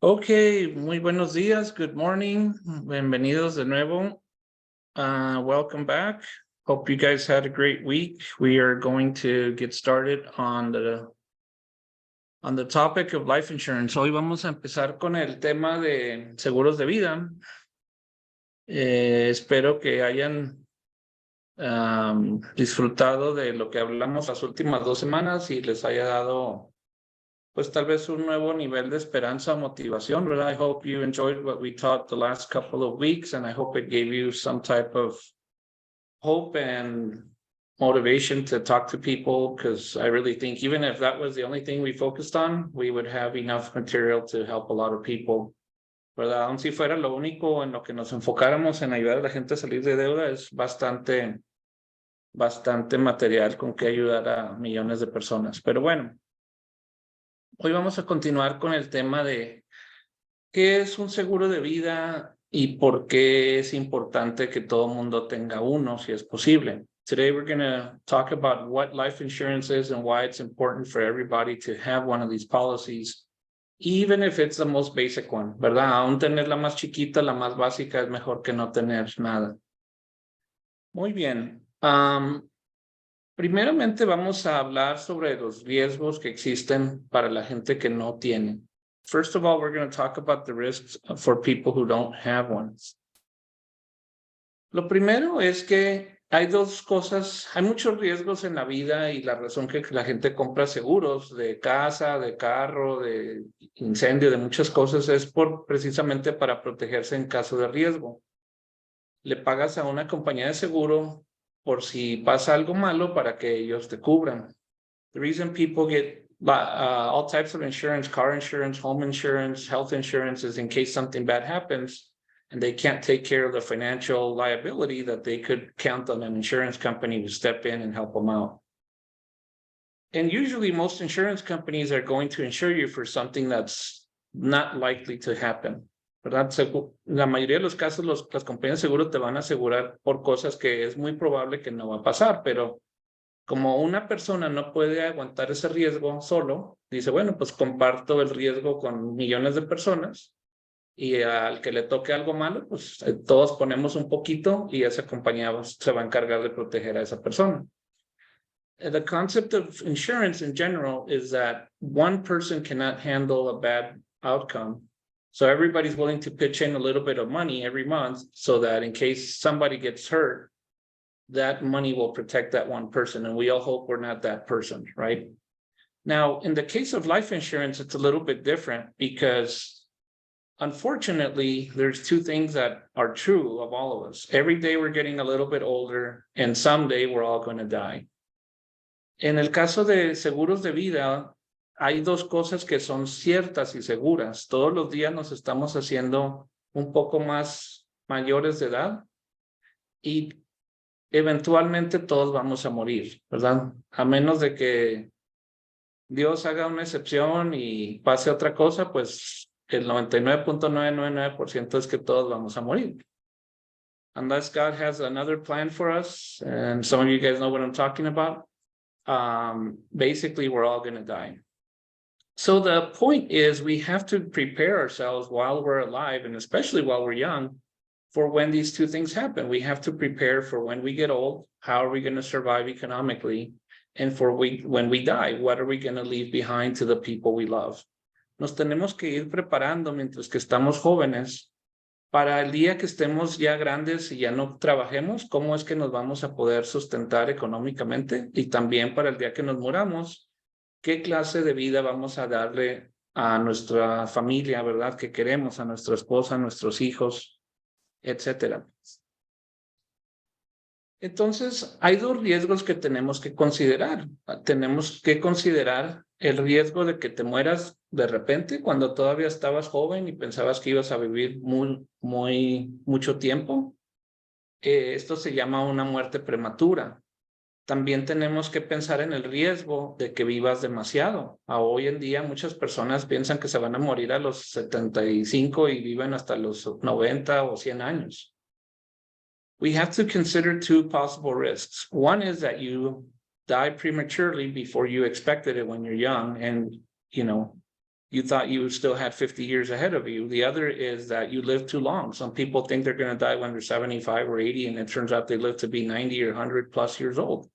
Ok, muy buenos días. Good morning. Bienvenidos de nuevo. Welcome back. Hope you guys had a great week. We are going to get started on the topic of life insurance. Hoy vamos a empezar con el tema de seguros de vida. Espero que hayan disfrutado de lo que hablamos las últimas 2 semanas y les haya dado pues tal vez un nuevo nivel de esperanza o motivación, ¿verdad? I hope you enjoyed what we taught the last couple of weeks, and I hope it gave you some type of hope and motivation to talk to people, because I really think even if that was the only thing we focused on, we would have enough material to help a lot of people, ¿verdad? Aun si fuera lo único en lo que nos enfocáramos en ayudar a la gente a salir de deuda, es bastante material con que ayudar a millones de personas. Pero bueno, hoy vamos a continuar con el tema de qué es un seguro de vida y por qué es importante que todo mundo tenga uno, si es posible. Today we're going to talk about what life insurance is and why it's important for everybody to have one of these policies, even if it's the most basic one, ¿verdad? Aún tener la más chiquita, la más básica, es mejor que no tener nada. Muy bien. Primeramente vamos a hablar sobre los riesgos que existen para la gente que no tiene. First of all, we're going to talk about the risks for people who don't have one. Lo primero es que hay dos cosas, hay muchos riesgos en la vida y la razón que la gente compra seguros de casa, de carro, de incendio, de muchas cosas es precisamente para protegerse en caso de riesgo. Le pagas a una compañía de seguro por si pasa algo malo para que ellos te cubran. The reason people get all types of insurance, car insurance, home insurance, health insurance, is in case something bad happens and they can't take care of the financial liability, that they could count on an insurance company to step in and help them out. And usually most insurance companies are going to insure you for something that's not likely to happen. ¿Verdad? La mayoría de los casos, las compañías de seguro te van a asegurar por cosas que es muy probable que no va a pasar, pero como una persona no puede aguantar ese riesgo solo, dice, bueno, pues comparto el riesgo con millones de personas y al que le toque algo malo, pues todos ponemos un poquito y esa compañía se va a encargar de proteger a esa persona. The concept of insurance in general is that one person cannot handle a bad outcome. So everybody's willing to pitch in a little bit of money every month so that in case somebody gets hurt, that money will protect that one person. And we all hope we're not that person, right? Now, in the case of life insurance, it's a little bit different because unfortunately, there's two things that are true of all of us. Every day we're getting a little bit older and someday we're all going to die. En el caso de seguros de vida, hay dos cosas que son ciertas y seguras. Todos los días nos estamos haciendo un poco más mayores de edad y eventualmente todos vamos a morir, ¿verdad? A menos de que Dios haga una excepción y pase otra cosa, pues el 99.999% es que todos vamos a morir. Unless God has another plan for us, and some of you guys know what I'm talking about, basically we're all going to die. So the point is we have to prepare ourselves while we're alive, and especially while we're young, for when these two things happen. We have to prepare for when we get old, how are we going to survive economically, and for when we die, what are we going to leave behind to the people we love. Nos tenemos que ir preparando mientras que estamos jóvenes para el día que estemos ya grandes y ya no trabajemos, cómo es que nos vamos a poder sustentar económicamente, y también para el día que nos muramos, qué clase de vida vamos a darle a nuestra familia, ¿verdad? Que queremos, a nuestra esposa, a nuestros hijos, etcétera. Entonces, hay dos riesgos que tenemos que considerar. Tenemos que considerar el riesgo de que te mueras de repente cuando todavía estabas joven y pensabas que ibas a vivir mucho tiempo. Esto se llama una muerte prematura. También tenemos que pensar en el riesgo de que vivas demasiado. Hoy en día muchas personas piensan que se van a morir a los 75 y viven hasta los 90 o 100 años. We have to consider two possible risks. One is that you die prematurely before you expected it when you're young, and you thought you still had 50 years ahead of you. The other is that you live too long. Some people think they're going to die when they're 75 or 80, and it turns out they live to be 90 or 100 plus years old.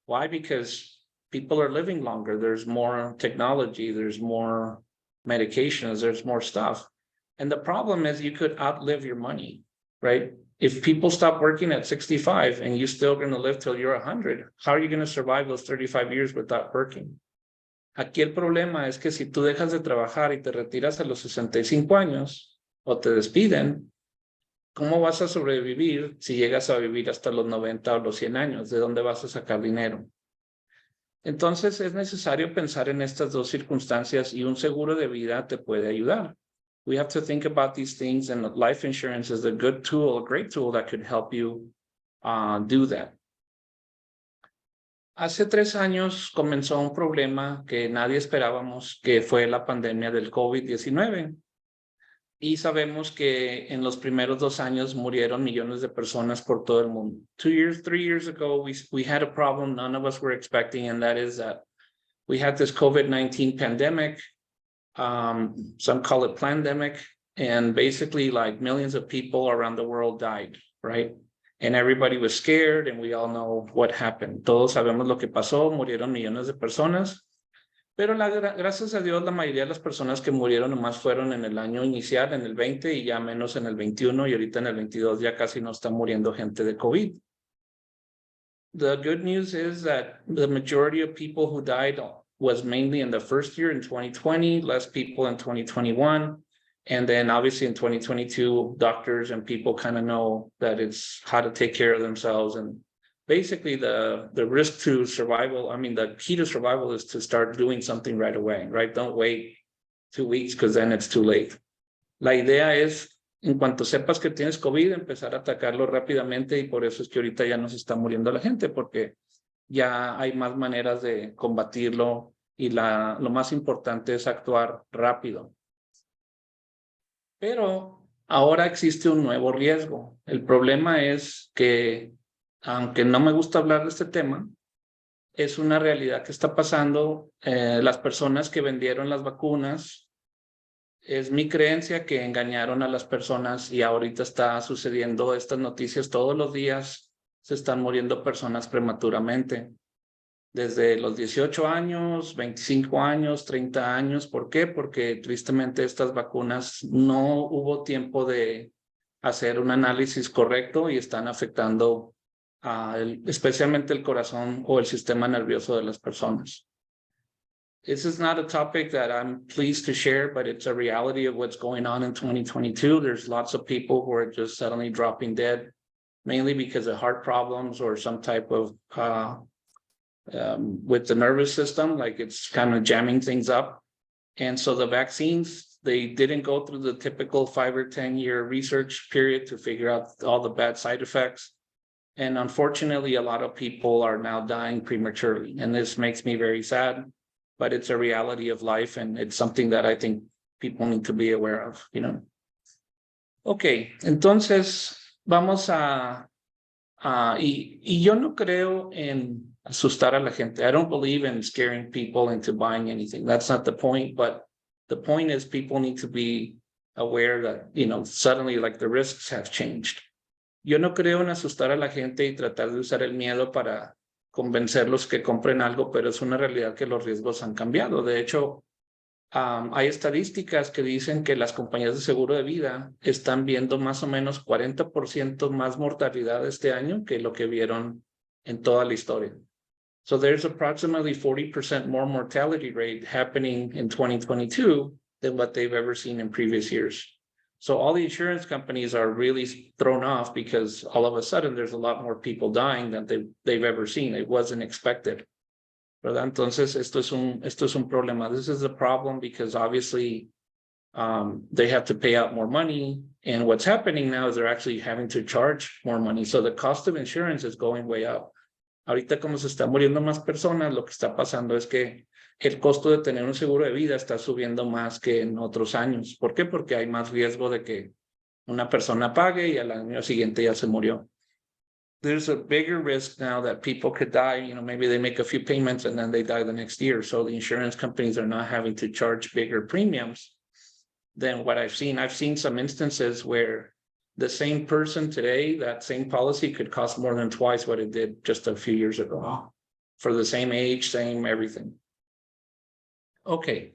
Why? Because people are living longer. There's more technology, there's more medications, there's more stuff. And the problem is you could outlive your money, right? If people stop working at 65 and you're still going to live till you're 100, how are you going to survive those 35 years without working? Aquí el problema es que si tú dejas de trabajar y te retiras a los 65 años o te despiden, ¿cómo vas a sobrevivir si llegas a vivir hasta los 90 o los 100 años? ¿De dónde vas a sacar dinero? Entonces es necesario pensar en estas dos circunstancias y un seguro de vida te puede ayudar. We have to think about these things, and life insurance is a good tool, a great tool that could help you do that. Hace 3 años comenzó un problema que nadie esperábamos, que fue la pandemia del COVID-19. Y sabemos que en los primeros 2 años murieron millones de personas por todo el mundo. 3 years ago, we had a problem none of us were expecting, and that is that we had this COVID-19 pandemic. Some call it plandemic, and basically like millions of people around the world died, right? And everybody was scared, and we all know what happened. Todos sabemos lo que pasó, murieron millones de personas, pero gracias a Dios la mayoría de las personas que murieron nomás fueron en el año inicial, en el 20, y ya menos en el 21, y ahorita en el 22 ya casi no está muriendo gente de COVID. The good news is that the majority of people who died was mainly in the first year in 2020, less people in 2021. And then obviously in 2022, doctors and people kind of know that it's how to take care of themselves. And basically the risk to survival, I mean, the key to survival is to start doing something right away, right? Don't wait 2 weeks because then it's too late. La idea es, en cuanto sepas que tienes COVID, empezar a atacarlo rápidamente, y por eso es que ahorita ya no se está muriendo la gente, porque ya hay más maneras de combatirlo, y lo más importante es actuar rápido. Pero ahora existe un nuevo riesgo. El problema es que, aunque no me gusta hablar de este tema, es una realidad que está pasando. Las personas que vendieron las vacunas, es mi creencia que engañaron a las personas, y ahorita está sucediendo estas noticias todos los días. Se están muriendo personas prematuramente. Desde los 18 años, 25 años, 30 años. ¿Por qué? Porque tristemente estas vacunas no hubo tiempo de hacer un análisis correcto y están afectando especialmente el corazón o el sistema nervioso de las personas. This is not a topic that I'm pleased to share, but it's a reality of what's going on in 2022. There's lots of people who are just suddenly dropping dead, mainly because of heart problems or some type of with the nervous system, like it's kind of jamming things up. And so the vaccines, they didn't go through the typical 5 or 10 year research period to figure out all the bad side effects. And unfortunately, a lot of people are now dying prematurely. And this makes me very sad, but it's a reality of life, and it's something that I think people need to be aware of, you know. Okay, entonces vamos y yo no creo en asustar a la gente. I don't believe in scaring people into buying anything. That's not the point, but the point is people need to be aware that, you know, suddenly like the risks have changed. Yo no creo en asustar a la gente y tratar de usar el miedo para convencerlos que compren algo, pero es una realidad que los riesgos han cambiado. De hecho, hay estadísticas que dicen que las compañías de seguro de vida están viendo más o menos 40% más mortalidad este año que lo que vieron en toda la historia. So there's approximately 40% more mortality rate happening in 2022 than what they've ever seen in previous years. So all the insurance companies are really thrown off because all of a sudden there's a lot more people dying than they've ever seen. It wasn't expected. ¿Verdad? Entonces, esto es un problema. This is a problem because obviously they have to pay out more money. And what's happening now is they're actually having to charge more money. So the cost of insurance is going way up. Ahorita, como se están muriendo más personas, lo que está pasando es que el costo de tener un seguro de vida está subiendo más que en otros años. ¿Por qué? Porque hay más riesgo de que una persona pague y al año siguiente ya se murió. there's a bigger risk now that people could die. You know, maybe they make a few payments and then they die the next year. So the insurance companies are not having to charge bigger premiums than what I've seen. I've seen some instances where the same person today, that same policy could cost more than twice what it did just a few years ago for the same age, same everything. Okay.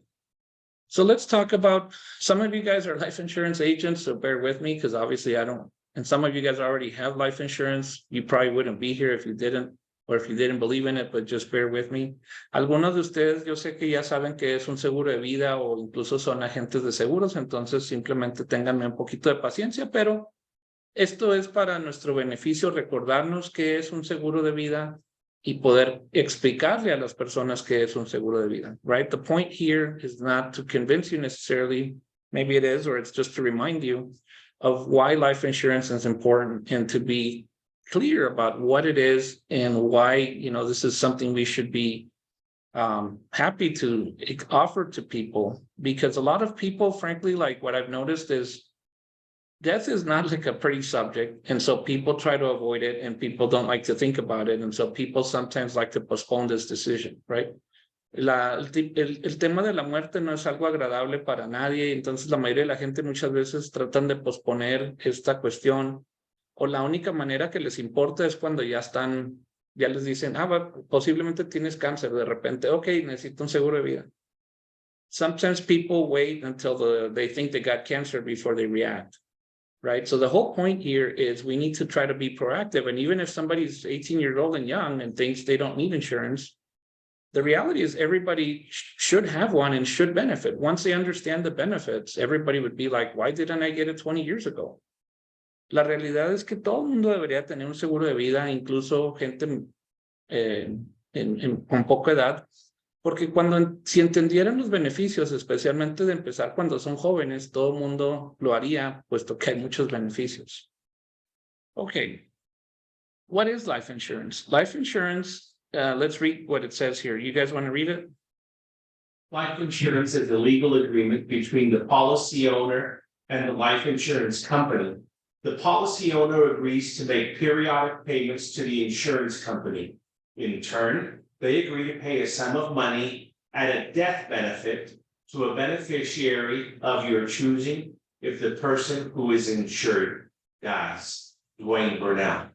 So let's talk about, some of you guys are life insurance agents, so bear with me because obviously I don't, and some of you guys already have life insurance. You probably wouldn't be here if you didn't, or if you didn't believe in it, but just bear with me. Algunos de ustedes, yo sé que ya saben que es un seguro de vida o incluso son agentes de seguros, entonces simplemente ténganme un poquito de paciencia, pero esto es para nuestro beneficio, recordarnos que es un seguro de vida y poder explicarle a las personas que es un seguro de vida, right? The point here is not to convince you necessarily, maybe it is, or it's just to remind you of why life insurance is important and to be clear about what it is and why, you know, this is something we should be happy to offer to people, because a lot of people, frankly, like what I've noticed is death is not like a pretty subject, and so people try to avoid it, and people don't like to think about it, and so people sometimes like to postpone this decision, right? El tema de la muerte no es algo agradable para nadie, entonces la mayoría de la gente muchas veces tratan de posponer esta cuestión, o la única manera que les importa es cuando ya están, ya les dicen, posiblemente tienes cáncer, de repente, ok, necesito un seguro de vida. Sometimes people wait until they think they got cancer before they react. Right. So the whole point here is we need to try to be proactive. And even if somebody's 18 years old and young and thinks they don't need insurance, the reality is everybody should have one and should benefit. Once they understand the benefits, everybody would be like, why didn't I get it 20 years ago? La realidad es que todo el mundo debería tener un seguro de vida, incluso gente con poca edad. Porque si entendieran los beneficios, especialmente de empezar cuando son jóvenes, todo el mundo lo haría, puesto que hay muchos beneficios. Okay. What is life insurance? Life insurance, let's read what it says here. You guys want to read it? Life insurance is a legal agreement between the policy owner and the life insurance company. The policy owner agrees to make periodic payments to the insurance company. In turn, they agree to pay a sum of money at a death benefit to a beneficiary of your choosing if the person who is insured dies. Dwayne Burnell.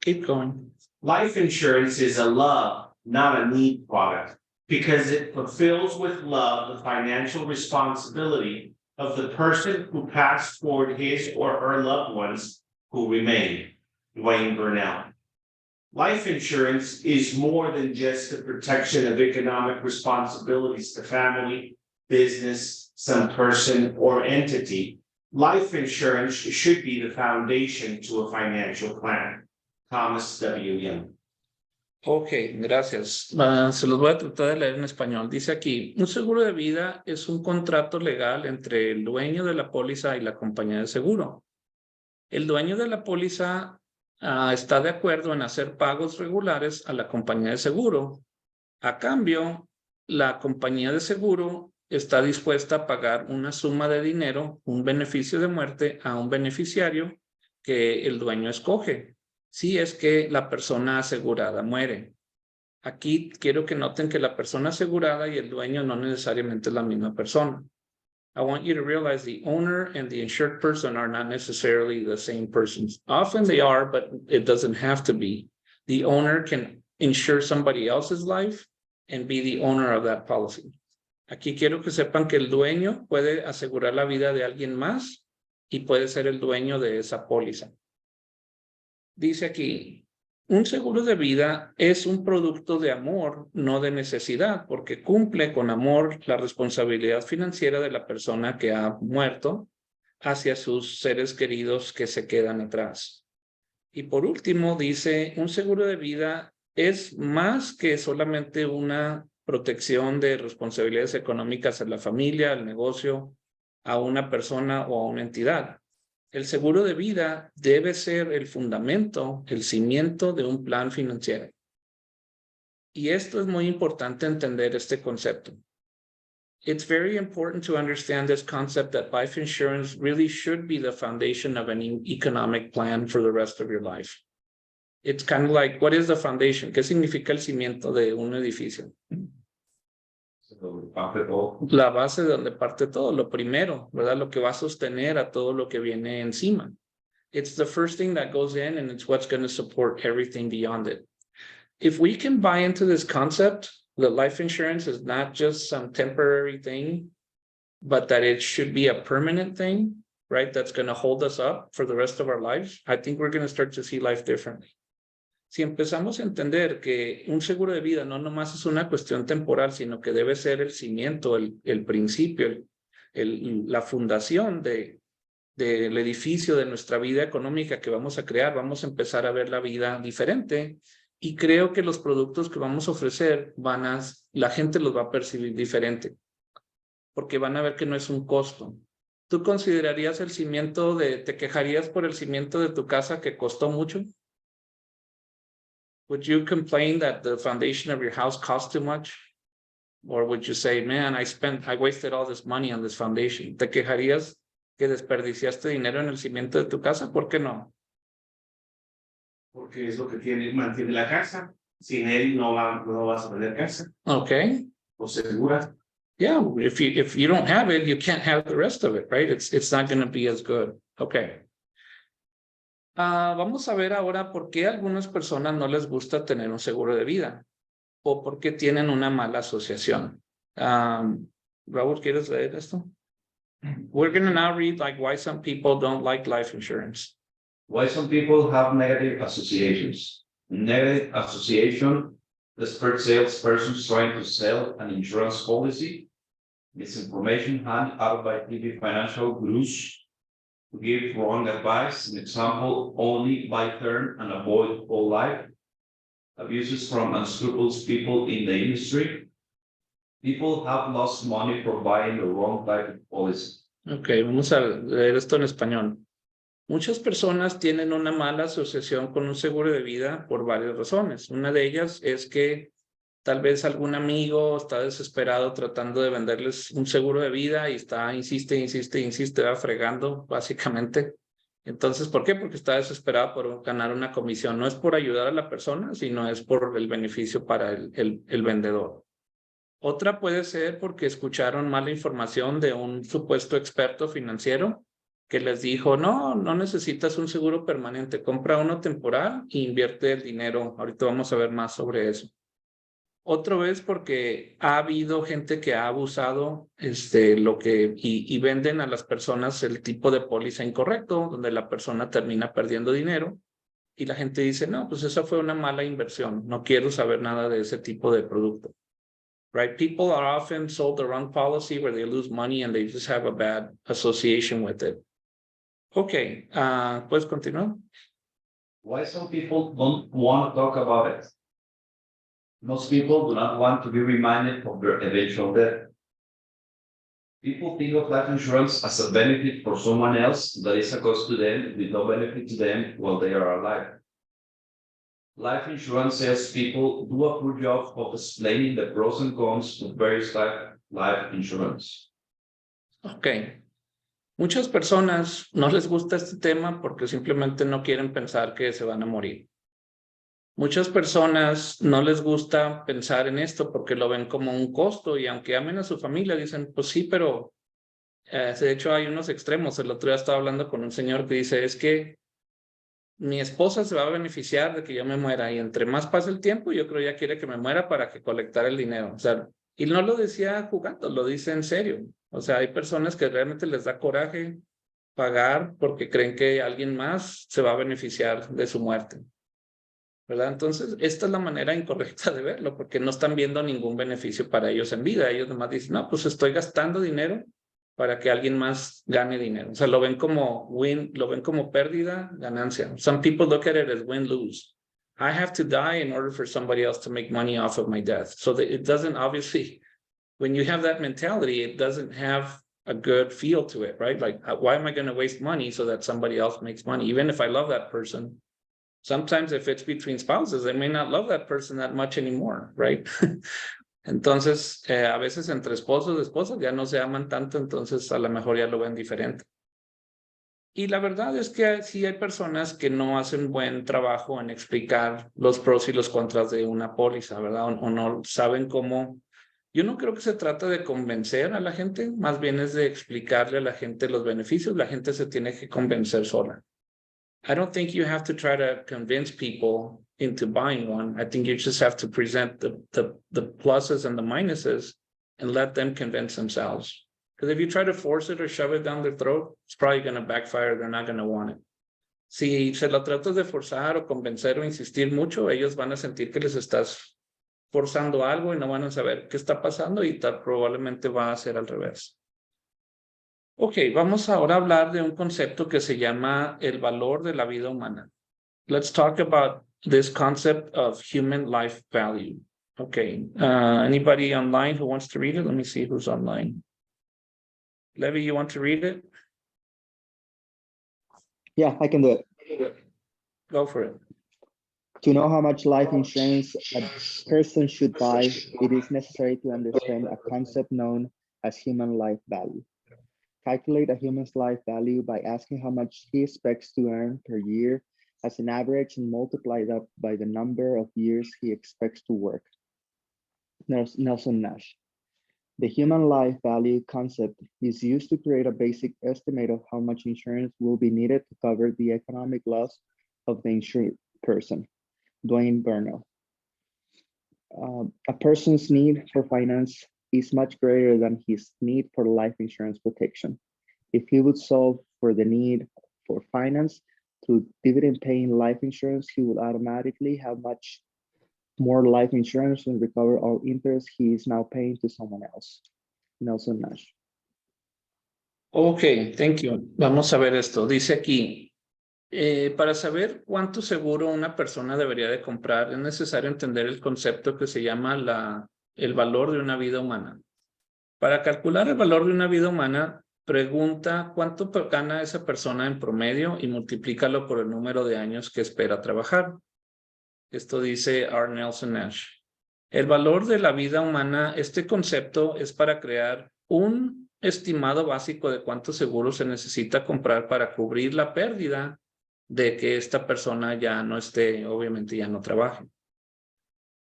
Keep going. Life insurance is a love, not a need product, because it fulfills with love the financial responsibility of the person who passed toward his or her loved ones who remain. Dwayne Burnell. Life insurance is more than just the protection of economic responsibilities to family, business, some person, or entity. Life insurance should be the foundation to a financial plan. Thomas W. Young. Ok, gracias. Se los voy a tratar de leer en español. Dice aquí, un seguro de vida es un contrato legal entre el dueño de la póliza y la compañía de seguro. El dueño de la póliza está de acuerdo en hacer pagos regulares a la compañía de seguro. A cambio, la compañía de seguro está dispuesta a pagar una suma de dinero, un beneficio de muerte a un beneficiario que el dueño escoge, si es que la persona asegurada muere. Aquí quiero que noten que la persona asegurada y el dueño no necesariamente es la misma persona. I want you to realize the owner and the insured person are not necessarily the same persons. Often they are, but it doesn't have to be. The owner can insure somebody else's life and be the owner of that policy. Aquí quiero que sepan que el dueño puede asegurar la vida de alguien más y puede ser el dueño de esa póliza. Dice aquí, un seguro de vida es un producto de amor, no de necesidad, porque cumple con amor la responsabilidad financiera de la persona que ha muerto hacia sus seres queridos que se quedan atrás. Y por último, dice, un seguro de vida es más que solamente una protección de responsabilidades económicas a la familia, al negocio, a una persona o a una entidad. El seguro de vida debe ser el fundamento, el cimiento de un plan financiero. Y esto es muy importante entender este concepto. It's very important to understand this concept that life insurance really should be the foundation of an economic plan for the rest of your life. It's kind of like, what is the foundation? ¿Qué significa el cimiento de un edificio? La base de donde parte todo, lo primero, ¿verdad? Lo que va a sostener a todo lo que viene encima. It's the first thing that goes in and it's what's going to support everything beyond it. If we can buy into this concept that life insurance is not just some temporary thing, but that it should be a permanent thing, right? That's going to hold us up for the rest of our lives. I think we're going to start to see life differently. Si empezamos a entender que un seguro de vida no nomás es una cuestión temporal, sino que debe ser el cimiento, el principio, la fundación del edificio de nuestra vida económica que vamos a crear, vamos a empezar a ver la vida diferente. Y creo que los productos que vamos a ofrecer la gente los va a percibir diferente, porque van a ver que no es un costo. ¿Tú considerarías el cimiento te quejarías por el cimiento de tu casa que costó mucho? Would you complain that the foundation of your house cost too much? Or would you say, man, I wasted all this money on this foundation? ¿Te quejarías que desperdiciaste dinero en el cimiento de tu casa? ¿Por qué no? Porque es lo que mantiene la casa. Sin él no vas a tener casa. Okay. O segura. Yeah, if you don't have it, you can't have the rest of it, right? It's not going to be as good. Okay. Vamos a ver ahora por qué a algunas personas no les gusta tener un seguro de vida o por qué tienen una mala asociación. Raúl, ¿quieres leer esto? We're going to now read like why some people don't like life insurance. Why some people have negative associations. Negative association, desperate salespersons trying to sell an insurance policy, misinformation handed out by TV financial gurus to give wrong advice, an example, only buy term and avoid whole life, abuses from unscrupulous people in the industry. People have lost money for buying the wrong type of policy. Ok, vamos a leer esto en español. Muchas personas tienen una mala asociación con un seguro de vida por varias razones. Una de ellas es que tal vez algún amigo está desesperado tratando de venderles un seguro de vida y insiste, va fregando, básicamente. Entonces, ¿por qué? Porque está desesperado por ganar una comisión. No es por ayudar a la persona, sino es por el beneficio para el vendedor. Otra puede ser porque escucharon mala información de un supuesto experto financiero que les dijo, no necesitas un seguro permanente, compra uno temporal e invierte el dinero. Ahorita vamos a ver más sobre eso. Otra vez porque ha habido gente que ha abusado y venden a las personas el tipo de póliza incorrecto, donde la persona termina perdiendo dinero y la gente dice, no, pues esa fue una mala inversión, no quiero saber nada de ese tipo de producto. Right? People are often sold the wrong policy where they lose money and they just have a bad association with it. Okay, ¿puedes continuar? Why some people don't want to talk about it? Most people do not want to be reminded of their eventual death. People think of life insurance as a benefit for someone else that is a cost to them with no benefit to them while they are alive. Life insurance salespeople do a poor job of explaining the pros and cons of various types of life insurance. Okay. Muchas personas no les gusta este tema porque simplemente no quieren pensar que se van a morir. Muchas personas no les gusta pensar en esto porque lo ven como un costo y aunque amen a su familia dicen, pues sí, pero de hecho hay unos extremos. El otro día estaba hablando con un señor que dice, es que mi esposa se va a beneficiar de que yo me muera y entre más pasa el tiempo, yo creo ya quiere que me muera para que colectar el dinero. O sea, y no lo decía jugando, lo dice en serio. O sea, hay personas que realmente les da coraje pagar porque creen que alguien más se va a beneficiar de su muerte. ¿Verdad? Entonces, esta es la manera incorrecta de verlo porque no están viendo ningún beneficio para ellos en vida. Ellos nomás dicen, no, pues estoy gastando dinero para que alguien más gane dinero. O sea, lo ven como pérdida, ganancia. Some people look at it as win-lose. I have to die in order for somebody else to make money off of my death. So that it doesn't obviously, when you have that mentality, it doesn't have a good feel to it, right? Like, why am I going to waste money so that somebody else makes money? Even if I love that person, sometimes if it's between spouses, they may not love that person that much anymore, right? Entonces, a veces entre esposos y esposas ya no se aman tanto, entonces a lo mejor ya lo ven diferente. Y la verdad es que sí hay personas que no hacen buen trabajo en explicar los pros y los contras de una póliza, ¿verdad? O no saben cómo. Yo no creo que se trata de convencer a la gente, más bien es de explicarle a la gente los beneficios. La gente se tiene que convencer sola. I don't think you have to try to convince people into buying one. I think you just have to present the pluses and the minuses and let them convince themselves. Because if you try to force it or shove it down their throat, it's probably going to backfire. They're not going to want it. Si se lo tratas de forzar o convencer o insistir mucho, ellos van a sentir que les estás forzando algo y no van a saber qué está pasando y tal, probablemente va a ser al revés. Ok, vamos ahora a hablar de un concepto que se llama el valor de la vida humana. Let's talk about this concept of human life value. Okay, anybody online who wants to read it? Let me see who's online. Levi, you want to read it? Yeah, I can do it. Go for it. To know how much life insurance a person should buy, it is necessary to understand a concept known as human life value. Calculate a human's life value by asking how much he expects to earn per year as an average and multiply that by the number of years he expects to work. Nelson Nash. The human life value concept is used to create a basic estimate of how much insurance will be needed to cover the economic loss of the insured person. Dwayne Burnell. A person's need for finance is much greater than his need for life insurance protection. If he would solve for the need for finance through dividend-paying life insurance, he would automatically have much more life insurance and recover all interest he is now paying to someone else. Nelson Nash. Ok, thank you. Vamos a ver esto. Dice aquí, para saber cuánto seguro una persona debería de comprar, es necesario entender el concepto que se llama el valor de una vida humana. Para calcular el valor de una vida humana, pregunta cuánto gana esa persona en promedio y multiplícalo por el número de años que espera trabajar. Esto dice R. Nelson Nash. El valor de la vida humana, este concepto es para crear un estimado básico de cuánto seguro se necesita comprar para cubrir la pérdida de que esta persona ya no esté, obviamente ya no trabaje.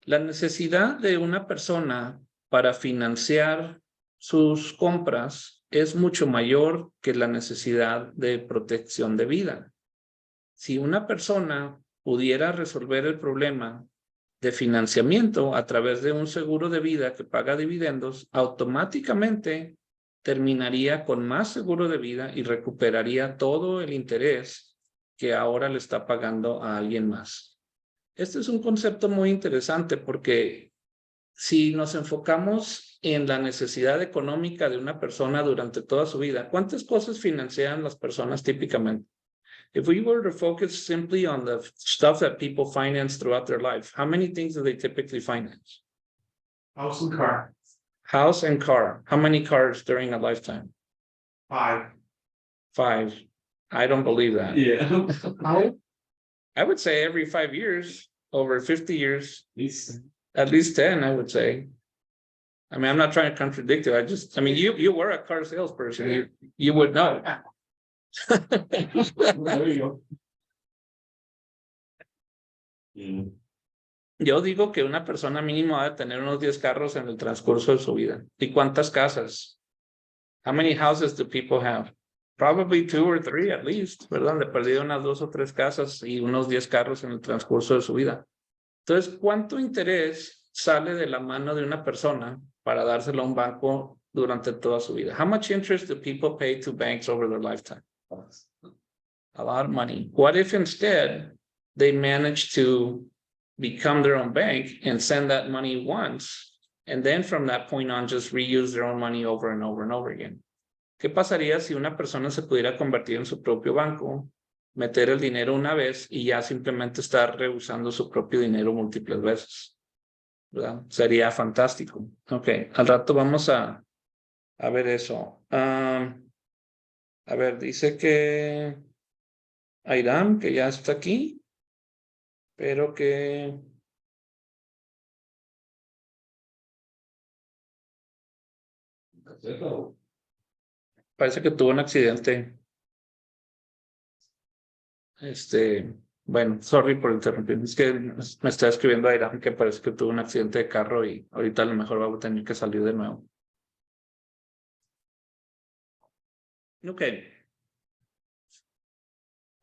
La necesidad de una persona para financiar sus compras es mucho mayor que la necesidad de protección de vida. Si una persona pudiera resolver el problema de financiamiento a través de un seguro de vida que paga dividendos, automáticamente terminaría con más seguro de vida y recuperaría todo el interés que ahora le está pagando a alguien más. Este es un concepto muy interesante porque si nos enfocamos en la necesidad económica de una persona durante toda su vida, ¿cuántas cosas financian las personas típicamente? If we were to focus simply on the stuff that people finance throughout their life, how many things do they typically finance? House and car. House and car. How many cars during a lifetime? 5. 5. I don't believe that. Yeah. I would say every 5 years, over 50 years, These. at least 10, I would say. I mean, I'm not trying to contradict you. I mean, you were a car salesperson. You would know. There you go. Yo digo que una persona mínimo ha de tener unos 10 carros en el transcurso de su vida. ¿Y cuántas casas? How many houses do people have? Probably 2 or 3 at least, ¿verdad? De perdido unas 2 o 3 casas y unos 10 carros en el transcurso de su vida. Entonces, ¿cuánto interés sale de la mano de una persona para dárselo a un banco durante toda su vida? How much interest do people pay to banks over their lifetime? A lot of money. What if instead they manage to become their own bank and send that money once, and then from that point on just reuse their own money over and over and over again? ¿Qué pasaría si una persona se pudiera convertir en su propio banco, meter el dinero una vez y ya simplemente estar reusando su propio dinero múltiples veces? ¿Verdad? Sería fantástico. Ok, al rato vamos a ver eso. A ver, dice que Airam, que ya está aquí, pero que parece que tuvo un accidente. Bueno, sorry por interrumpir. Es que me está escribiendo Airam que parece que tuvo un accidente de carro y ahorita a lo mejor va a tener que salir de nuevo. Okay.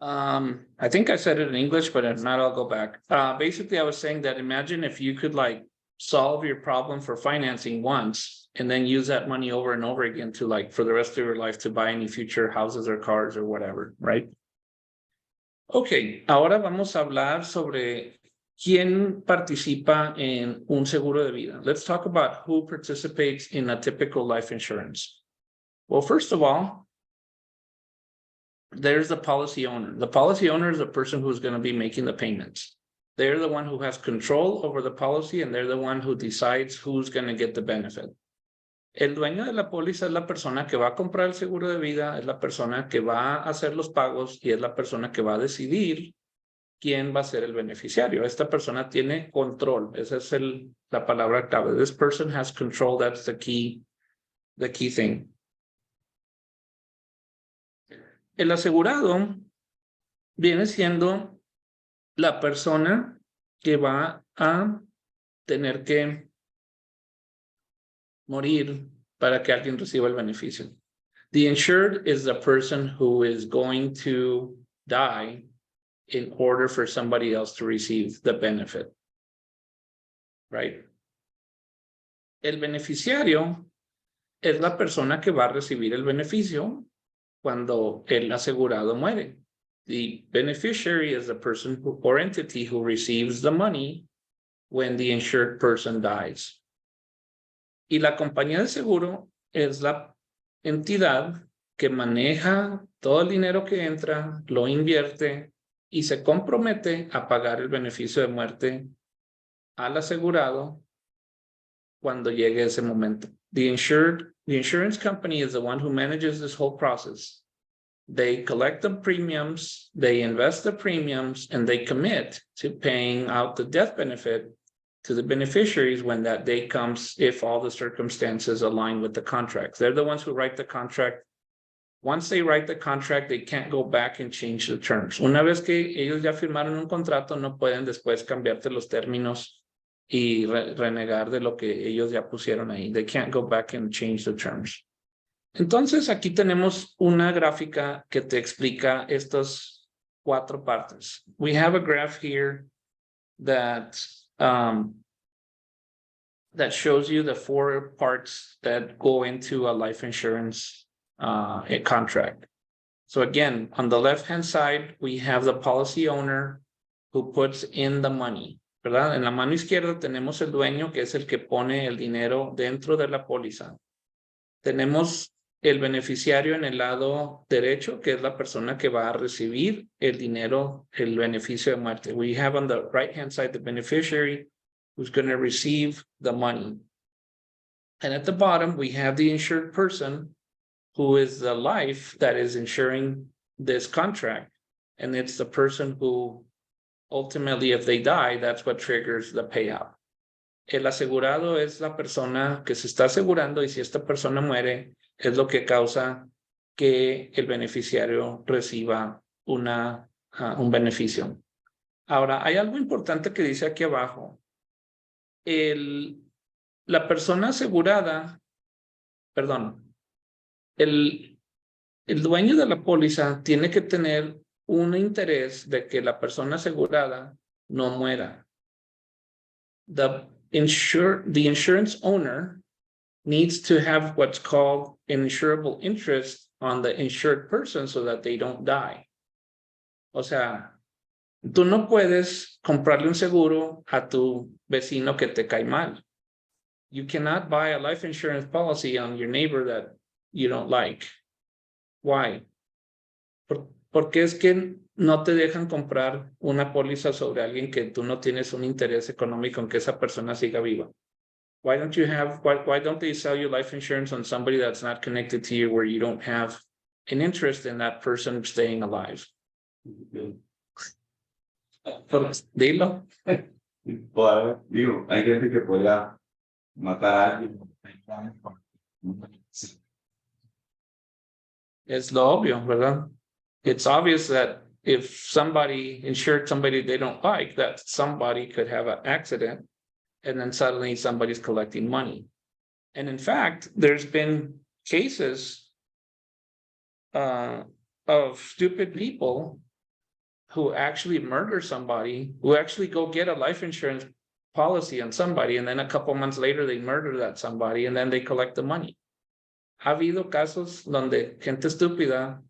I think I said it in English, but if not, I'll go back. Basically, I was saying that imagine if you could like solve your problem for financing once and then use that money over and over again to like for the rest of your life to buy any future houses or cars or whatever, right? Ok, ahora vamos a hablar sobre quién participa en un seguro de vida. Let's talk about who participates in a typical life insurance. Well, first of all, there's the policy owner. The policy owner is the person who's going to be making the payments. They're the one who has control over the policy and they're the one who decides who's going to get the benefit. El dueño de la póliza es la persona que va a comprar el seguro de vida, es la persona que va a hacer los pagos y es la persona que va a decidir quién va a ser el beneficiario. Esta persona tiene control. Esa es la palabra clave. This person has control. That's the key thing. El asegurado viene siendo la persona que va a tener que morir para que alguien reciba el beneficio. The insured is the person who is going to die in order for somebody else to receive the benefit. Right? El beneficiario es la persona que va a recibir el beneficio cuando el asegurado muere. The beneficiary is the person or entity who receives the money when the insured person dies. Y la compañía de seguro es la entidad que maneja todo el dinero que entra, lo invierte y se compromete a pagar el beneficio de muerte al asegurado cuando llegue ese momento. The insurance company is the one who manages this whole process. They collect the premiums, they invest the premiums, and they commit to paying out the death benefit to the beneficiaries when that day comes, if all the circumstances align with the contracts. They're the ones who write the contract. Once they write the contract, they can't go back and change the terms. Una vez que ellos ya firmaron un contrato, no pueden después cambiarte los términos y renegar de lo que ellos ya pusieron ahí. They can't go back and change the terms. Entonces, aquí tenemos una gráfica que te explica estas 4 partes. We have a graph here that shows you the 4 parts that go into a life insurance a contract. So again, on the left-hand side, we have the policy owner who puts in the money, ¿verdad? En la mano izquierda tenemos el dueño, que es el que pone el dinero dentro de la póliza. Tenemos el beneficiario en el lado derecho, que es la persona que va a recibir el dinero, el beneficio de muerte. We have on the right-hand side the beneficiary who's going to receive the money. And at the bottom, we have the insured person who is the life that is insuring this contract. And it's the person who ultimately, if they die, that's what triggers the payout. El asegurado es la persona que se está asegurando y si esta persona muere, es lo que causa que el beneficiario reciba un beneficio. Ahora, hay algo importante que dice aquí abajo. La persona asegurada, perdón, el dueño de la póliza tiene que tener un interés de que la persona asegurada no muera. The insurance owner needs to have what's called an insurable interest on the insured person so that they don't die. O sea, tú no puedes comprarle un seguro a tu vecino que te cae mal. You cannot buy a life insurance policy on your neighbor that you don't like. Why? Porque es que no te dejan comprar una póliza sobre alguien que tú no tienes un interés económico en que esa persona siga viva. Why don't they sell you life insurance on somebody that's not connected to you where you don't have an interest in that person staying alive? Dilo. Digo, hay gente que podría matar a alguien. Es lo obvio, ¿verdad? It's obvious that if somebody insured somebody they don't like, that somebody could have an accident and then suddenly somebody's collecting money. And in fact, there's been cases of stupid people who actually murder somebody, who actually go get a life insurance policy on somebody, and then a couple months later they murder that somebody and then they collect the money. Ha habido casos donde gente estúpida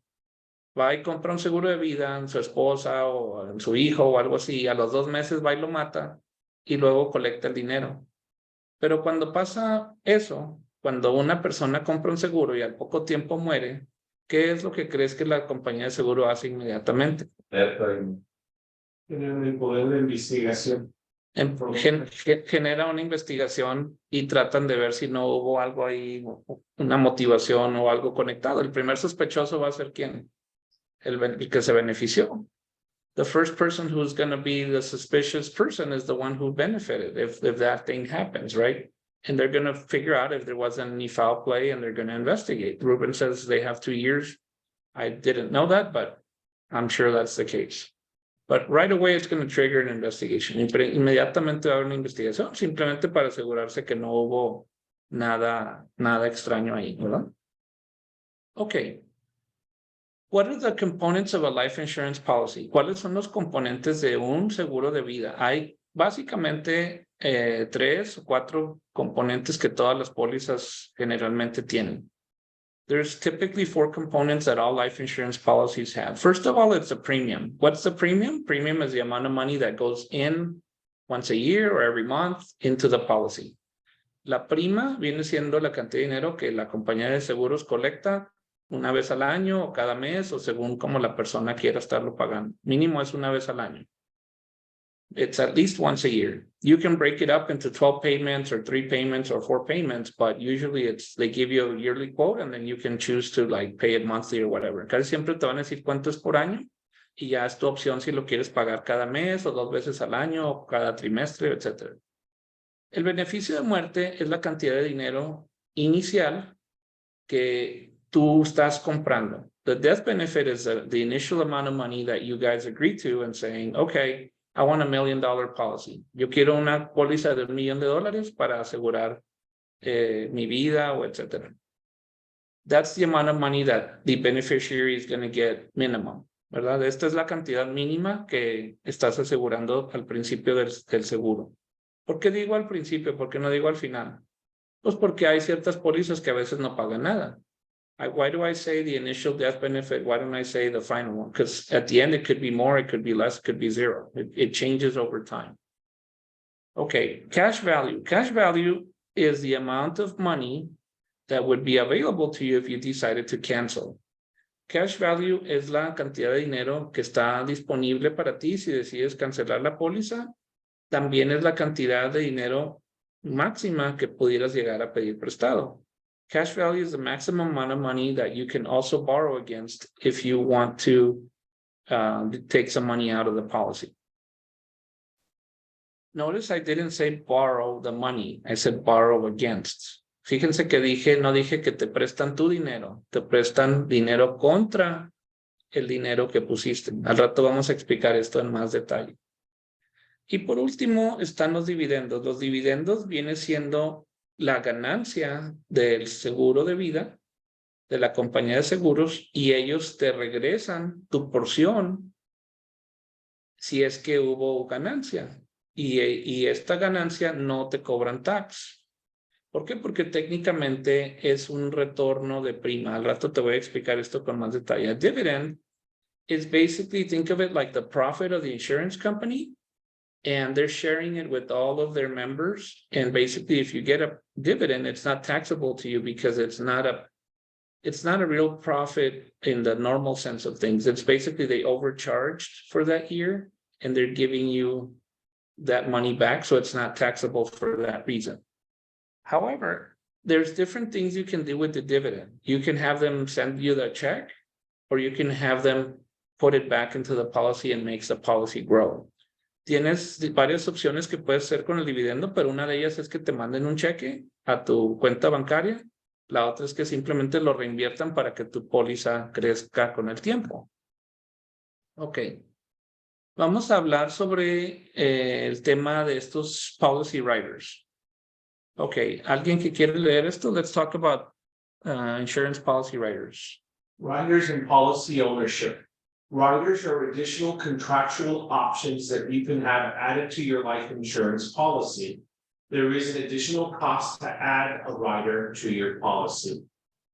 va y compra un seguro de vida en su esposa o en su hijo o algo así, a los 2 meses va y lo mata y luego colecta el dinero. Pero cuando pasa eso, cuando una persona compra un seguro y al poco tiempo muere, ¿qué es lo que crees que la compañía de seguro hace inmediatamente? Tienen el poder de investigación. Genera una investigación y tratan de ver si no hubo algo ahí, una motivación o algo conectado. El primer sospechoso va a ser ¿quién? El que se benefició. The first person who's going to be the suspicious person is the one who benefited if that thing happens, right? And they're going to figure out if there wasn't any foul play and they're going to investigate. Ruben says they have 2 years. I didn't know that, but I'm sure that's the case. But right away it's going to trigger an investigation. Inmediatamente va a haber una investigación, simplemente para asegurarse que no hubo nada extraño ahí, ¿verdad? Okay. What are the components of a life insurance policy? ¿Cuáles son los componentes de un seguro de vida? Hay básicamente 3 o 4 componentes que todas las pólizas generalmente tienen. There's typically 4 components that all life insurance policies have. First of all, it's a premium. What's the premium? Premium is the amount of money that goes in once a year or every month into the policy. La prima viene siendo la cantidad de dinero que la compañía de seguros colecta una vez al año o cada mes o según como la persona quiera estarlo pagando. Mínimo es una vez al año. It's at least once a year. You can break it up into 12 payments or 3 payments or 4 payments, but usually they give you a yearly quote and then you can choose to like pay it monthly or whatever. Casi siempre te van a decir cuánto es por año y ya es tu opción si lo quieres pagar cada mes o 2 veces al año o cada trimestre, etc. El beneficio de muerte es la cantidad de dinero inicial que tú estás comprando. The death benefit is the initial amount of money that you guys agree to and saying, okay, I want $1 million policy. Yo quiero una póliza de $1 million para asegurar mi vida o etc. That's the amount of money that the beneficiary is going to get minimum, ¿verdad? Esta es la cantidad mínima que estás asegurando al principio del seguro. ¿Por qué digo al principio? ¿Por qué no digo al final? Pues porque hay ciertas pólizas que a veces no pagan nada. Why do I say the initial death benefit? Why don't I say the final one? Because at the end, it could be more, it could be less, it could be zero. It changes over time. Okay, cash value. Cash value is the amount of money that would be available to you if you decided to cancel. Cash value es la cantidad de dinero que está disponible para ti si decides cancelar la póliza. También es la cantidad de dinero máxima que pudieras llegar a pedir prestado. Cash value is the maximum amount of money that you can also borrow against if you want to take some money out of the policy. Notice I didn't say borrow the money, I said borrow against. Fíjense que no dije que te prestan tu dinero, te prestan dinero contra el dinero que pusiste. Al rato vamos a explicar esto en más detalle. Y por último están los dividendos. Los dividendos viene siendo la ganancia del seguro de vida de la compañía de seguros y ellos te regresan tu porción si es que hubo ganancia y esta ganancia no te cobran tax. ¿Por qué? Porque técnicamente es un retorno de prima. Al rato te voy a explicar esto con más detalle. A dividend is basically, think of it like the profit of the insurance company. And they're sharing it with all of their members. And basically, if you get a dividend, it's not taxable to you because it's not a real profit in the normal sense of things. It's basically they overcharged for that year and they're giving you that money back. So it's not taxable for that reason. However, there's different things you can do with the dividend. You can have them send you the check, or you can have them put it back into the policy and makes the policy grow. Tienes varias opciones que puedes hacer con el dividendo, pero una de ellas es que te manden un cheque a tu cuenta bancaria. La otra es que simplemente lo reinviertan para que tu póliza crezca con el tiempo. Ok. Vamos a hablar sobre el tema de estos policy writers. Ok, ¿alguien que quiere leer esto? Let's talk about insurance policy writers. Riders and policy ownership. Riders are additional contractual options that you can have added to your life insurance policy. There is an additional cost to add a rider to your policy.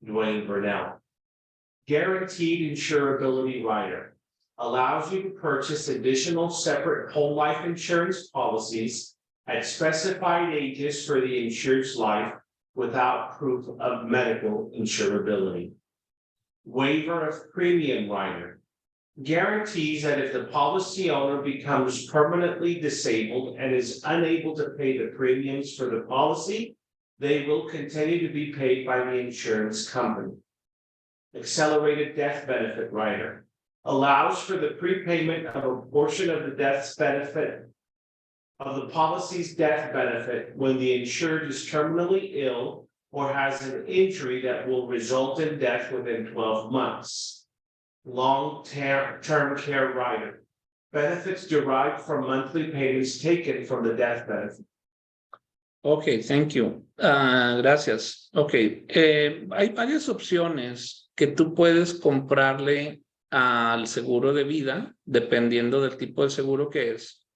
Dwayne Burnell. Guaranteed insurability rider allows you to purchase additional separate whole life insurance policies at specified ages for the insured's life without proof of medical insurability. Waiver of premium rider guarantees that if the policy owner becomes permanently disabled and is unable to pay the premiums for the policy, they will continue to be paid by the insurance company. Accelerated death benefit rider allows for the prepayment of a portion of the death's benefit of the policy's death benefit when the insured is terminally ill or has an injury that will result in death within 12 months. Long-term care rider benefits derived from monthly payments taken from the death benefit. Ok, thank you. Gracias. Ok, hay varias opciones que tú puedes comprarle al seguro de vida, dependiendo del tipo de seguro que es.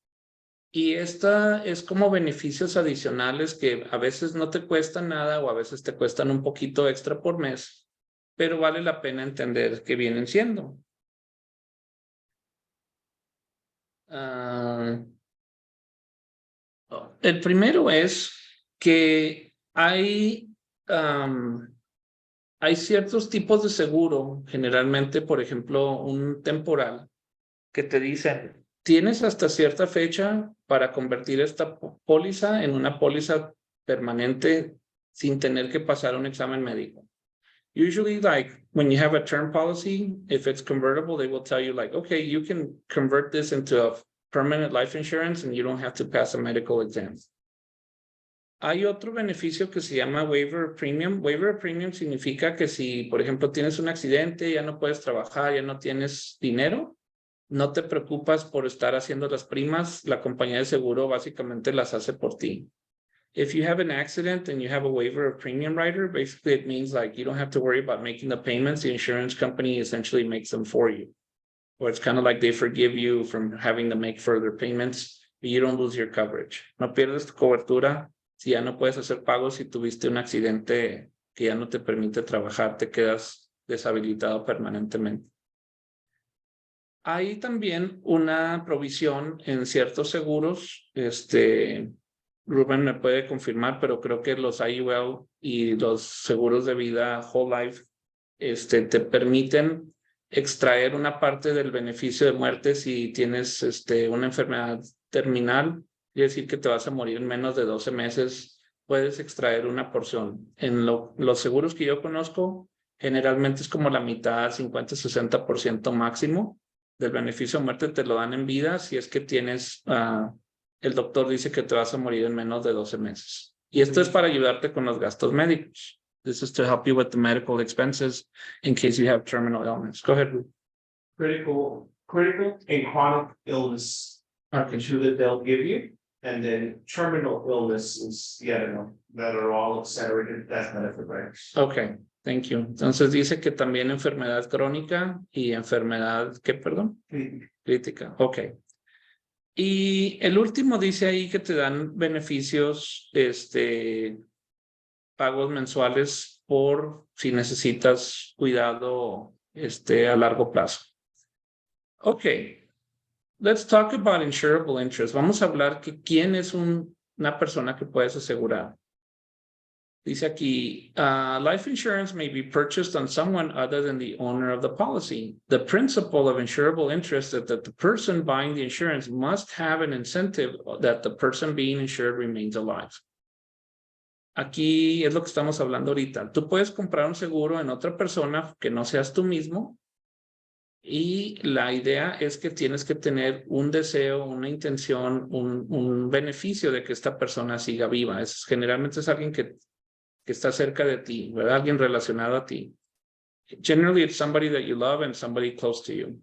Y esta es como beneficios adicionales que a veces no te cuestan nada o a veces te cuestan un poquito extra por mes, pero vale la pena entender qué vienen siendo. El primero es que hay ciertos tipos de seguro, generalmente, por ejemplo, un temporal, que te dicen, tienes hasta cierta fecha para convertir esta póliza en una póliza permanente sin tener que pasar un examen médico. Usually, like when you have a term policy, if it's convertible, they will tell you like, okay, you can convert this into a permanent life insurance and you don't have to pass a medical exam. Hay otro beneficio que se llama waiver of premium. Waiver of premium significa que si, por ejemplo, tienes un accidente, ya no puedes trabajar, ya no tienes dinero, no te preocupas por estar haciendo las primas, la compañía de seguro básicamente las hace por ti. If you have an accident and you have a waiver of premium rider, basically it means like you don't have to worry about making the payments. The insurance company essentially makes them for you. Or it's kind of like they forgive you from having to make further payments, but you don't lose your coverage. No pierdes tu cobertura si ya no puedes hacer pagos, si tuviste un accidente que ya no te permite trabajar, te quedas deshabilitado permanentemente. Hay también una provisión en ciertos seguros, Rubén me puede confirmar, pero creo que los IUL y los seguros de vida Whole Life te permiten extraer una parte del beneficio de muerte si tienes una enfermedad terminal, quiere decir que te vas a morir en menos de 12 meses, puedes extraer una porción. En los seguros que yo conozco, generalmente es como la mitad, 50-60% máximo del beneficio de muerte te lo dan en vida si es que tienes... el doctor dice que te vas a morir en menos de 12 meses. Y esto es para ayudarte con los gastos médicos. This is to help you with the medical expenses in case you have terminal illness. Go ahead, Ruth. Critical and chronic illness are the two that they'll give you. And then terminal illness is the other one that are all accelerated death benefit riders. Okay, thank you. Entonces dice que también enfermedad crónica y enfermedad, ¿qué, perdón? Crítica. Okay. Y el último dice ahí que te dan beneficios, pagos mensuales por si necesitas cuidado, a largo plazo. Okay, let's talk about insurable interest. Vamos a hablar que quién es una persona que puedes asegurar. Dice aquí, life insurance may be purchased on someone other than the owner of the policy. The principle of insurable interest is that the person buying the insurance must have an incentive that the person being insured remains alive. Aquí es lo que estamos hablando ahorita. Tú puedes comprar un seguro en otra persona que no seas tú mismo y la idea es que tienes que tener un deseo, una intención, un beneficio de que esta persona siga viva. Generalmente es alguien que está cerca de ti, ¿verdad? Alguien relacionado a ti. Generally, it's somebody that you love and somebody close to you.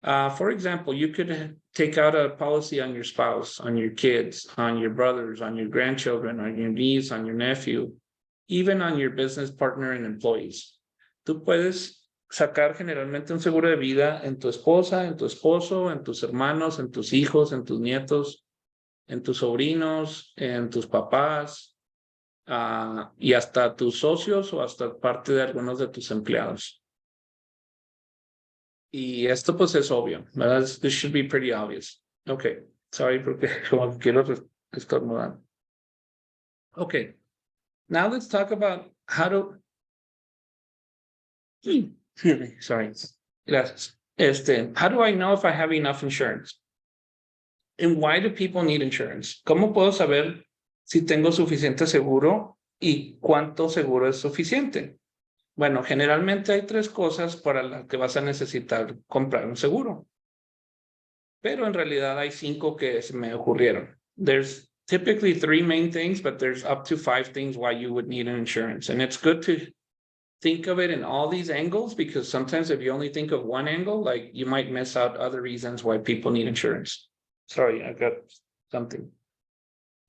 For example, you could take out a policy on your spouse, on your kids, on your brothers, on your grandchildren, on your niece, on your nephew, even on your business partner and employees. Tú puedes sacar generalmente un seguro de vida en tu esposa, en tu esposo, en tus hermanos, en tus hijos, en tus nietos, en tus sobrinos, en tus papás, y hasta tus socios o hasta parte de algunos de tus empleados. Y esto pues es obvio, ¿verdad? This should be pretty obvious. Okay, sorry porque como quiero estornudar. Okay, now let's talk about how to... Excuse me, sorry. Gracias. How do I know if I have enough insurance? And why do people need insurance? ¿Cómo puedo saber si tengo suficiente seguro y cuánto seguro es suficiente? Bueno, generalmente hay 3 cosas para las que vas a necesitar comprar un seguro. Pero en realidad hay 5 que se me ocurrieron. There's typically 3 main things, but there's up to 5 things why you would need an insurance. And it's good to think of it in all these angles, because sometimes if you only think of one angle, like you might miss out other reasons why people need insurance. Sorry, I got something.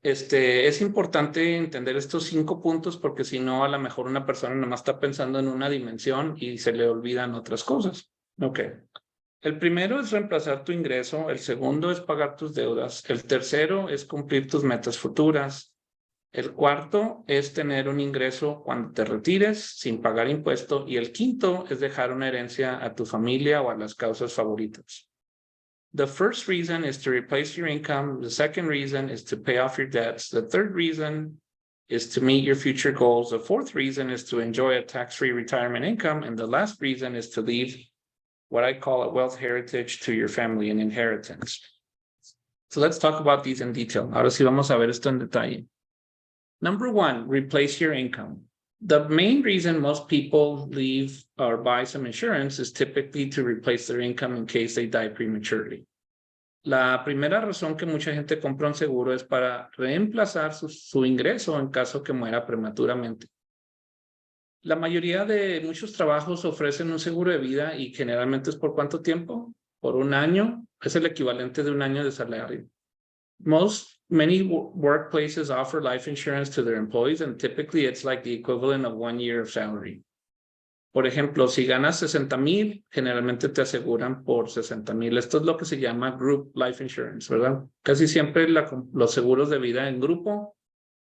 Es importante entender estos 5 puntos porque si no, a lo mejor una persona nomás está pensando en una dimensión y se le olvidan otras cosas. Ok. El primero es reemplazar tu ingreso. El segundo es pagar tus deudas. El tercero es cumplir tus metas futuras. El cuarto es tener un ingreso cuando te retires sin pagar impuesto. Y el quinto es dejar una herencia a tu familia o a las causas favoritas. The first reason is to replace your income. The second reason is to pay off your debts. The third reason is to meet your future goals. The fourth reason is to enjoy a tax-free retirement income. And the last reason is to leave what I call a wealth heritage to your family, an inheritance. So let's talk about these in detail. Ahora sí vamos a ver esto en detalle. Number 1, replace your income. The main reason most people leave or buy some insurance is typically to replace their income in case they die prematurely. La primera razón que mucha gente compra un seguro es para reemplazar su ingreso en caso que muera prematuramente. La mayoría de muchos trabajos ofrecen un seguro de vida y generalmente es por ¿cuánto tiempo? Por 1 año. Es el equivalente de 1 año de salario. Many workplaces offer life insurance to their employees, and typically it's like the equivalent of 1 year of salary. Por ejemplo, si ganas 60,000, generalmente te aseguran por 60,000. Esto es lo que se llama group life insurance, ¿verdad? Casi siempre los seguros de vida en grupo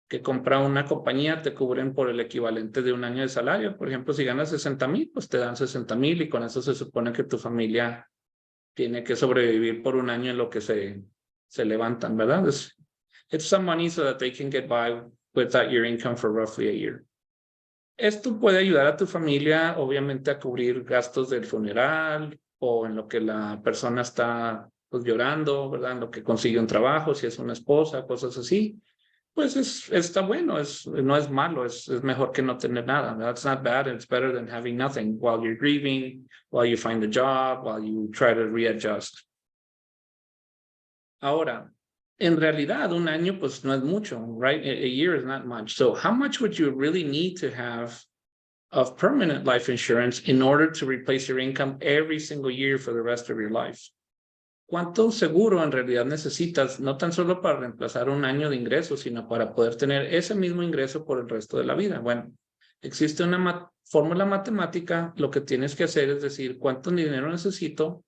que compra una compañía te cubren por el equivalente de 1 año de salario. Por ejemplo, si ganas 60,000, pues te dan 60,000 y con eso se supone que tu familia tiene que sobrevivir por 1 año en lo que se levantan, ¿verdad? It's some money so that they can get by without your income for roughly a year. Esto puede ayudar a tu familia, obviamente, a cubrir gastos del funeral o en lo que la persona está pues, llorando, ¿verdad? En lo que consigue un trabajo, si es una esposa, cosas así. Pues está bueno, no es malo, es mejor que no tener nada. That's not bad, it's better than having nothing while you're grieving, while you find a job, while you try to readjust. Ahora, en realidad, 1 año, pues no es mucho, right? A year is not much. So how much would you really need to have of permanent life insurance in order to replace your income every single year for the rest of your life? ¿Cuánto seguro en realidad necesitas, no tan solo para reemplazar 1 año de ingreso, sino para poder tener ese mismo ingreso por el resto de la vida? Bueno, existe una fórmula matemática. Lo que tienes que hacer es decir, ¿cuánto dinero necesito?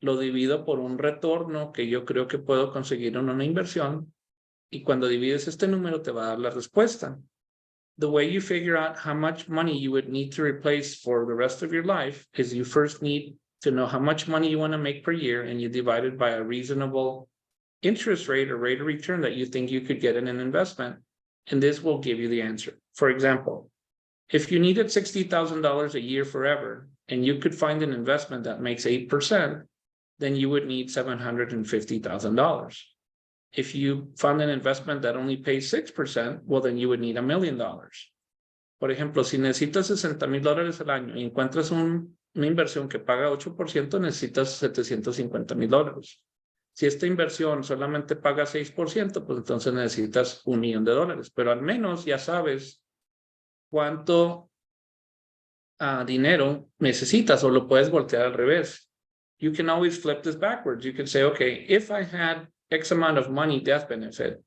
Lo divido por un retorno que yo creo que puedo conseguir en una inversión. Y cuando divides este número te va a dar la respuesta. The way you figure out how much money you would need to replace for the rest of your life is you first need to know how much money you want to make per year, and you divide it by a reasonable interest rate or rate of return that you think you could get in an investment. And this will give you the answer. For example, if you needed $60,000 a year forever, and you could find an investment that makes 8%, then you would need $750,000. If you found an investment that only pays 6%, well, then you would need $1 million. Por ejemplo, si necesitas $60,000 al año y encuentras una inversión que paga 8%, necesitas $750,000. Si esta inversión solamente paga 6%, pues entonces necesitas $1 millón. Pero al menos ya sabes cuánto dinero necesitas, o lo puedes voltear al revés. you can always flip this backwards. You can say, okay, if I had X amount of money death benefit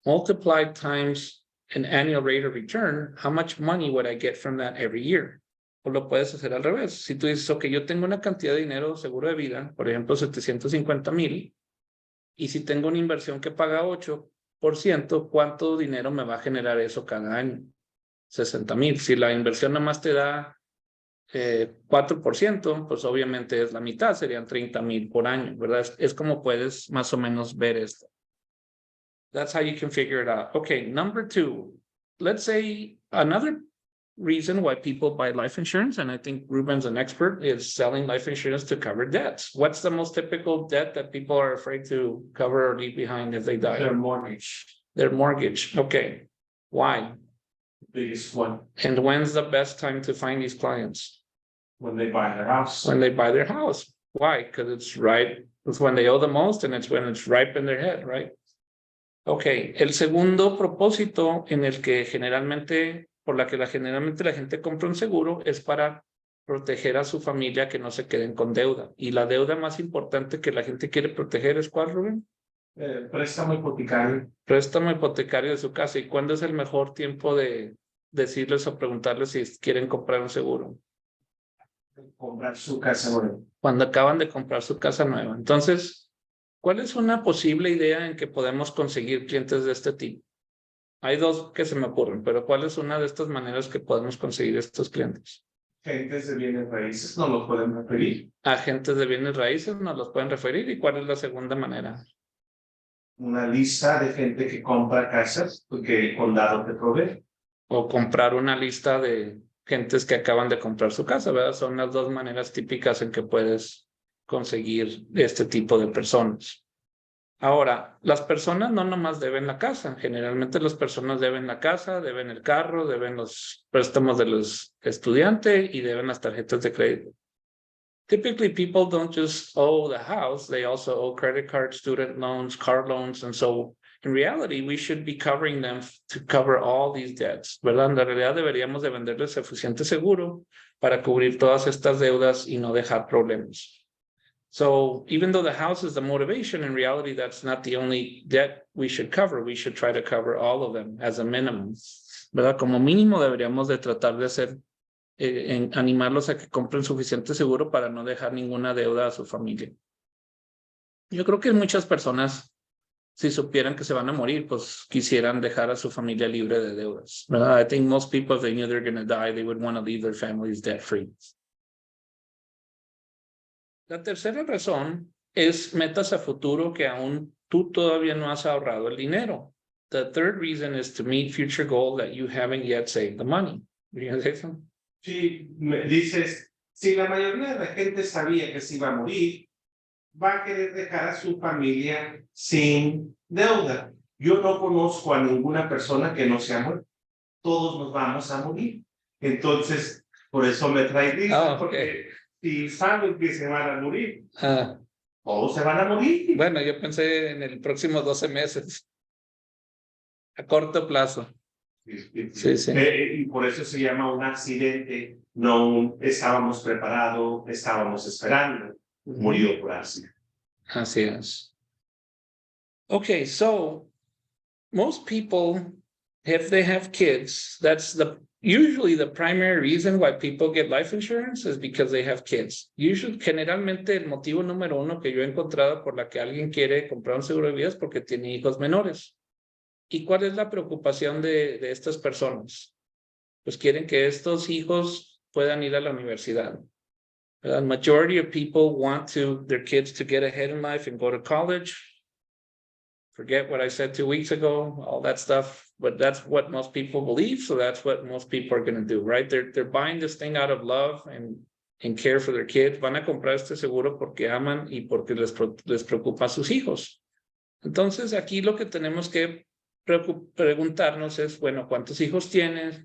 multiplied times an annual rate of return, how much money would I get from that every year? O lo puedes hacer al revés. Si tú dices, ok, yo tengo una cantidad de dinero seguro de vida, por ejemplo, 750,000, y si tengo una inversión que paga 8%, ¿cuánto dinero me va a generar eso cada año? 60,000. Si la inversión nada más te da 4%, pues obviamente es la mitad, serían 30,000 por año, ¿verdad? Es como puedes más o menos ver esto. That's how you can figure it out. Okay, number 2, let's say another reason why people buy life insurance, and I think Ruben's an expert, is selling life insurance to cover debts. What's the most typical debt that people are afraid to cover or leave behind if they die? Their mortgage, Their mortgage. Okay. Why? biggest one, And when's the best time to find these clients? when they buy their house. When they buy their house. Why? Because it's when they owe the most, and it's when it's ripe in their head, right? Okay, el segundo propósito en el que generalmente la gente compra un seguro es para proteger a su familia, que no se queden con deuda. Y la deuda más importante que la gente quiere proteger es ¿cuál, Rubén? Préstamo hipotecario. Préstamo hipotecario de su casa. ¿Y cuándo es el mejor tiempo de decirles o preguntarles si quieren comprar un seguro? Comprar su casa nueva. Cuando acaban de comprar su casa nueva. Entonces, ¿cuál es una posible idea en que podemos conseguir clientes de este tipo? Hay dos que se me ocurren, pero ¿cuál es una de estas maneras que podemos conseguir estos clientes? Agentes de bienes raíces no los pueden referir. Agentes de bienes raíces nos los pueden referir. ¿Y cuál es la segunda manera? Una lista de gente que compra casas que el condado te provee. O comprar una lista de gentes que acaban de comprar su casa, ¿verdad? Son las dos maneras típicas en que puedes conseguir este tipo de personas. Ahora, las personas no nomás deben la casa. Generalmente las personas deben la casa, deben el carro, deben los préstamos de los estudiantes y deben las tarjetas de crédito. Typically, people don't just owe the house, they also owe credit cards, student loans, car loans, and so in reality, we should be covering them to cover all these debts, ¿verdad? En la realidad deberíamos de venderles suficiente seguro para cubrir todas estas deudas y no dejar problemas. So even though the house is the motivation, in reality, that's not the only debt we should cover. We should try to cover all of them as a minimum, ¿verdad? Como mínimo deberíamos de tratar de hacer, animarlos a que compren suficiente seguro para no dejar ninguna deuda a su familia. Yo creo que muchas personas, si supieran que se van a morir, pues quisieran dejar a su familia libre de deudas, ¿verdad? I think most people, if they knew they're going to die, they would want to leave their families debt-free. La tercera razón es metas a futuro que aún tú todavía no has ahorrado el dinero. The third reason is to meet future goals that you haven't yet saved the money. ¿Dices eso? Sí, me dices, si la mayoría de la gente sabía que se iba a morir, va a querer dejar a su familia sin deuda. Yo no conozco a ninguna persona que no se ha muerto. Todos nos vamos a morir. Entonces, por eso me trae risa, porque si saben que se van a morir, todos se van a morir. Bueno, yo pensé en el próximo 12 meses. A corto plazo. Sí, sí. Y por eso se llama un accidente. No estábamos preparados, estábamos esperando. Murió por accidente. Así es. Okay, so most people, if they have kids, that's usually the primary reason why people get life insurance is because they have kids. Generalmente el motivo número uno que yo he encontrado por la que alguien quiere comprar un seguro de vida es porque tiene hijos menores. ¿Y cuál es la preocupación de estas personas? Pues quieren que estos hijos puedan ir a la universidad. The majority of people want their kids to get ahead in life and go to college. Forget what I said 2 weeks ago, all that stuff, but that's what most people believe, so that's what most people are going to do, right? They're buying this thing out of love and care for their kids. Van a comprar este seguro porque aman y porque les preocupa a sus hijos. Entonces, aquí lo que tenemos que preguntarnos es, bueno, ¿cuántos hijos tienes?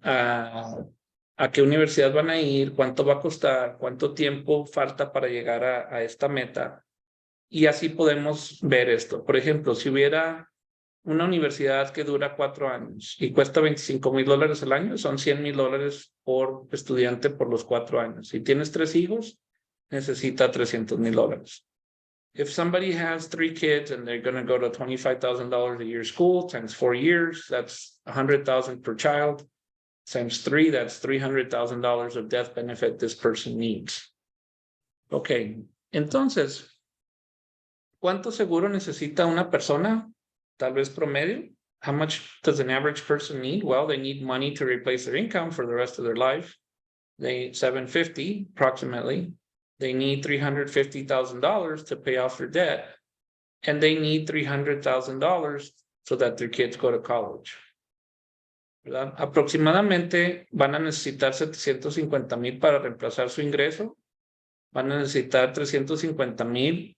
¿A qué universidad van a ir? ¿Cuánto va a costar? ¿Cuánto tiempo falta para llegar a esta meta? Y así podemos ver esto. Por ejemplo, si hubiera una universidad que dura 4 años y cuesta $25,000 al año, son $100,000 por estudiante por los 4 años. Si tienes 3 hijos, necesita $300,000. If somebody has 3 kids and they're going to go to $25,000 a year school times 4 years, that's $100,000 per child. Times 3, that's $300,000 of death benefit this person needs. Ok, entonces, ¿cuánto seguro necesita una persona? Tal vez promedio. How much does an average person need? Well, they need money to replace their income for the rest of their life. They need $750 approximately. They need $350,000 to pay off their debt. And they need $300,000 so that their kids go to college. ¿Verdad? Aproximadamente van a necesitar $750,000 para reemplazar su ingreso. Van a necesitar $350,000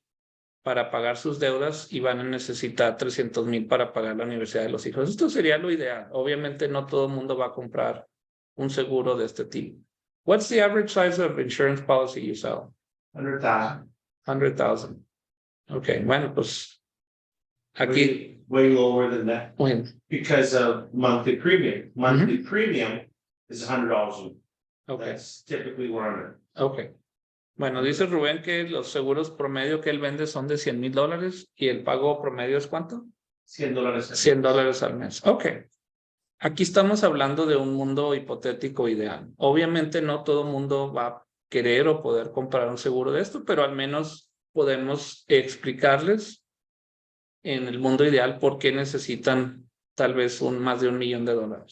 para pagar sus deudas y van a necesitar $300,000 para pagar la universidad de los hijos. Esto sería lo ideal. Obviamente no todo el mundo va a comprar un seguro de este tipo. What's the average size of insurance policy you sell? 100,000. 100,000. Okay, bueno, pues aquí. Way lower than that Bueno, because of monthly premium. Monthly premium is $100. okay, That's typically where I'm at. okay. Bueno, dice Rubén que los seguros promedio que él vende son de $100,000 y el pago promedio es ¿cuánto? $100. $100 al mes. Ok. Aquí estamos hablando de un mundo hipotético ideal. Obviamente no todo mundo va a querer o poder comprar un seguro de esto, pero al menos podemos explicarles en el mundo ideal por qué necesitan tal vez más de $1 millón.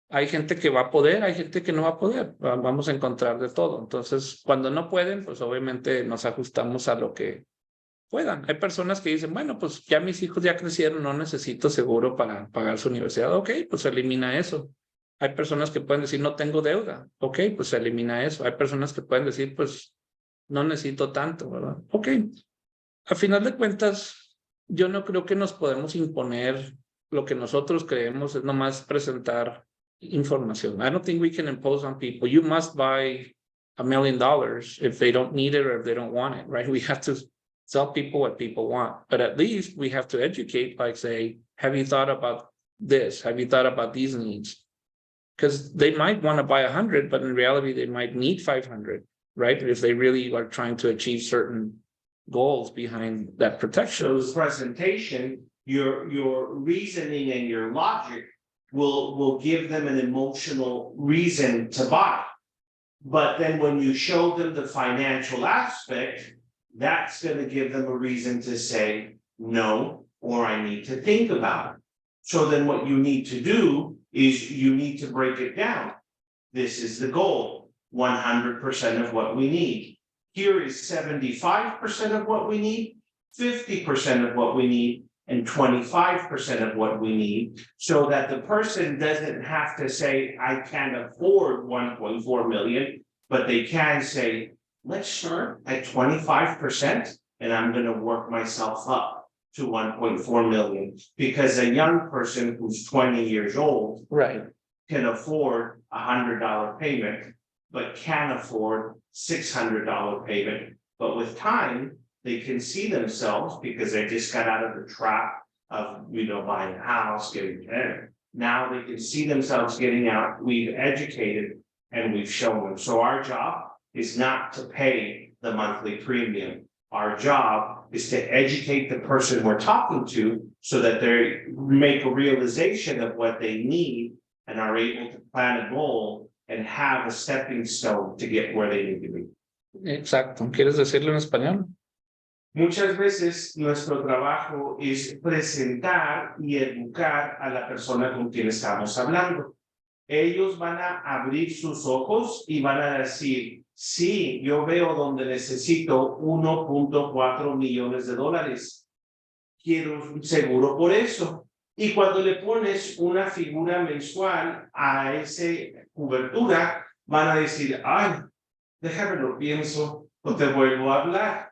Hay gente que va a poder, hay gente que no va a poder. Vamos a encontrar de todo. Entonces, cuando no pueden, pues obviamente nos ajustamos a lo que puedan. Hay personas que dicen, bueno, pues ya mis hijos ya crecieron, no necesito seguro para pagar su universidad. Ok, pues se elimina eso. Hay personas que pueden decir, no tengo deuda. Ok, pues se elimina eso. Hay personas que pueden decir, pues no necesito tanto, ¿verdad? Ok. A final de cuentas, yo no creo que nos podemos imponer lo que nosotros creemos, es nomás presentar información. I don't think we can impose on people, you must buy $1 million if they don't need it or if they don't want it, right? We have to tell people what people want, but at least we have to educate by say, have you thought about this? Have you thought about these needs? Because they might want to buy 100, but in reality, they might need 500, right? If they really are trying to achieve certain goals behind that protection. So the presentation, your reasoning and your logic will give them an emotional reason to buy. But then when you show them the financial aspect, that's going to give them a reason to say no, or I need to think about it. So then what you need to do is you need to break it down. This is the goal, 100% of what we need. Here is 75% of what we need, 50% of what we need, and 25% of what we need, so that the person doesn't have to say, I can't afford 1.4 million, but they can say, let's start at 25%, and I'm going to work myself up to 1.4 million, because a young person who's 20 years old Right. can afford $100 payment, but can't afford $600 payment. But with time, they can see themselves, because they just got out of the trap of, buying a house, getting married. Now they can see themselves getting out. We've educated and we've shown them. So our job is not to pay the monthly premium. Our job is to educate the person we're talking to so that they make a realization of what they need and are able to plan a goal and have a stepping stone to get where they need to be. Exacto. ¿Quieres decirlo en español? Muchas veces nuestro trabajo es presentar y educar a la persona con quien estamos hablando. Ellos van a abrir sus ojos y van a decir, sí, yo veo donde necesito 1.4 millones de dólares. Quiero un seguro por eso. Y cuando le pones una figura mensual a esa cobertura, van a decir, ay, déjame lo pienso o te vuelvo a hablar.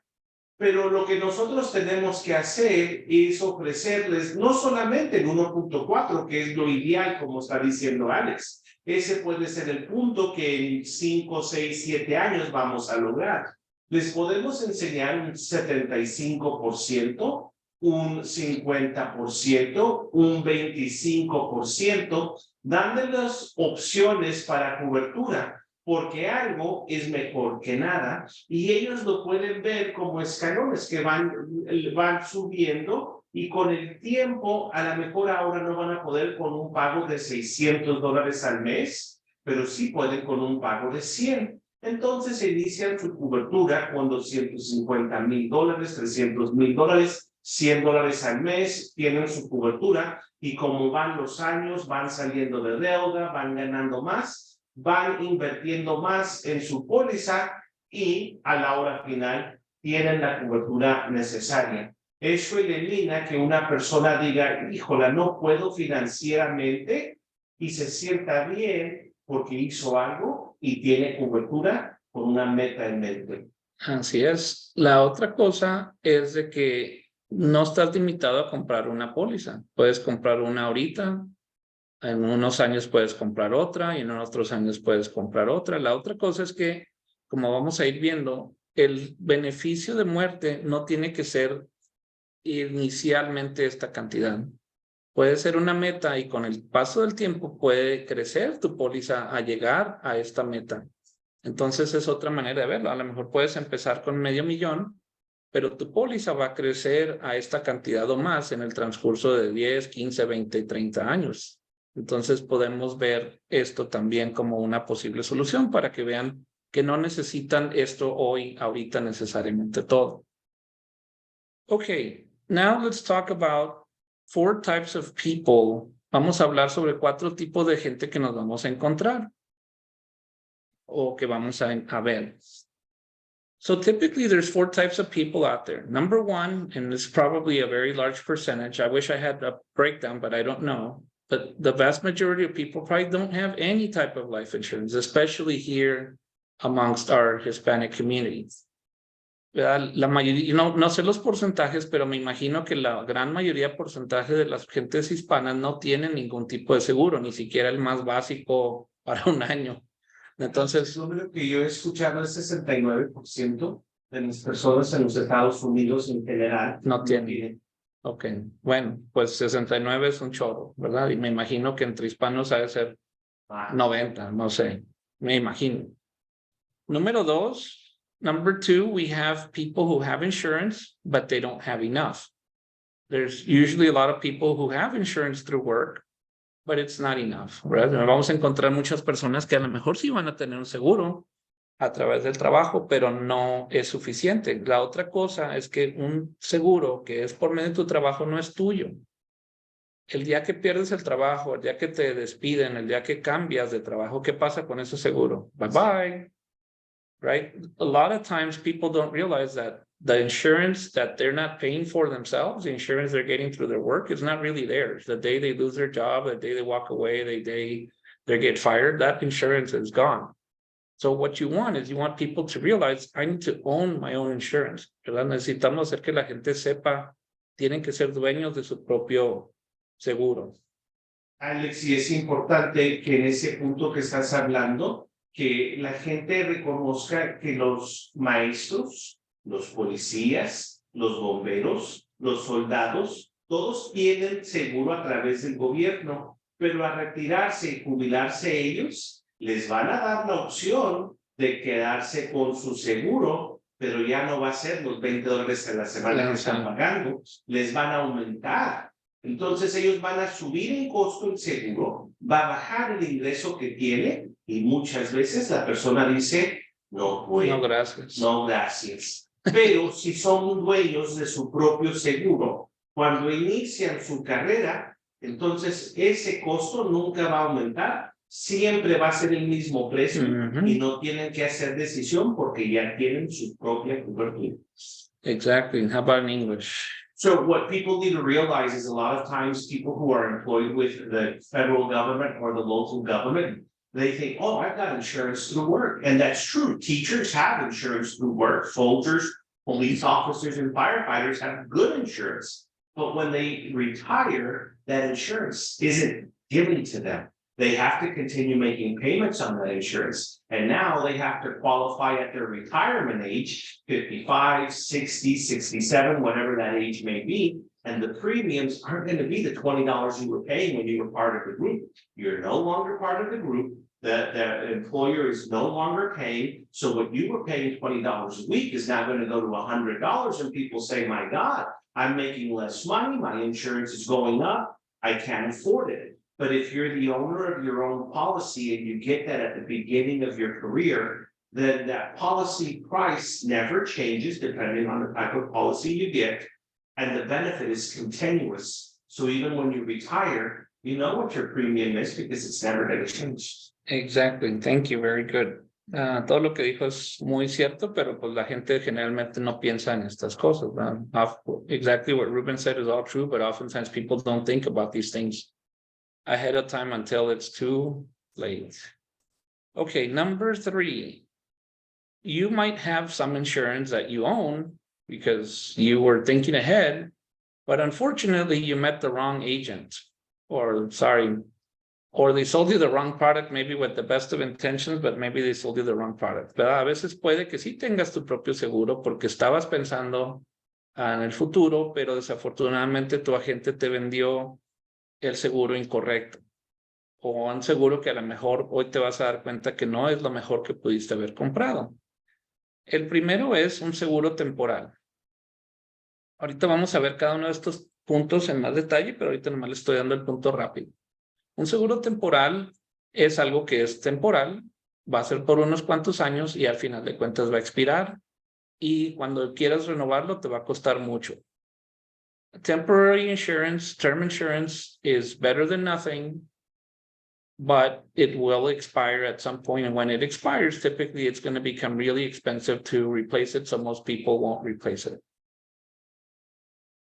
Pero lo que nosotros tenemos que hacer es ofrecerles no solamente el 1.4, que es lo ideal, como está diciendo Alex. Ese puede ser el punto que en 5, 6, 7 años vamos a lograr. Les podemos enseñar un 75%, un 50%, un 25%, dándoles opciones para cobertura. porque algo es mejor que nada y ellos lo pueden ver como escalones que van subiendo y con el tiempo a lo mejor ahora no van a poder con un pago de $600 al mes, pero sí pueden con un pago de 100. Entonces inician su cobertura con $250,000, $300,000, $100 al mes, tienen su cobertura y como van los años, van saliendo de deuda, van ganando más, van invirtiendo más en su póliza y a la hora final tienen la cobertura necesaria. Eso elimina que una persona diga, híjola, no puedo financieramente y se sienta bien porque hizo algo y tiene cobertura con una meta en mente. Así es. La otra cosa es de que no estás limitado a comprar una póliza. Puedes comprar una ahorita, en unos años puedes comprar otra y en otros años puedes comprar otra. La otra cosa es que, como vamos a ir viendo, el beneficio de muerte no tiene que ser inicialmente esta cantidad. Puede ser una meta y con el paso del tiempo puede crecer tu póliza a llegar a esta meta. Entonces es otra manera de verlo. A lo mejor puedes empezar con $500,000, pero tu póliza va a crecer a esta cantidad o más en el transcurso de 10, 15, 20 y 30 años. Entonces podemos ver esto también como una posible solución para que vean que no necesitan esto hoy, ahorita necesariamente todo. Okay, now let's talk about 4 types of people. Vamos a hablar sobre 4 tipos de gente que nos vamos a encontrar o que vamos a ver. So typically there's 4 types of people out there. Number 1, and it's probably a very large percentage. I wish I had a breakdown, but I don't know. But the vast majority of people probably don't have any type of life insurance, especially here amongst our Hispanic communities. La mayoría, no sé los porcentajes, pero me imagino que la gran mayoría porcentaje de las gentes hispanas no tienen ningún tipo de seguro, ni siquiera el más básico para un año. Entonces, el número que yo he escuchado es 69% de las personas en los Estados Unidos en general no tienen. Ok, bueno, pues 69 es un chorro, ¿verdad? Y me imagino que entre hispanos ha de ser 90, no sé, me imagino. Número 2. Number 2, we have people who have insurance, but they don't have enough. There's usually a lot of people who have insurance through work, but it's not enough, right? Vamos a encontrar muchas personas que a lo mejor sí van a tener un seguro a través del trabajo, pero no es suficiente. La otra cosa es que un seguro que es por medio de tu trabajo no es tuyo. El día que pierdes el trabajo, el día que te despiden, el día que cambias de trabajo, ¿qué pasa con ese seguro? Bye bye. Right? A lot of times people don't realize that the insurance that they're not paying for themselves, the insurance they're getting through their work is not really theirs. The day they lose their job, the day they walk away, the day they get fired, that insurance is gone. So what you want is you want people to realize, I need to own my own insurance. ¿Verdad? Necesitamos hacer que la gente sepa, tienen que ser dueños de su propio seguro. Alex, y es importante que en ese punto que estás hablando, que la gente reconozca que los maestros, los policías, los bomberos, los soldados, todos tienen seguro a través del gobierno, pero al retirarse y jubilarse ellos, les van a dar la opción de quedarse con su seguro, pero ya no va a ser los $20 a la semana que están pagando, les van a aumentar. Entonces ellos van a subir en costo el seguro, va a bajar el ingreso que tiene y muchas veces la persona dice, no puedo. No, gracias. No, gracias. Pero si son dueños de su propio seguro, cuando inician su carrera, entonces ese costo nunca va a aumentar, siempre va a ser el mismo precio y no tienen que hacer decisión porque ya tienen su propia cobertura. Exactly. How about in English? So what people need to realize is a lot of times people who are employed with the federal government or the local government, they think, oh, I've got insurance through work. And that's true. Teachers have insurance through work. Soldiers, police officers, and firefighters have good insurance. But when they retire, that insurance isn't given to them. They have to continue making payments on that insurance. And now they have to qualify at their retirement age, 55, 60, 67, whatever that age may be. And the premiums aren't going to be the $20 you were paying when you were part of the group. You're no longer part of the group. The employer is no longer paying, so what you were paying $20 a week is now gonna go to $100, and people say, my God, I'm making less money, my insurance is going up, I can't afford it. But if you're the owner of your own policy and you get that at the beginning of your career, then that policy price never changes depending on the type of policy you get. And the benefit is continuous. So even when you retire, you know what your premium is because it's never going to change. Exactly, thank you, very good. Todo lo que dijo es muy cierto, pero pues la gente generalmente no piensa en estas cosas. Exactly what Ruben said is all true, but oftentimes people don't think about these things ahead of time until it's too late. Okay, number 3. You might have some insurance that you own because you were thinking ahead, but unfortunately you met the wrong agent, or they sold you the wrong product, maybe with the best of intentions, but maybe they sold you the wrong product. Pero a veces puede que sí tengas tu propio seguro porque estabas pensando en el futuro, pero desafortunadamente tu agente te vendió el seguro incorrecto, o un seguro que a lo mejor hoy te vas a dar cuenta que no es lo mejor que pudiste haber comprado. El primero es un seguro temporal. Ahorita vamos a ver cada uno de estos puntos en más detalle, pero ahorita nomás le estoy dando el punto rápido. Un seguro temporal es algo que es temporal, va a ser por unos cuantos años y al final de cuentas va a expirar, y cuando quieras renovarlo te va a costar mucho. Temporary insurance, term insurance is better than nothing, but it will expire at some point, and when it expires, typically it's going to become really expensive to replace it, so most people won't replace it.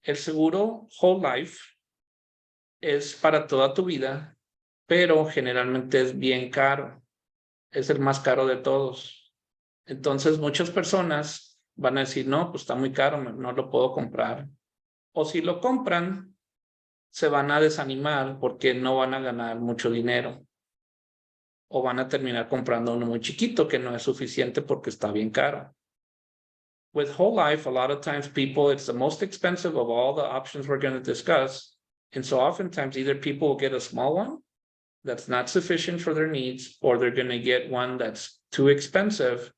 El seguro whole life es para toda tu vida, pero generalmente es bien caro. Es el más caro de todos. Entonces muchas personas van a decir, no, pues está muy caro, no lo puedo comprar. O si lo compran, se van a desanimar porque no van a ganar mucho dinero. O van a terminar comprando uno muy chiquito que no es suficiente porque está bien caro. With whole life, a lot of times people, it's the most expensive of all the options we're going to discuss. And so oftentimes either people will get a small one that's not sufficient for their needs, or they're going to get one that's too expensive.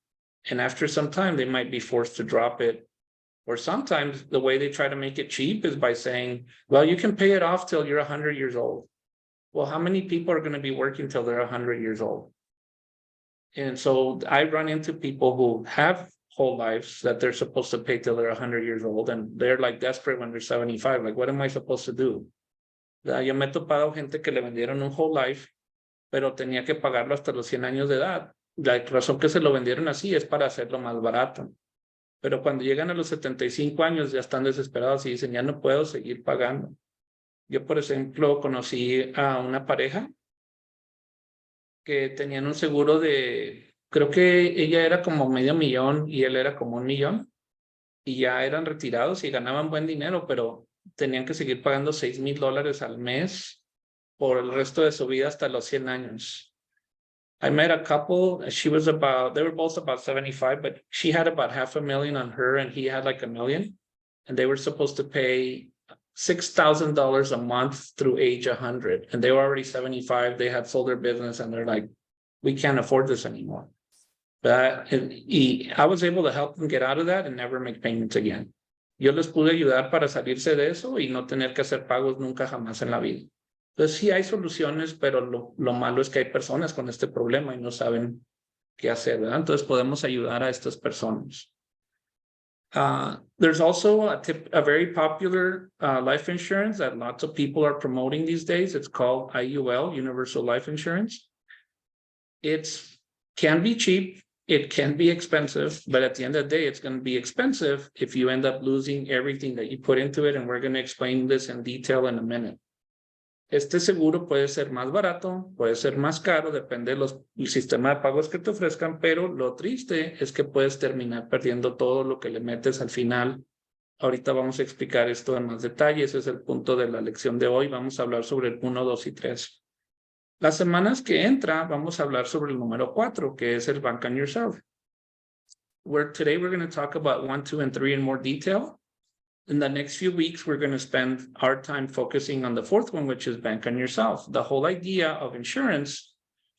And after some time, they might be forced to drop it. Or sometimes the way they try to make it cheap is by saying, well, you can pay it off till you're 100 years old. Well, how many people are going to be working till they're 100 years old? And so I run into people who have whole lives that they're supposed to pay till they're 100 years old, and they're like desperate when they're 75. Like, what am I supposed to do? Yo me he topado gente que le vendieron un whole life, pero tenía que pagarlo hasta los 100 años de edad. La razón que se lo vendieron así es para hacerlo más barato. Pero cuando llegan a los 75 años ya están desesperados y dicen, ya no puedo seguir pagando. Yo, por ejemplo, conocí a una pareja que tenían un seguro de, creo que ella era como $500,000 y él era como $1 millón, y ya eran retirados y ganaban buen dinero, pero tenían que seguir pagando $6,000 al mes por el resto de su vida hasta los 100 años. I met a couple, they were both about 75, but she had about $500,000 on her and he had like $1 million, and they were supposed to pay $6,000 a month through age 100, and they were already 75. They had sold their business and they're like, we can't afford this anymore. I was able to help them get out of that and never make payments again. Yo les pude ayudar para salirse de eso y no tener que hacer pagos nunca jamás en la vida. Entonces sí hay soluciones, pero lo malo es que hay personas con este problema y no saben qué hacer, ¿verdad? Entonces podemos ayudar a estas personas. There's also a very popular life insurance that lots of people are promoting these days. It's called IUL, Universal Life Insurance. It can be cheap. It can be expensive, but at the end of the day, it's going to be expensive if you end up losing everything that you put into it. And we're going to explain this in detail in a minute. Este seguro puede ser más barato, puede ser más caro, depende del sistema de pagos que te ofrezcan, pero lo triste es que puedes terminar perdiendo todo lo que le metes al final. Ahorita vamos a explicar esto en más detalle. Ese es el punto de la lección de hoy. Vamos a hablar sobre el 1, 2 y 3. Las semanas que entra, vamos a hablar sobre el número 4, que es el Bank on Yourself. Today we're going to talk about 1, 2, and 3 in more detail. In the next few weeks, we're going to spend our time focusing on the 4th one, which is Bank on Yourself. The whole idea of insurance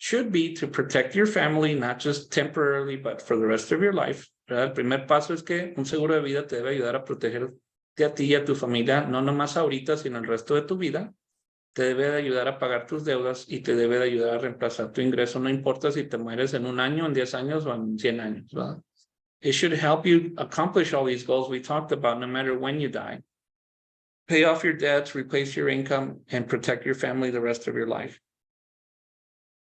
should be to protect your family, not just temporarily, but for the rest of your life. ¿Verdad? El primer paso es que un seguro de vida te debe ayudar a protegerte a ti y a tu familia, no nomás ahorita, sino el resto de tu vida. Te debe de ayudar a pagar tus deudas y te debe de ayudar a reemplazar tu ingreso, no importa si te mueres en 1 año, en 10 años o en 100 años. ¿Verdad? It should help you accomplish all these goals we talked about, no matter when you die. Pay off your debts, replace your income, and protect your family the rest of your life.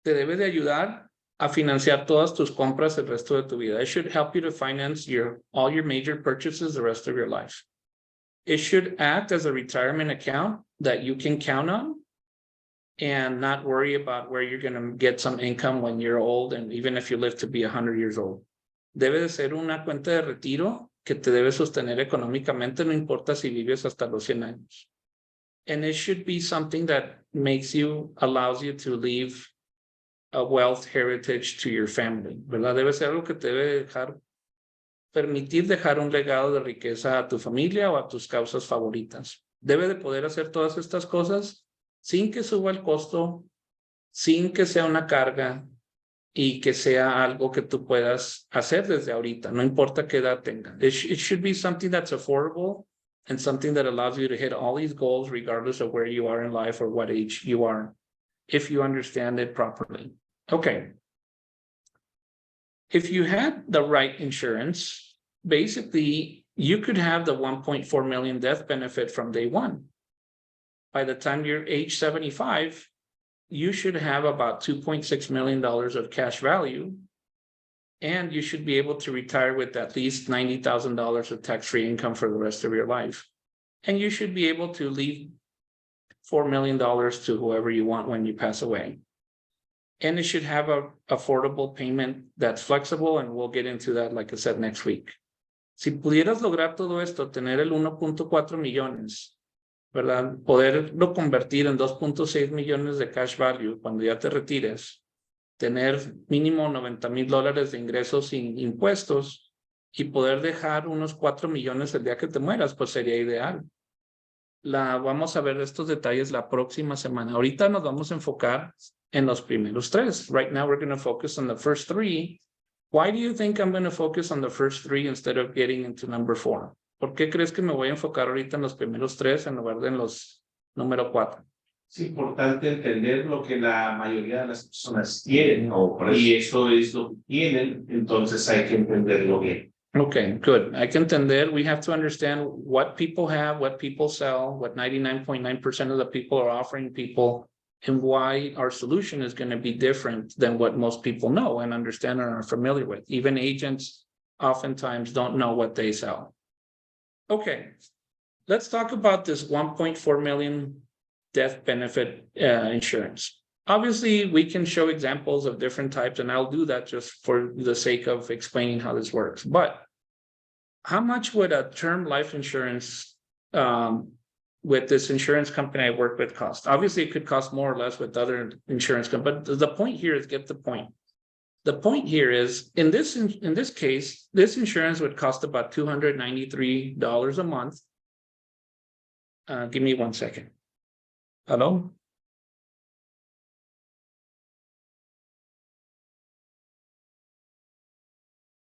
Te debe de ayudar a financiar todas tus compras el resto de tu vida. It should help you to finance all your major purchases the rest of your life. It should act as a retirement account that you can count on and not worry about where you're going to get some income when you're old, and even if you live to be 100 years old. Debe de ser una cuenta de retiro que te debe sostener económicamente, no importa si vives hasta los 100 años. And it should be something that allows you to leave a wealth heritage to your family, ¿verdad? Debe ser algo que te debe permitir dejar un legado de riqueza a tu familia o a tus causas favoritas. Debe de poder hacer todas estas cosas sin que suba el costo, sin que sea una carga y que sea algo que tú puedas hacer desde ahorita, no importa qué edad tenga. It should be something that's affordable and something that allows you to hit all these goals regardless of where you are in life or what age you are, if you understand it properly. Okay. If you had the right insurance, basically you could have the 1.4 million death benefit from day one. By the time you're age 75, you should have about $2.6 million of cash value, and you should be able to retire with at least $90,000 of tax-free income for the rest of your life. And you should be able to leave $4 million to whoever you want when you pass away. And it should have an affordable payment that's flexible, and we'll get into that, like I said, next week. Si pudieras lograr todo esto, tener el 1.4 millones, ¿verdad? Poderlo convertir en 2.6 millones de cash value cuando ya te retires, tener mínimo $90,000 de ingresos sin impuestos y poder dejar unos 4 millones el día que te mueras, pues sería ideal. Vamos a ver estos detalles la próxima semana. Ahorita nos vamos a enfocar en los primeros 3. Right now we're going to focus on the first 3. Why do you think I'm going to focus on the first 3 instead of getting into number 4? ¿Por qué crees que me voy a enfocar ahorita en los primeros 3 en lugar de en los número 4? Es importante entender lo que la mayoría de las personas tienen, por y eso es lo que tienen, entonces hay que entenderlo bien. Okay, good. I can entender. We have to understand what people have, what people sell, what 99.9% of the people are offering people, and why our solution is going to be different than what most people know and understand and are familiar with. Even agents oftentimes don't know what they sell. Okay, let's talk about this 1.4 million death benefit insurance. Obviously, we can show examples of different types, and I'll do that just for the sake of explaining how this works. But how much would a term life insurance with this insurance company I work with cost? Obviously, it could cost more or less with other insurance companies, but the point here is get the point. The point here is, in this case, this insurance would cost about $293 a month. Give me 1 second. Hello?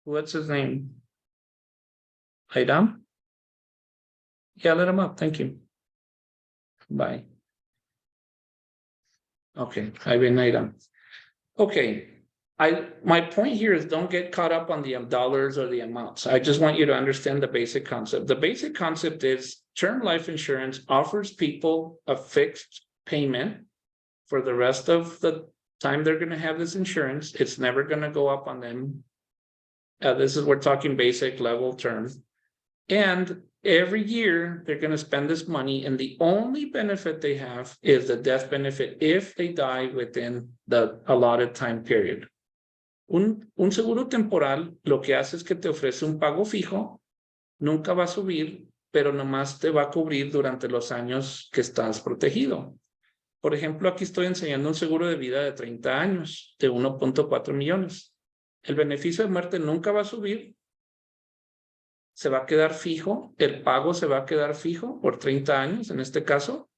What's his name? Aidam? Yeah, let him up. Thank you. Bye. Okay, I've been Aidam. Okay. My point here is don't get caught up on the dollars or the amounts. I just want you to understand the basic concept. The basic concept is term life insurance offers people a fixed payment for the rest of the time they're going to have this insurance. It's never going to go up on them. We're talking basic level terms. And every year they're going to spend this money, and the only benefit they have is the death benefit if they die within the allotted time period. Un seguro temporal lo que hace es que te ofrece un pago fijo, nunca va a subir, pero nomás te va a cubrir durante los años que estás protegido. Por ejemplo, aquí estoy enseñando un seguro de vida de 30 años, de 1.4 millones. El beneficio de muerte nunca va a subir, se va a quedar fijo, el pago se va a quedar fijo por 30 años en este caso.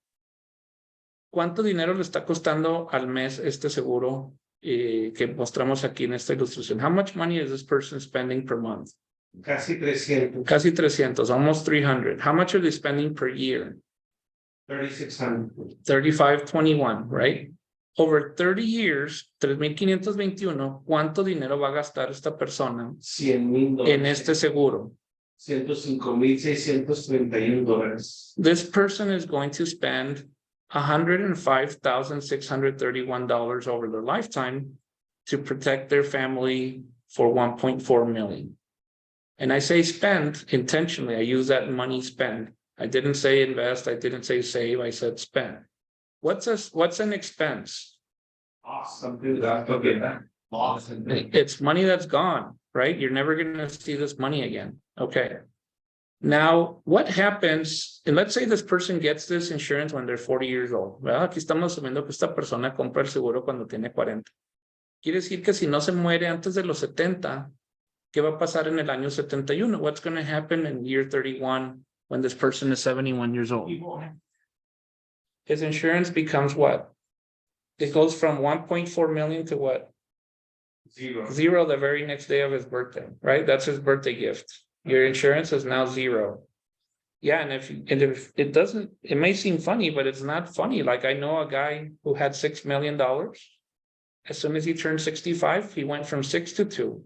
¿Cuánto dinero le está costando al mes este seguro que mostramos aquí en esta ilustración. How much money is this person spending per month? Casi 300, Casi 300, almost 300. How much are they spending per year? 3,600. 3521, right? Over 30 years, 3,521, ¿cuánto dinero va a gastar esta persona 100,000 en dólares. este seguro? 105,631 dólares. This person is going to spend $105,631 over their lifetime to protect their family for 1.4 million. And I say spend intentionally. I use that money spend. I didn't say invest. I didn't say save. I said spend. What's an expense? Awesome. Awesome. It's money that's gone, right? You're never going to see this money again. Okay. Now, what happens, and let's say this person gets this insurance when they're 40 years old, ¿verdad? Aquí estamos asumiendo que esta persona compra el seguro cuando tiene 40. Quiere decir que si no se muere antes de los 70, ¿qué va a pasar en el año 71? What's going to happen in year 31 when this person is 71 years old? His insurance becomes what? It goes from 1.4 million to what? Zero the very next day of his birthday, right? That's his birthday gift. Your insurance is now zero. Yeah, and if it doesn't, it may seem funny, but it's not funny. Like I know a guy who had $6 million. As soon as he turned 65, he went from 6 to 2.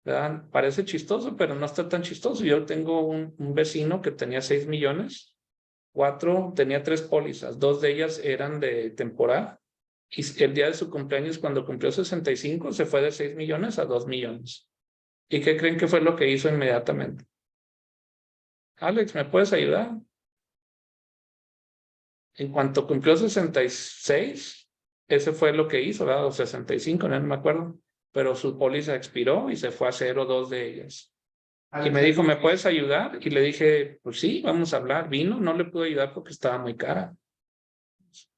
¿Verdad? Parece chistoso, pero no está tan chistoso. Yo tengo un vecino que tenía 6 millones, tenía 3 pólizas, 2 de ellas eran de temporada. Y el día de su cumpleaños, cuando cumplió 65, se fue de 6 millones a 2 millones. ¿Y qué creen que fue lo que hizo inmediatamente? Alex, ¿me puedes ayudar? En cuanto cumplió 66, ese fue lo que hizo, ¿verdad? O 65, no me acuerdo. Pero su póliza expiró y se fue a 0 2 de ellas. Y me dijo, ¿me puedes ayudar? Y le dije, pues sí, vamos a hablar. Vino, no le pude ayudar porque estaba muy cara.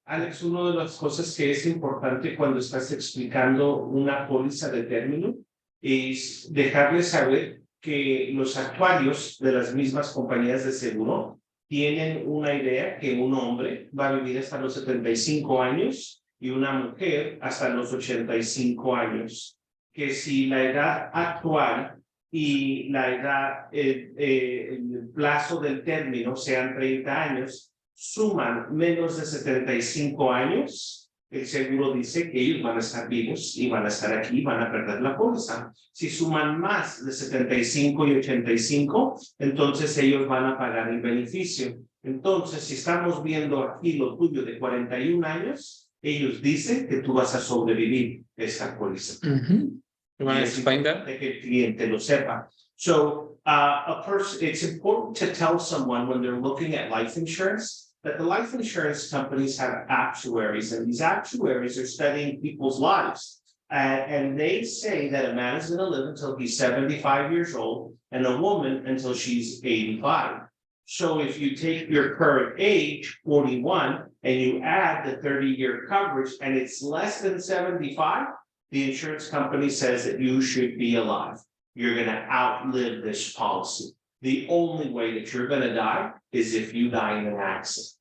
Alex, una de las cosas que es importante cuando estás explicando una póliza de término es dejarles saber que los actuarios de las mismas compañías de seguro tienen una idea que un hombre va a vivir hasta los 75 años y una mujer hasta los 85 años. Que si la edad actual y la edad, el plazo del término sean 30 años, suman menos de 75 años, el seguro dice que ellos van a estar vivos y van a estar aquí y van a perder la póliza. Si suman más de 75 y 85, entonces ellos van a pagar el beneficio. Entonces, si estamos viendo aquí lo tuyo de 41 años, ellos dicen que tú vas a sobrevivir esta póliza. You want to explain that? De que el cliente lo sepa. So, a person, it's important to tell someone when they're looking at life insurance that the life insurance companies have actuaries, and these actuaries are studying people's lives. And they say that a man is going to live until he's 75 years old and a woman until she's 85. So if you take your current age, 41, and you add the 30-year coverage and it's less than 75, the insurance company says that you should be alive. You're going to outlive this policy. The only way that you're going to die is if you die in an accident.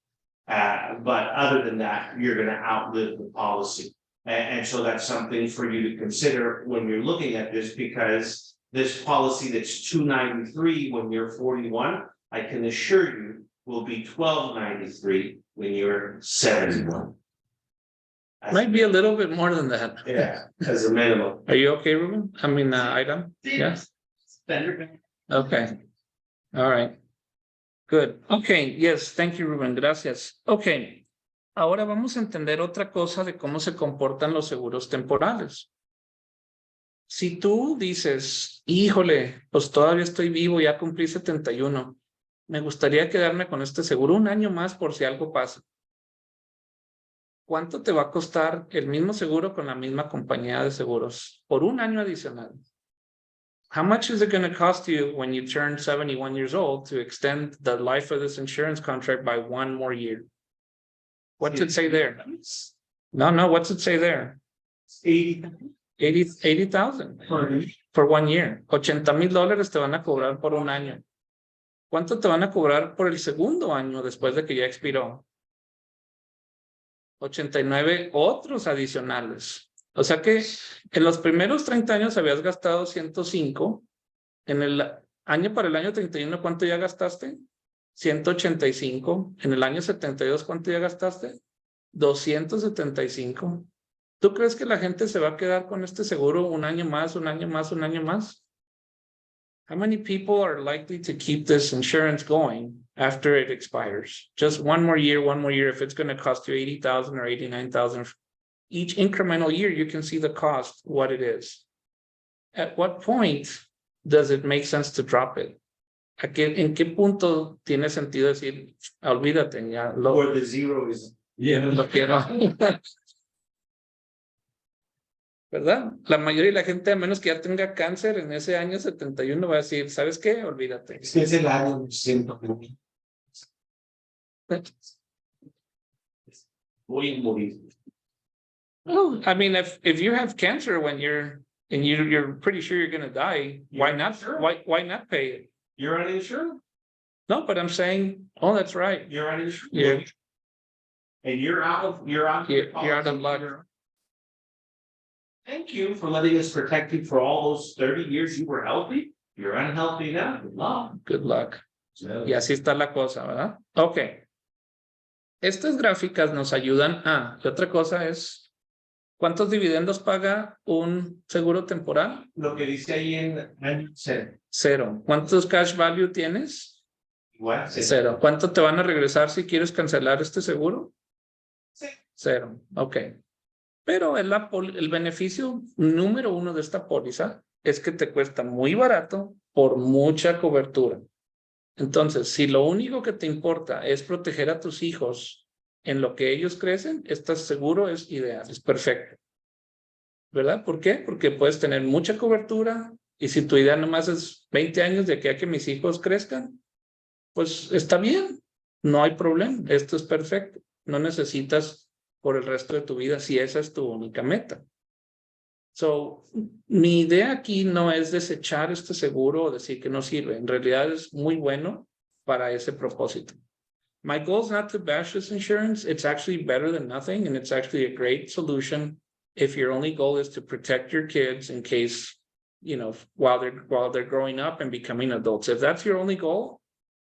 But other than that, you're going to outlive the policy. And so that's something for you to consider when you're looking at this, because this policy that's $293 when you're 41, I can assure you will be $1,293 when you're 71. Might be a little bit more than that. Yeah, as a minimum. Are you okay, Ruben? I mean, Item? Yes? Okay. All right. Good. Okay. Yes. Thank you, Ruben. Gracias. Okay. Ahora vamos a entender otra cosa de cómo se comportan los seguros temporales. Si tú dices, híjole, pues todavía estoy vivo, ya cumplí 71. Me gustaría quedarme con este seguro un año más por si algo pasa. ¿Cuánto te va a costar el mismo seguro con la misma compañía de seguros por un año adicional? How much is it going to cost you when you turn 71 years old to extend the life of this insurance contract by 1 more year? What's it say there? No, what's it say there? 80,000 for 1 year. $80,000 te van a cobrar por un año. ¿Cuánto te van a cobrar por el segundo año después de que ya expiró? 89 otros adicionales. O sea que en los primeros 30 años habías gastado 105. En el año para el año 31, ¿cuánto ya gastaste? 185. En el año 72, ¿cuánto ya gastaste? 275. ¿Tú crees que la gente se va a quedar con este seguro un año más, un año más, un año más? How many people are likely to keep this insurance going after it expires? Just one more year, if it's going to cost you 80,000 or 89,000 each incremental year, you can see the cost, what it is. At what point does it make sense to drop it? ¿En qué punto tiene sentido decir, olvídate, ya Or the zero is. lo quiero? ¿Verdad? La mayoría de la gente, a menos que ya tenga cáncer en ese año 71, va a decir, ¿sabes qué? Olvídate. Es que es el año 100. Voy a morir. Oh, I mean, if you have cancer when you're pretty sure you're going to die, why You're not? sure. Why not pay it? You're uninsured. No, but I'm saying, oh, that's right. You're uninsured. Yeah. And you're out. You're out of luck. Thank you for letting us protect you for all those 30 years you were healthy. You're unhealthy now. Good luck. Good luck. So, Y así está la cosa, ¿verdad? Ok. Estas gráficas nos ayudan a, y otra cosa es, ¿cuántos dividendos paga un seguro temporal? lo que dice ahí en año 0. 0. ¿Cuántos cash value tienes? Igual, 0. ¿Cuánto te van a regresar si quieres cancelar este seguro? Sí. 0. Ok. Pero el beneficio número 1 de esta póliza es que te cuesta muy barato por mucha cobertura. Entonces, si lo único que te importa es proteger a tus hijos en lo que ellos crecen, este seguro es ideal, es perfecto. ¿Verdad? ¿Por qué? Porque puedes tener mucha cobertura y si tu idea nomás es 20 años de aquí a que mis hijos crezcan, pues está bien, no hay problema, esto es perfecto. No necesitas por el resto de tu vida si esa es tu única meta. So, mi idea aquí no es desechar este seguro o decir que no sirve. En realidad es muy bueno para ese propósito. My goal is not to bash this insurance. It's actually better than nothing, and it's actually a great solution if your only goal is to protect your kids in case, you know, while they're growing up and becoming adults. If that's your only goal,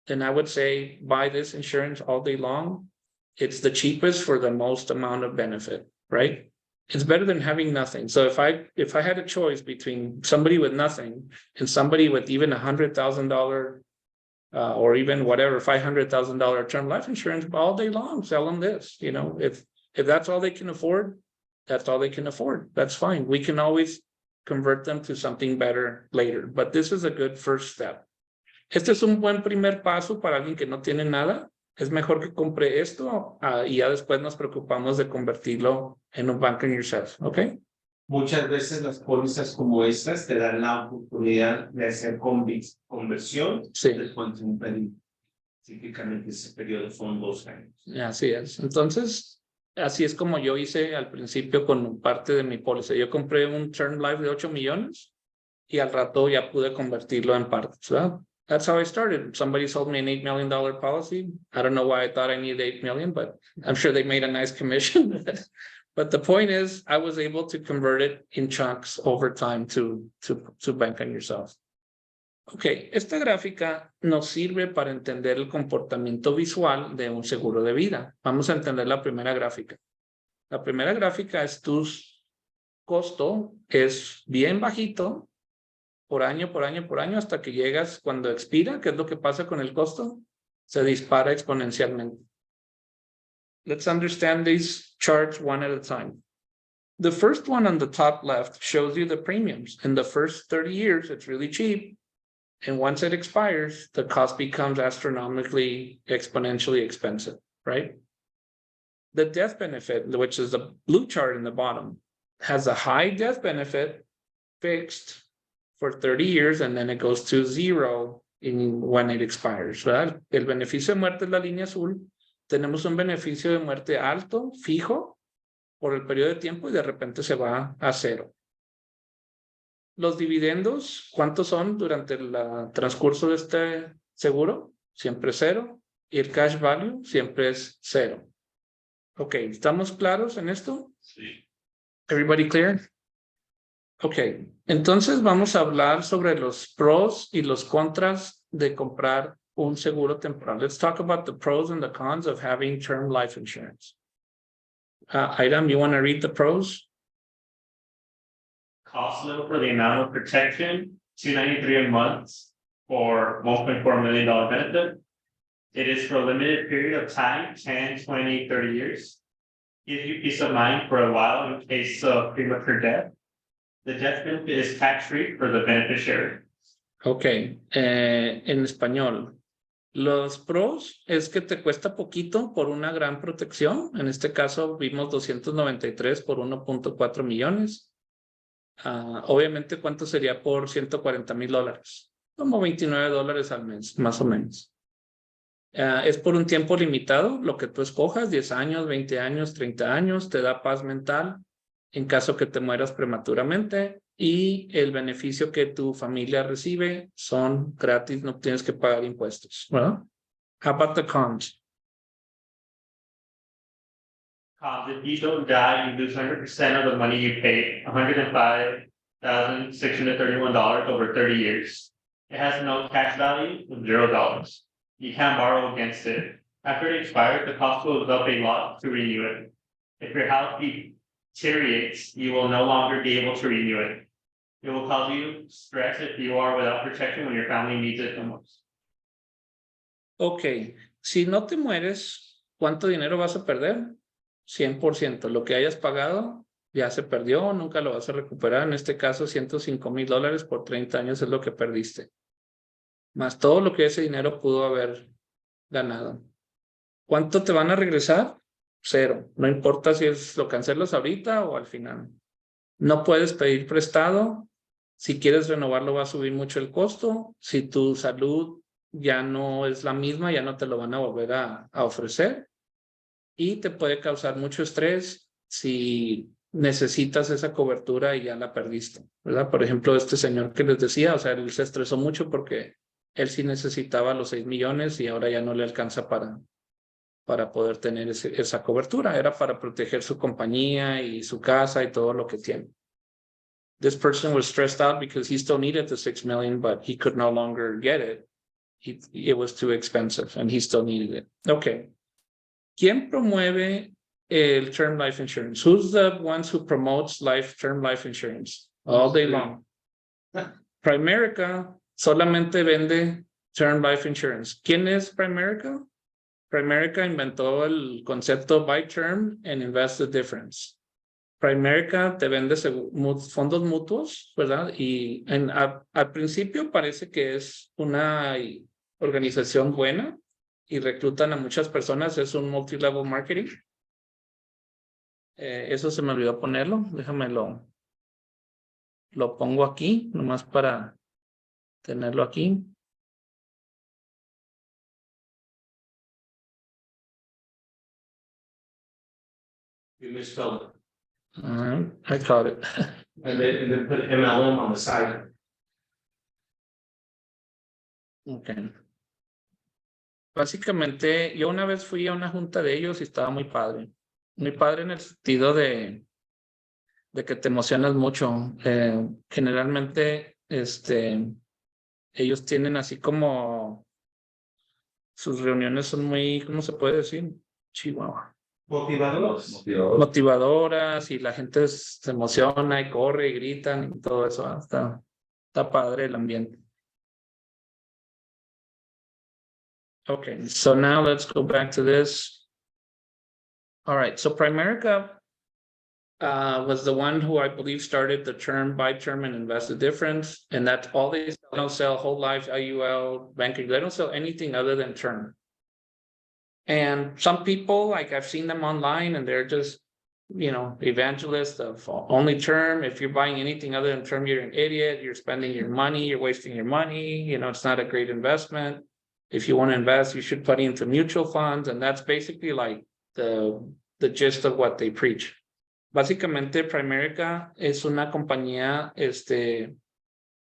then I would say buy this insurance all day long. It's the cheapest for the most amount of benefit, right? It's better than having nothing. So if I had a choice between somebody with nothing and somebody with even $100,000 or even whatever $500,000 term life insurance all day long, sell them this. You know, if that's all they can afford, that's all they can afford. That's fine. We can always convert them to something better later. But this is a good first step. Este es un buen primer paso para alguien que no tiene nada. Es mejor que compre esto y ya después nos preocupamos de convertirlo en un bank on yourself, ¿ok? Muchas veces las pólizas como estas te dan la oportunidad de hacer conversión Sí. después de un periodo. Típicamente ese periodo son 2 años. Así es. Entonces, así es como yo hice al principio con parte de mi póliza. Yo compré un term life de 8 millones y al rato ya pude convertirlo en partes, ¿verdad? That's how I started. Somebody sold me an $8 million policy. I don't know why I thought I needed 8 million, but I'm sure they made a nice commission. But the point is, I was able to convert it in chunks over time to bank on yourself. Ok, esta gráfica nos sirve para entender el comportamiento visual de un seguro de vida. Vamos a entender la primera gráfica. La primera gráfica es tu costo, es bien bajito, por año, hasta que llegas cuando expira. ¿Qué es lo que pasa con el costo? Se dispara exponencialmente. Let's understand these charts one at a time. The first one on the top left shows you the premiums. In the first 30 years, it's really cheap. And once it expires, the cost becomes astronomically, exponentially expensive, right? The death benefit, which is the blue chart in the bottom, has a high death benefit fixed for 30 years, and then it goes to 0 when it expires, ¿verdad? El beneficio de muerte es la línea azul. Tenemos un beneficio de muerte alto, fijo, por el periodo de tiempo y de repente se va a 0. Los dividendos, ¿cuántos son durante el transcurso de este seguro? Siempre 0. Y el cash value siempre es 0. Ok, ¿estamos claros en esto? Sí. Everybody clear? Ok, entonces vamos a hablar sobre los pros y los contras de comprar un seguro temporal. Let's talk about the pros and the cons of having term life insurance. Item, you want to read the pros? Cost little for the amount of protection, $293 a month for $1.4 million benefit. It is for a limited period of time, 10, 20, 30 years. Gives you peace of mind for a while in case of premature death. The death benefit is tax-free for the beneficiary. Ok, en español. Los pros es que te cuesta poquito por una gran protección. En este caso vimos 293 por 1.4 millones. Obviamente, ¿cuánto sería por $140,000? Como $29 al mes, más o menos. Es por un tiempo limitado, lo que tú escojas, 10 años, 20 años, 30 años, te da paz mental en caso que te mueras prematuramente y el beneficio que tu familia recibe son gratis, no tienes que pagar impuestos. Well, how about the cons? If you don't die, you lose 100% of the money you paid, $105,631 over 30 years. It has no tax value, $0. You can't borrow against it. After it expires, the cost will develop a lot to renew it. If your health deteriorates, you will no longer be able to renew it. It will cause you stress if you are without protection when your family needs it the most. Ok, si no te mueres, ¿cuánto dinero vas a perder? 100%. Lo que hayas pagado ya se perdió, nunca lo vas a recuperar. En este caso, $105,000 por 30 años es lo que perdiste. Más todo lo que ese dinero pudo haber ganado. ¿Cuánto te van a regresar? 0. No importa si lo cancelas ahorita o al final. No puedes pedir prestado. Si quieres renovarlo va a subir mucho el costo. Si tu salud ya no es la misma, ya no te lo van a volver a ofrecer. Y te puede causar mucho estrés si necesitas esa cobertura y ya la perdiste, ¿verdad? Por ejemplo, este señor que les decía, o sea, él se estresó mucho porque él sí necesitaba los 6 millones y ahora ya no le alcanza para poder tener esa cobertura. Era para proteger su compañía y su casa y todo lo que tiene. This person was stressed out because he still needed the 6 million, but he could no longer get it. It was too expensive and he still needed it. Okay. ¿Quién promueve el term life insurance? Who's the ones who promotes term life insurance all day long? Primerica solamente vende term life insurance. ¿Quién es Primerica? Primerica inventó el concepto buy term and invest the difference. Primerica te vende fondos mutuos, ¿verdad? Y al principio parece que es una organización buena y reclutan a muchas personas, es un multi-level marketing. Eso se me olvidó ponerlo, déjame lo pongo aquí, nomás para tenerlo aquí. You misspelled it. I caught it. And then put MLM on the side. Okay. Básicamente, yo una vez fui a una junta de ellos y estaba muy padre. Muy padre en el sentido de que te emocionas mucho. Generalmente, ellos tienen así como sus reuniones son muy, ¿cómo se puede decir? Chihuahua. Motivadoras y la gente se emociona y corre y gritan y todo eso. Está padre el ambiente. Okay, so now let's go back to this. All right, so Primerica was the one who I believe started the term, buy term and invest the difference. And that's all they don't sell whole life, IUL, banking. They don't sell anything other than term. And some people, like I've seen them online and they're just, evangelists of only term. If you're buying anything other than term, you're an idiot. You're spending your money, you're wasting your money. It's not a great investment. If you want to invest, you should put into mutual funds. And that's basically like the gist of what they preach. Básicamente, Primerica es una compañía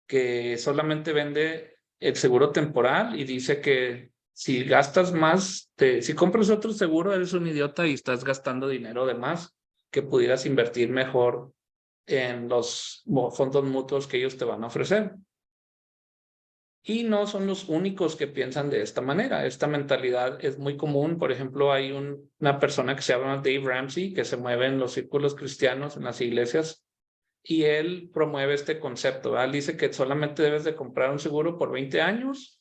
que solamente vende el seguro temporal y dice que si gastas más, si compras otro seguro, eres un idiota y estás gastando dinero de más que pudieras invertir mejor en los fondos mutuos que ellos te van a ofrecer. Y no son los únicos que piensan de esta manera. Esta mentalidad es muy común. Por ejemplo, hay una persona que se llama Dave Ramsey, que se mueve en los círculos cristianos, en las iglesias, y él promueve este concepto, ¿verdad? Él dice que solamente debes de comprar un seguro por 20 años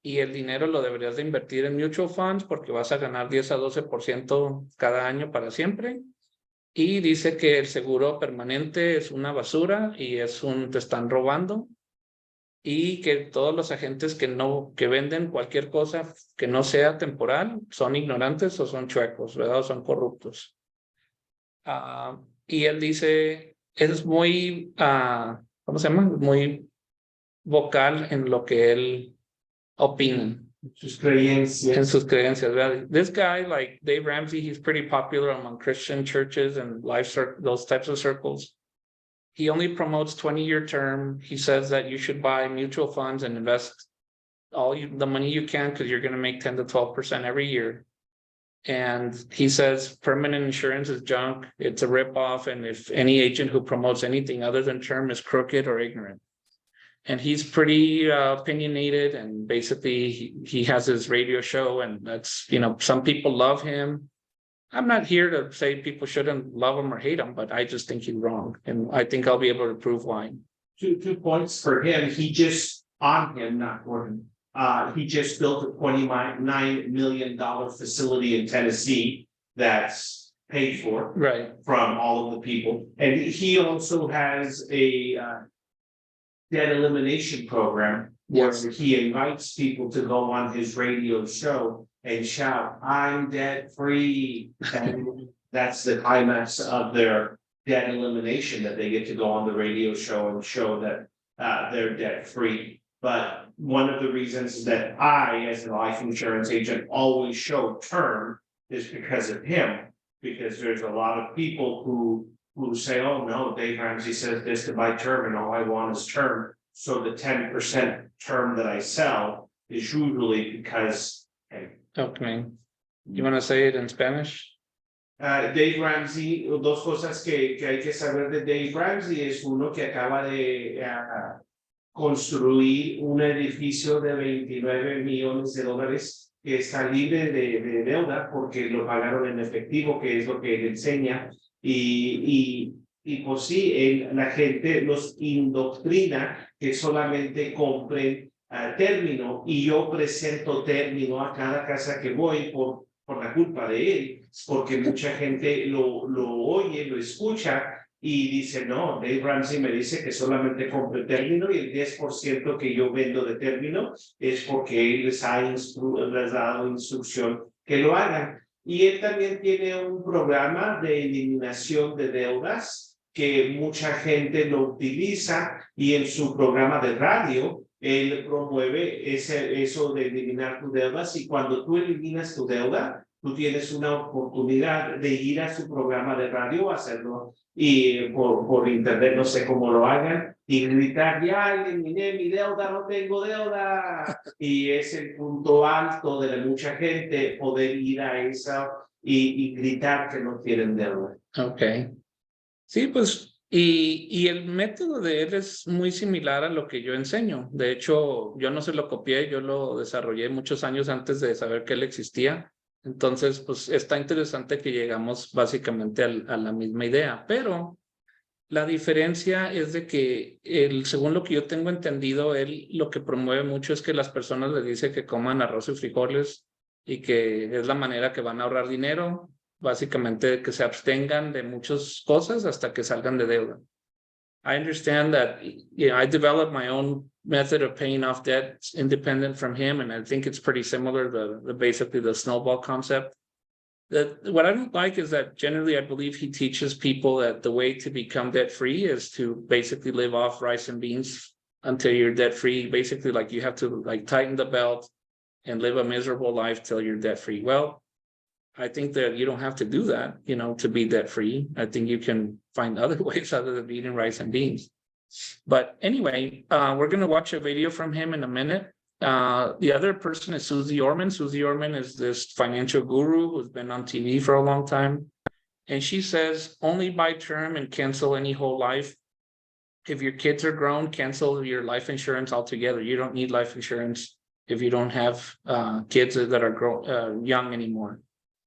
y el dinero lo deberías de invertir en mutual funds porque vas a ganar 10 a 12% cada año para siempre. Y dice que el seguro permanente es una basura y te están robando. Y que todos los agentes que venden cualquier cosa que no sea temporal son ignorantes o son chuecos, ¿verdad? O son corruptos. Y él dice, es muy, ¿cómo se llama? Muy vocal en lo que él opina. Sus creencias. En sus creencias, ¿verdad? This guy, like Dave Ramsey, he's pretty popular among Christian churches and those types of circles. He only promotes 20-year term. He says that you should buy mutual funds and invest the money you can because you're going to make 10 to 12% every year. And he says permanent insurance is junk. It's a ripoff. And if any agent who promotes anything other than term is crooked or ignorant. And he's pretty opinionated. And basically he has his radio show and that's, some people love him. I'm not here to say people shouldn't love him or hate him, but I just think he's wrong. And I think I'll be able to prove why. 2 points for him. He just built a $29 million facility in Tennessee that's paid for. Right. From all of the people. And he also has a debt elimination program. Yes. Where he invites people to go on his radio show and shout, I'm debt free. And that's the climax of their debt elimination, that they get to go on the radio show and show that they're debt free. But one of the reasons that I, as a life insurance agent, always show term is because of him. Because there's a lot of people who say, oh no, Dave Ramsey says this to buy term and all I want is term. So the 10% term that I sell is usually because. Okay. You want to say it in Spanish? Dave Ramsey, dos cosas que hay que saber de Dave Ramsey es uno que acaba de construir un edificio de $29 millones que está libre de deuda porque lo pagaron en efectivo, que es lo que él enseña. Y pues sí, la gente los indoctrina que solamente compren término y yo presento término a cada casa que voy por la culpa de él, porque mucha gente lo oye, lo escucha y dice, no, Dave Ramsey me dice que solamente compre término y el 10% que yo vendo de término es porque él les ha dado instrucción que lo hagan. Y él también tiene un programa de eliminación de deudas que mucha gente lo utiliza y en su programa de radio él promueve eso de eliminar tus deudas y cuando tú eliminas tu deuda, tú tienes una oportunidad de ir a su programa de radio, hacerlo y por internet, no sé cómo lo hagan, y gritar, ya eliminé mi deuda, no tengo deuda. Y es el punto alto de mucha gente poder ir a esa y gritar que no tienen deuda. Okay. Sí, pues y el método de él es muy similar a lo que yo enseño. De hecho, yo no se lo copié, yo lo desarrollé muchos años antes de saber que él existía. Entonces, pues está interesante que llegamos básicamente a la misma idea, pero la diferencia es de que según lo que yo tengo entendido, él lo que promueve mucho es que las personas le dice que coman arroz y frijoles y que es la manera que van a ahorrar dinero. Básicamente que se abstengan de muchas cosas hasta que salgan de deuda. I understand that I developed my own method of paying off debt independent from him, and I think it's pretty similar to basically the snowball concept. What I don't like is that generally I believe he teaches people that the way to become debt free is to basically live off rice and beans until you're debt free. Basically, like you have to tighten the belt and live a miserable life till you're debt free. Well, I think that you don't have to do that, to be debt free. I think you can find other ways other than eating rice and beans. But anyway, we're going to watch a video from him in a minute. The other person is Susie Orman. Susie Orman is this financial guru who's been on TV for a long time. And she says only buy term and cancel any whole life. If your kids are grown, cancel your life insurance altogether. You don't need life insurance if you don't have kids that are young anymore.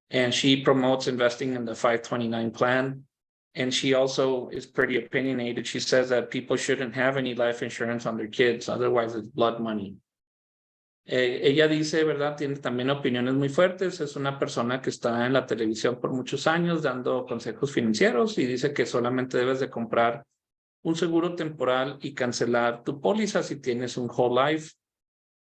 And she promotes investing in the 529 plan. And she also is pretty opinionated. She says that people shouldn't have any life insurance on their kids, otherwise it's blood money. Ella dice, ¿verdad? Tiene también opiniones muy fuertes. Es una persona que está en la televisión por muchos años dando consejos financieros y dice que solamente debes de comprar un seguro temporal y cancelar tu póliza si tienes un whole life.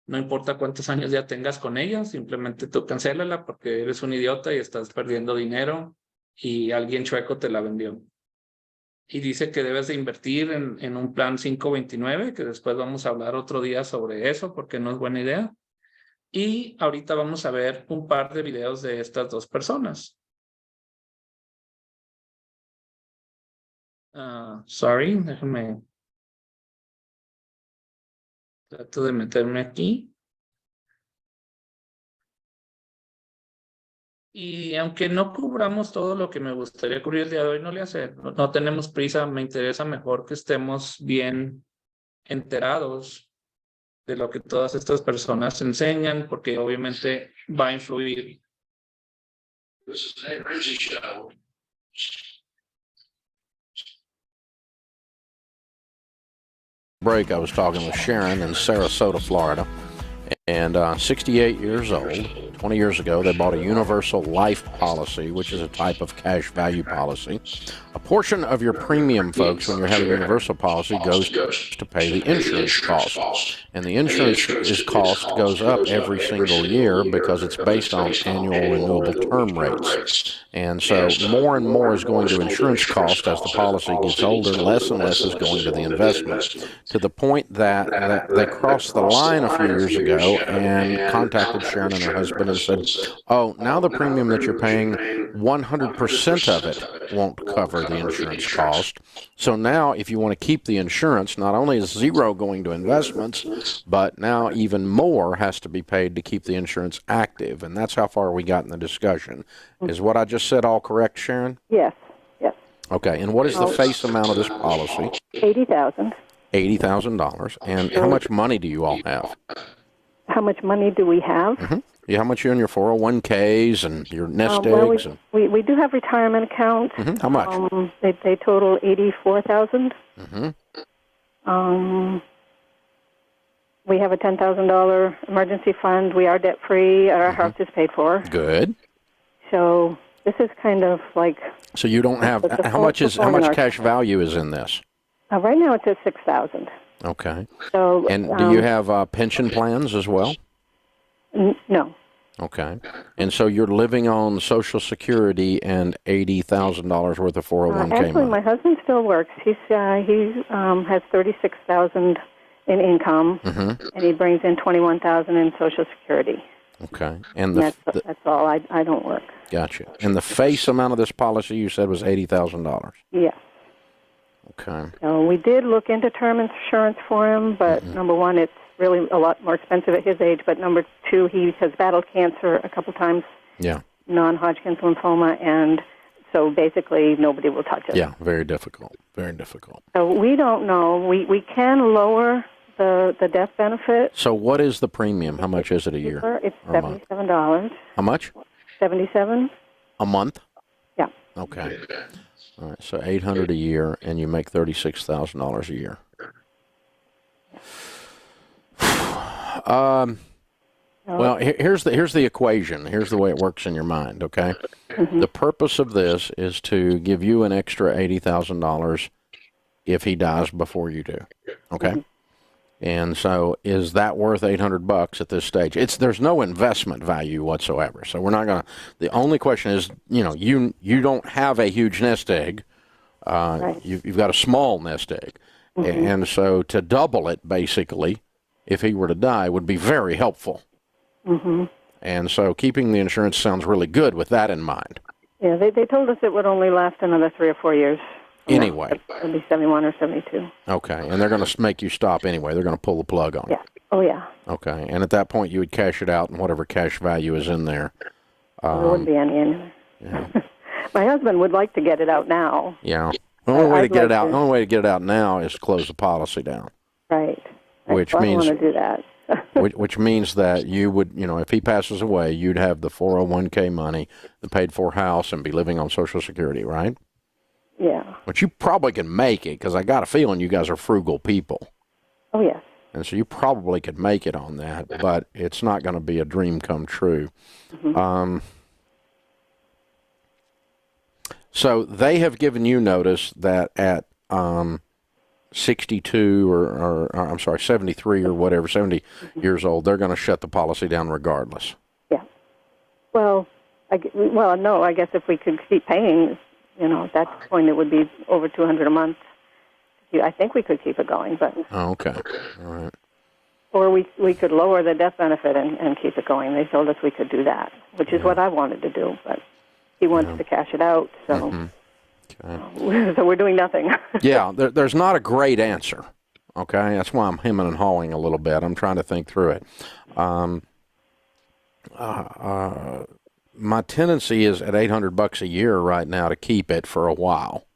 No importa cuántos años ya tengas con ella, simplemente tú cancélala porque eres un idiota y estás perdiendo dinero y alguien chueco te la vendió. Y dice que debes de invertir en un plan 529, que después vamos a hablar otro día sobre eso porque no es buena idea. Y ahorita vamos a ver un par de videos de estas dos personas. Sorry, déjame. Trato de meterme aquí. Y aunque no cubramos todo lo que me gustaría cubrir el día de hoy, no tenemos prisa, me interesa mejor que estemos bien enterados de lo que todas estas personas enseñan, porque obviamente va a influir. This is Nate Ramsey Show. Break, I was talking with Sharon in Sarasota, Florida, and 68 years old. 20 years ago, they bought a universal life policy, which is a type of cash value policy. A portion of your premium, folks, when you're having a universal policy, goes to pay the insurance cost. And the insurance cost goes up every single year because it's based on annual renewable term rates. And so more and more is going to insurance cost as the policy gets older, less and less is going to the investment, to the point that they crossed the line a few years ago and contacted Sharon and her husband and said, oh, now the premium that you're paying, 100% of it won't cover the insurance cost. So now if you want to keep the insurance, not only is zero going to investments, but now even more has to be paid to keep the insurance active. And that's how far we got in the discussion. Is what I just said all correct, Sharon? Yes, yes. Okay, and what is the face amount of this policy? $80,000. $80,000. And how much money do you all have? How much money do we have? Mm-hmm. Yeah, how much you in your 401ks and your nest Well, eggs? we do have retirement accounts. Mm-hmm. How much? They total $84,000. Mm-hmm. We have a $10,000 emergency fund. We are debt free. Our house is paid for. Good. So this is kind of like. So you don't have how much cash value is in this? Right now it's at $6,000. Okay. So and do you have pension plans as well? No. Okay. And so you're living on Social Security and $80,000 worth of 401k Actually, money. my husband still works. He has $36,000 in income, and he brings in $21,000 in Social Security. Okay. And that's all. I don't work. Gotcha. And the face amount of this policy you said was $80,000. Yes. Okay. So we did look into term insurance for him, but number one, it's really a lot more expensive at his age. But number two, he has battled cancer a couple times. Yeah. Non-Hodgkin's lymphoma, and so basically nobody will touch it. Yeah, very difficult. Very difficult. So we don't know. We can lower the death benefit. So what is the premium? How much is it a year? It's $77. How much? $77. A month? Yeah. Okay. All right, so $800 a year, and you make $36,000 a year. Well, here's the equation. Here's the way it works in your mind, okay? The purpose of this is to give you an extra $80,000 if he dies before you do, okay? And so is that worth $800 at this stage? There's no investment value whatsoever. So we're not going to, the only question is, you don't have a huge nest egg. Right. You've got a small nest egg. And so to double it, basically, if he were to die, would be very helpful. And so keeping the insurance sounds really good with that in mind. Yeah, they told us it would only last another 3 or 4 years. Anyway. It'll be 71 or 72. Okay, and they're going to make you stop anyway. They're going to pull the plug on you. Yeah. Oh, yeah. Okay, and at that point, you would cash it out, and whatever cash value is in there. There wouldn't be any in there. Yeah. My husband would like to get it out now. Yeah. The only way to I'd get it like out. to. The only way to get it out now is to close the policy down. Right. Which so means- I don't want to do that. Which means that you would, if he passes away, you'd have the 401k money, the paid for house, and be living on Social Security, right? Yeah. But you probably can make it, because I got a feeling you guys are frugal people. Oh, yes. And so you probably could make it on that, but it's not going to be a dream come true. So they have given you notice that at 62 or I'm sorry, 73 or whatever, 70 years old, they're going to shut the policy down regardless. Yeah. Well, no, I guess if we could keep paying, at that point it would be over $200 a month. I think we could keep it going, but Oh, okay. All right. or we could lower the death benefit and keep it going. They told us we could do that, which is what I wanted to do, but he wants to cash it out, so Okay. so we're doing nothing. Yeah, there's not a great answer. Okay, that's why I'm hemming and hawing a little bit. I'm trying to think through it. My tendency is at $800 a year right now to keep it for a while.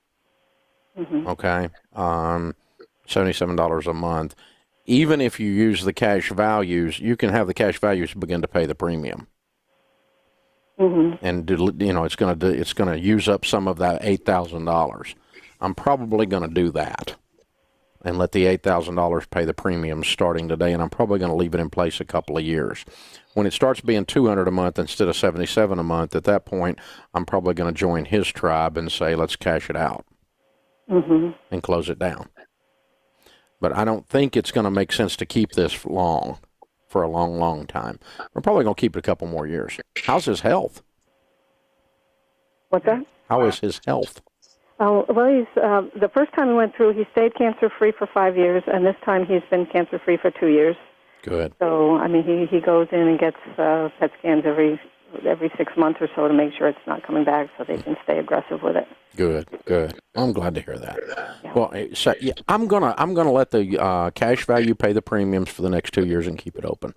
Okay, $77 a month. Even if you use the cash values, you can have the cash values begin to pay the premium. And it's going to use up some of that $8,000. I'm probably going to do that and let the $8,000 pay the premiums starting today, and I'm probably going to leave it in place a couple of years. When it starts being $200 a month instead of $77 a month, at that point, I'm probably going to join his tribe and say, let's cash it out and close it down. But I don't think it's going to make sense to keep this for a long, long time. We're probably going to keep it a couple more years. How's his health? What's that? How is his health? Oh, well, he's the first time he went through, he stayed cancer-free for 5 years, and this time he's been cancer-free for 2 years. Good. So, I mean, he goes in and gets PET scans every 6 months or so to make sure it's not coming back, so they can stay aggressive with it. Good. I'm glad to hear that. Yeah. Well, so yeah, I'm gonna let the cash value pay the premiums for the next 2 years and keep it open.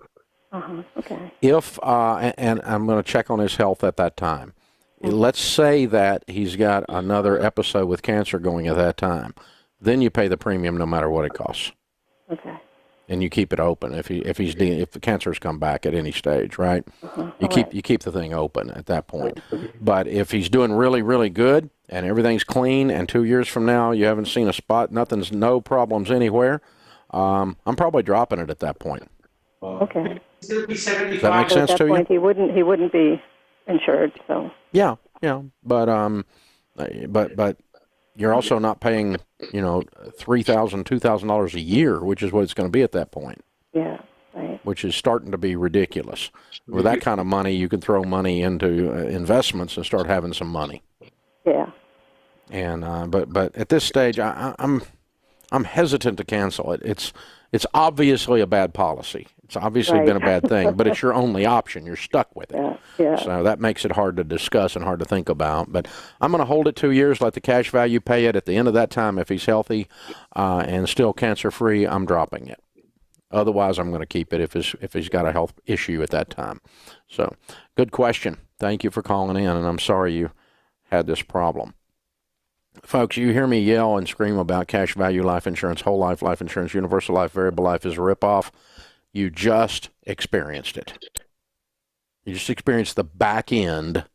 Okay. If and I'm going to check on his health at that time. Let's say that he's got another episode with cancer going at that time. Then you pay the premium no matter what it costs. Okay. And you keep it open if the cancer's come back at any stage, right? You keep the thing open at that point. But if he's doing really, really good and everything's clean, and 2 years from now you haven't seen a spot, no problems anywhere, I'm probably dropping it at that point. Okay. It's going to be Does that make 75. sense At to that you? point, he wouldn't be insured. So. Yeah, but you're also not paying, $3,000, $2,000 a year, which is what it's going to be at that point. Yeah. Right. Which is starting to be ridiculous. With that kind of money, you can throw money into investments and start having some money. Yeah. And but at this stage, I'm hesitant to cancel it. It's obviously a bad policy. It's obviously been a bad thing, but it's your only option. You're stuck with it. Yeah. So that makes it hard to discuss and hard to think about. But I'm going to hold it 2 years, let the cash value pay it. At the end of that time, if he's healthy and still cancer-free, I'm dropping it. Otherwise, I'm going to keep it if he's got a health issue at that time. So good question. Thank you for calling in, and I'm sorry you had this problem. Folks, you hear me yell and scream about cash value life insurance, whole life life insurance, universal life, variable life is a ripoff. You just experienced it. You just experienced the back end.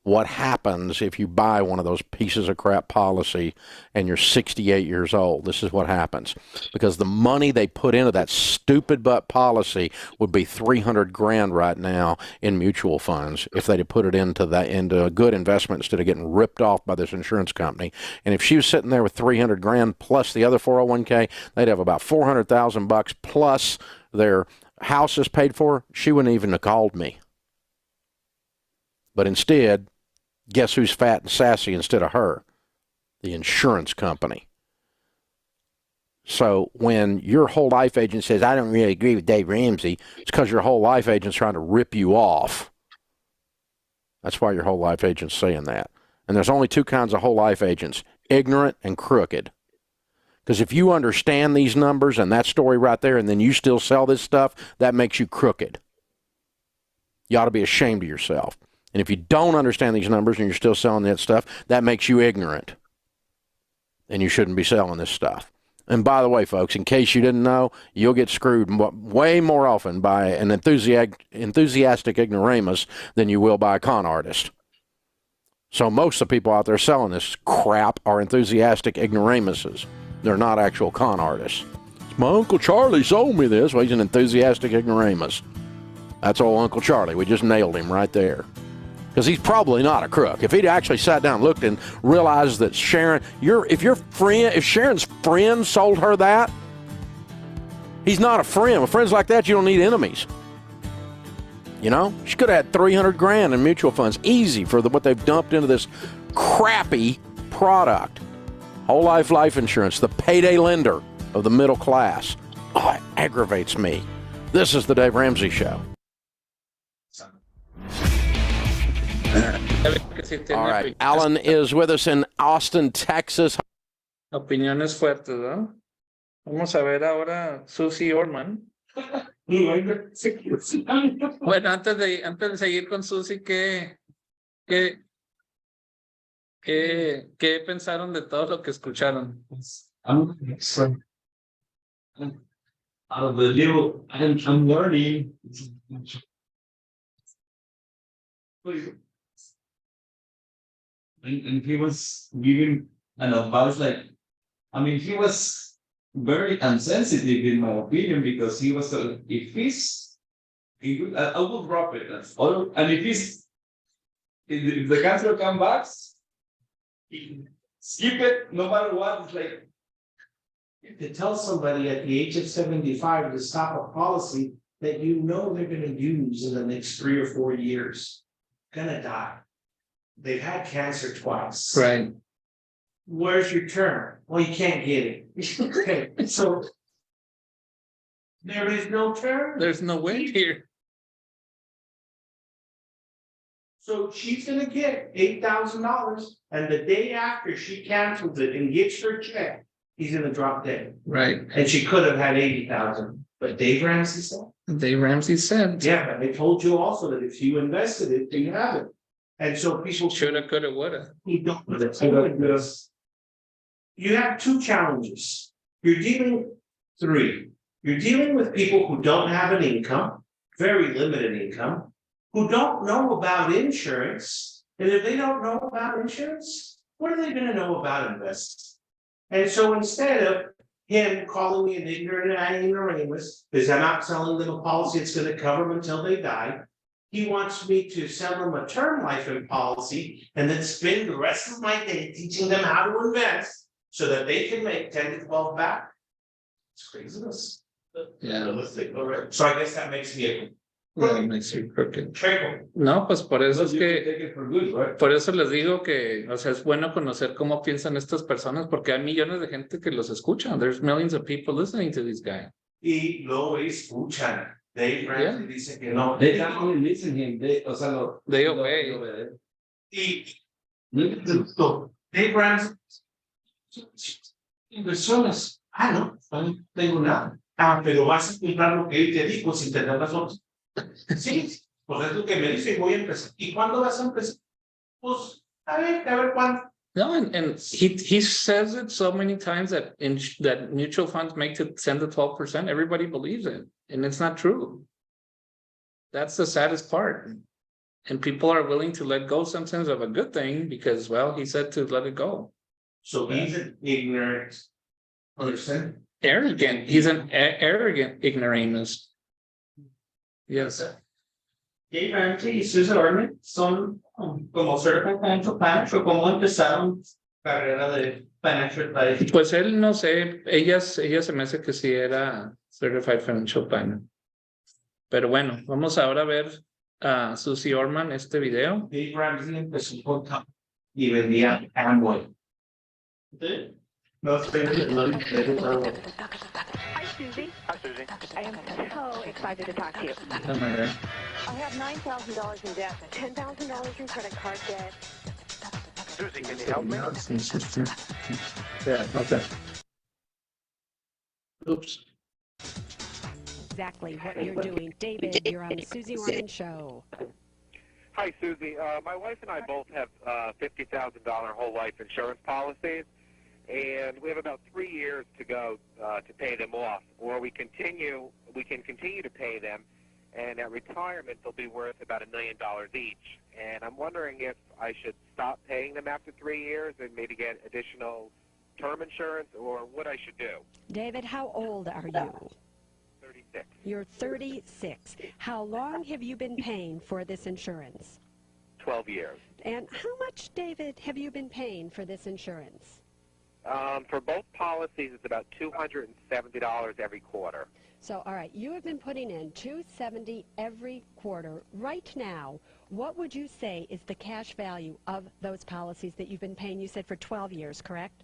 What happens if you buy one of those pieces of crap policy and you're 68 years old? This is what happens. Because the money they put into that stupid butt policy would be $300,000 right now in mutual funds if they'd have put it into a good investment instead of getting ripped off by this insurance company. And if she was sitting there with $300,000 plus the other 401k, they'd have about $400,000 plus their house is paid for. She wouldn't even have called me. But instead, guess who's fat and sassy instead of her? The insurance company. So when your whole life agent says, I don't really agree with Dave Ramsey, it's because your whole life agent's trying to rip you off. That's why your whole life agent's saying that. And there's only two kinds of whole life agents, ignorant and crooked. Because if you understand these numbers and that story right there, and then you still sell this stuff, that makes you crooked. You ought to be ashamed of yourself. And if you don't understand these numbers and you're still selling that stuff, that makes you ignorant. And you shouldn't be selling this stuff. And by the way, folks, in case you didn't know, you'll get screwed way more often by an enthusiastic ignoramus than you will by a con artist. So most of the people out there selling this crap are enthusiastic ignoramuses. They're not actual con artists. My Uncle Charlie sold me this. Well, he's an enthusiastic ignoramus. That's old Uncle Charlie. We just nailed him right there. Because he's probably not a crook. If he'd actually sat down and looked and realized that Sharon, if Sharon's friend sold her that, he's not a friend. With friends like that, you don't need enemies. You know, she could have had $300,000 in mutual funds, easy for what they've dumped into this crappy product. Whole life insurance, the payday lender of the middle class. Oh, it aggravates me. This is the Dave Ramsey Show. All right, Alan is with us in Austin, Texas. Opiniones fuertes, ¿no? Vamos a ver ahora Susie Orman. Bueno, antes de seguir con Susie, ¿qué pensaron de todo lo que escucharon? Out of the deal, I'm learning. And he was giving an advice like, I mean, he was very insensitive in my opinion, because he was I will drop it. And if the cancer comes back, skip it no matter what. It's like, To tell somebody at the age of 75 to stop a policy that you know they're gonna use in the next 3 or 4 years, gonna die. They've had cancer twice. Right. Where's your term? Well, you can't get it. Okay, so there is no term. There's no way here. So she's gonna get $8,000, and the day after she cancels it and gets her check, he's gonna drop dead. Right. And she could have had 80,000, but Dave Ramsey said, Dave Ramsey said. yeah, and they told you also that if you invested it, you have it. And so people Shoulda, coulda, woulda. you don't. You have two challenges. You're dealing with people who don't have an income, very limited income, who don't know about insurance. And if they don't know about insurance, what are they gonna know about investing? And so instead of him calling me an ignoramus, because I'm not selling them a policy that's gonna cover them until they die, he wants me to sell them a term life policy and then spend the rest of my day teaching them how to invest so that they can make 10 to 12 back. It's craziness. Yeah. All right. So I guess that makes me a That makes you crooked. trickle. No, pues por eso es que, take it for good, right? por eso les digo que, o sea, es bueno conocer cómo piensan estas personas, porque hay millones de gente que los escuchan. There's millions of people listening to this guy. Y lo escuchan. Dave Ramsey dice que no. They not only listen to him, they obey. Y Dave Ramsey. Inversiones. No tengo nada. Pero vas a comprar lo que él te dijo sin tener razón. Sí, pues es lo que me dice, voy a empezar. ¿Y cuándo vas a empezar? Pues, a ver cuándo. No, and he says it so many times that that mutual funds make to 10 to 12%. Everybody believes it, and it's not true. That's the saddest part. And people are willing to let go sometimes of a good thing because, well, he said to let it go. So he's an ignorant. Understand? Arrogant. He's an arrogant ignoramus. Yes. Dave Ramsey y Susan Orman son como certified financial planners o cómo empezaron carrera de financial advisor. Pues él no sé, ella se me hace que sí era Certified Financial Planner. Pero bueno, vamos ahora a ver a Susie Orman este video. Dave Ramsey empezó con y vendía Amway. ¿Sí? No sé. Hi, Susie. Hi, Susie. I am so excited to talk to you. Déjame ver. I have $9,000 in debt, $10,000 in credit card debt. Susie, can you help me? Yeah, okay. Oops. Exactly what you're doing. David, you're on the Susie Orman Show. Hi, Susie. My wife and I both have $50,000 whole life insurance policies, and we have about 3 years to go to pay them off. Or we can continue to pay them, and at retirement they'll be worth about $1 million each. And I'm wondering if I should stop paying them after 3 years and maybe get additional term insurance, or what I should do. David, how old are you? 36. You're 36. How long have you been paying for this insurance? 12 years. And how much, David, have you been paying for this insurance? For both policies, it's about $270 every quarter. So, all right, you have been putting in $270 every quarter. Right now, what would you say is the cash value of those policies that you've been paying? You said for 12 years, correct?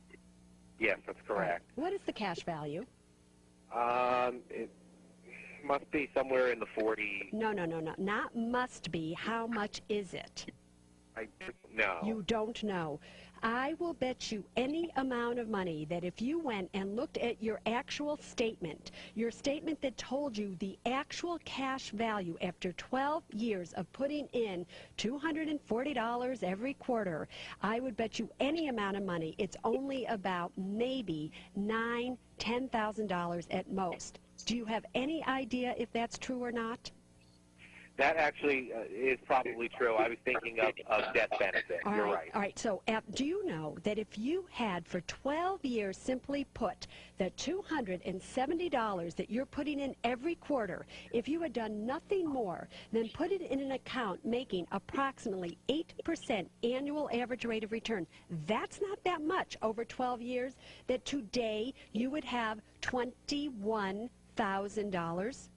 Yes, that's correct. What is the cash value? It must be somewhere in the 40. No. Not must be. How much is it? I don't know. You don't know. I will bet you any amount of money that if you went and looked at your actual statement, your statement that told you the actual cash value after 12 years of putting in $240 every quarter, I would bet you any amount of money it's only about maybe $9,000, $10,000 at most. Do you have any idea if that's true or not? That actually is probably true. I was thinking of death benefit. You're right. All right. So do you know that if you had for 12 years simply put the $270 that you're putting in every quarter, if you had done nothing more than put it in an account making approximately 8% annual average rate of return, that's not that much over 12 years, that today you would have $21,000?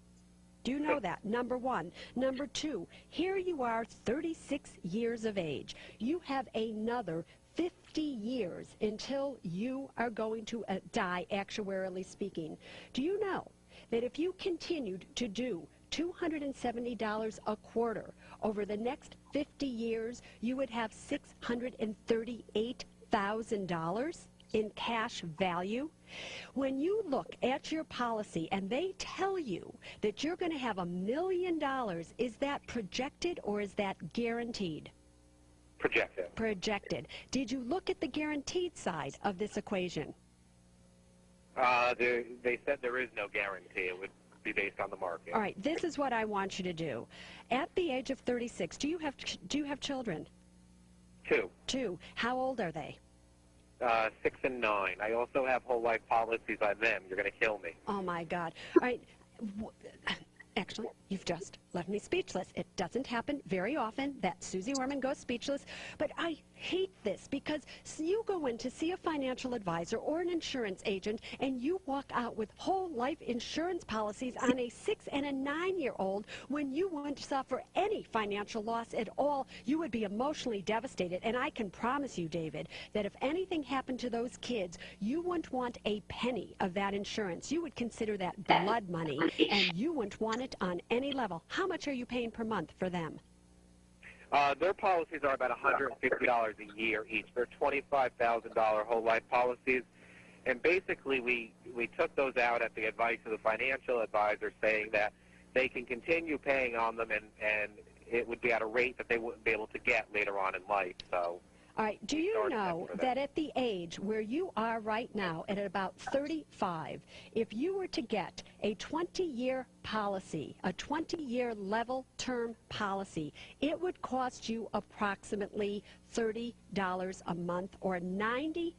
Do you know that? Number one. Number two, here you are, 36 years of age. You have another 50 years until you are going to die, actuarially speaking. Do you know that if you continued to do $270 a quarter over the next 50 years, you would have $638,000 in cash value? When you look at your policy and they tell you that you're going to have $1 million, is that projected or is that guaranteed? Projected. Projected. Did you look at the guaranteed side of this equation? They said there is no guarantee. It would be based on the market. All right, this is what I want you to do. At the age of 36, do you have children? Two. How old are they? 6 and 9. I also have whole life policies on them. You're going to kill me. Oh, my God. All right. Actually, you've just left me speechless. It doesn't happen very often that Susie Orman goes speechless, but I hate this because you go in to see a financial advisor or an insurance agent and you walk out with whole life insurance policies on a 6 and a 9-year-old when you wouldn't suffer any financial loss at all. You would be emotionally devastated, and I can promise you, David, that if anything happened to those kids, you wouldn't want a penny of that insurance. You would consider that blood money, and you wouldn't want it on any level. How much are you paying per month for them? Their policies are about $150 a year each. They're $25,000 whole life policies. And basically, we took those out at the advice of the financial advisor, saying that they can continue paying on them, and it would be at a rate that they wouldn't be able to get later on in life. So, all right, do you know that at the age where you are right now, at about 35, if you were to get a 20-year policy, a 20-year level term policy, it would cost you approximately $30 a month, or $90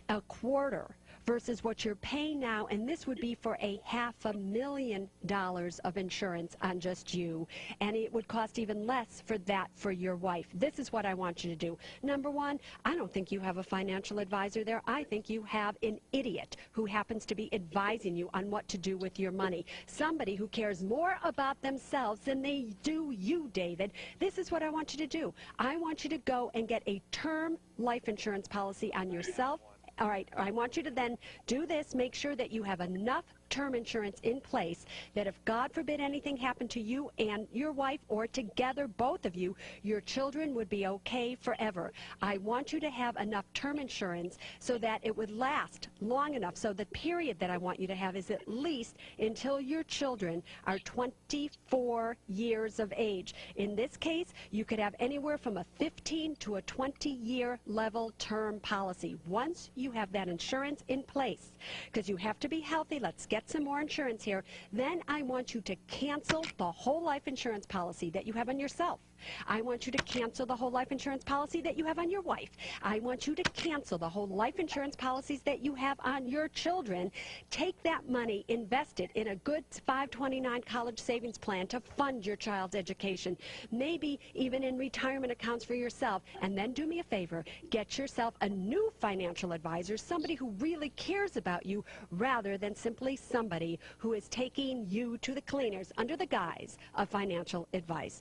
a quarter, versus what you're paying now, and this would be for a $500,000 of insurance on just you, and it would cost even less for that for your wife. This is what I want you to do. Number one, I don't think you have a financial advisor there. I think you have an idiot who happens to be advising you on what to do with your money. Somebody who cares more about themselves than they do you, David. This is what I want you to do. I want you to go and get a term life insurance policy on yourself All right, I want you to then do this. Make sure that you have enough term insurance in place that if God forbid anything happened to you and your wife, or together both of you, your children would be okay forever. I want you to have enough term insurance so that it would last long enough. So the period that I want you to have is at least until your children are 24 years of age. In this case, you could have anywhere from a 15 to a 20-year level term policy. Once you have that insurance in place, because you have to be healthy, let's get some more insurance here, then I want you to cancel the whole life insurance policy that you have on yourself. I want you to cancel the whole life insurance policy that you have on your wife. I want you to cancel the whole life insurance policies that you have on your children. Take that money, invest it in a good 529 college savings plan to fund your child's education, maybe even in retirement accounts for yourself. And then do me a favor, get yourself a new financial advisor, somebody who really cares about you rather than simply somebody who is taking you to the cleaners under the guise of financial advice.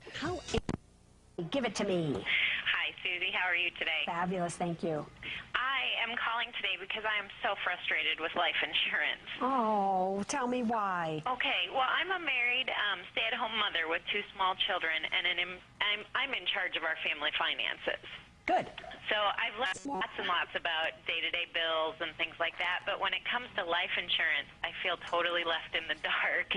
Give it to me. Hi, Susie. How are you today? Fabulous, thank you. I am calling today because I am so frustrated with life insurance. Oh, tell me why. Okay, well, I'm a married stay-at-home mother with 2 small children, and I'm in charge of our family finances. Good. So I've learned lots and lots about day-to-day bills and things like that, but when it comes to life insurance, I feel totally left in the dark.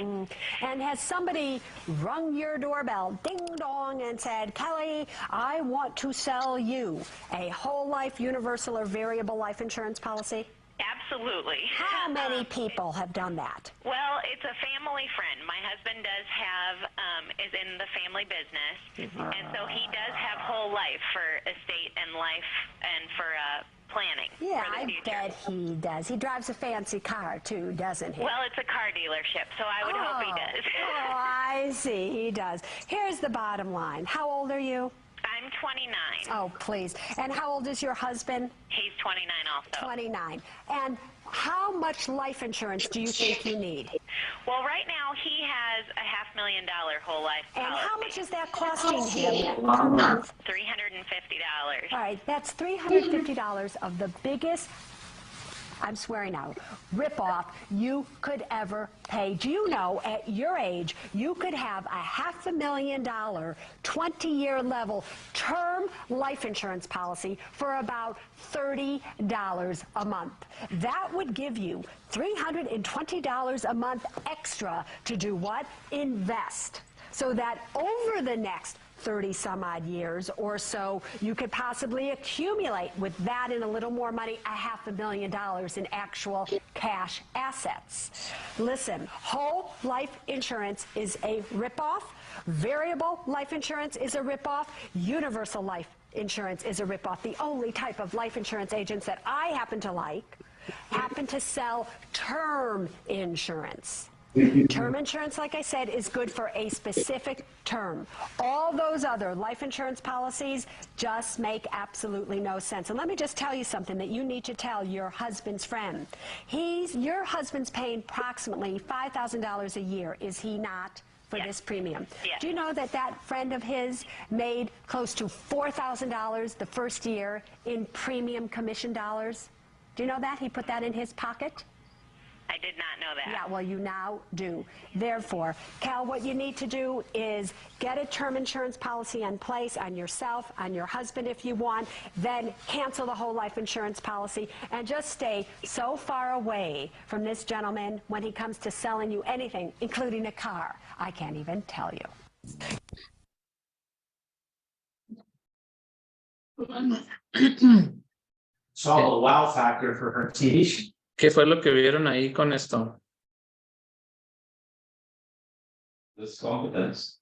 And has somebody rung your doorbell, ding dong, and said, Kelly, I want to sell you a whole life universal or variable life insurance policy? Absolutely. How many people have done that? Well, it's a family friend. My husband does have, is in the family business, and so he does have whole life for estate and life and for planning Yeah, for the I future. bet he does. He drives a fancy car, too, doesn't he? Well, it's a car dealership, so I would hope he does. Oh, I see. He does. Here's the bottom line. How old are you? I'm 29. Oh, please. And how old is your husband? He's 29 also. 29. And how much life insurance do you think you need? Well, right now he has a $500,000 whole life policy. And how much is that costing him per month? $350. All right, that's $350 of the biggest, I'm swearing out, ripoff you could ever pay. Do you know, at your age, you could have a $500,000, 20-year level term life insurance policy for about $30 a month. That would give you $320 a month extra to do what? Invest. So that over the next 30 some odd years or so, you could possibly accumulate with that and a little more money, $500,000 in actual cash assets. Listen, whole life insurance is a ripoff. Variable life insurance is a ripoff. Universal life insurance is a ripoff. The only type of life insurance agents that I happen to like happen to sell term insurance. Term insurance, like I said, is good for a specific term. All those other life insurance policies just make absolutely no sense. And let me just tell you something that you need to tell your husband's friend. Your husband's paying approximately $5,000 a year, is he not, for this premium? Yes. Do you know that that friend of his made close to $4,000 the first year in premium commission dollars? Do you know that? He put that in his pocket? I did not know that. Yeah, well, you now do. Therefore, Cal, what you need to do is get a term insurance policy in place on yourself, on your husband if you want, then cancel the whole life insurance policy, and just stay so far away from this gentleman when he comes to selling you anything, including a car. I can't even tell you. It's all a wow factor for her TV show. ¿Qué fue lo que vieron ahí con esto? This competence.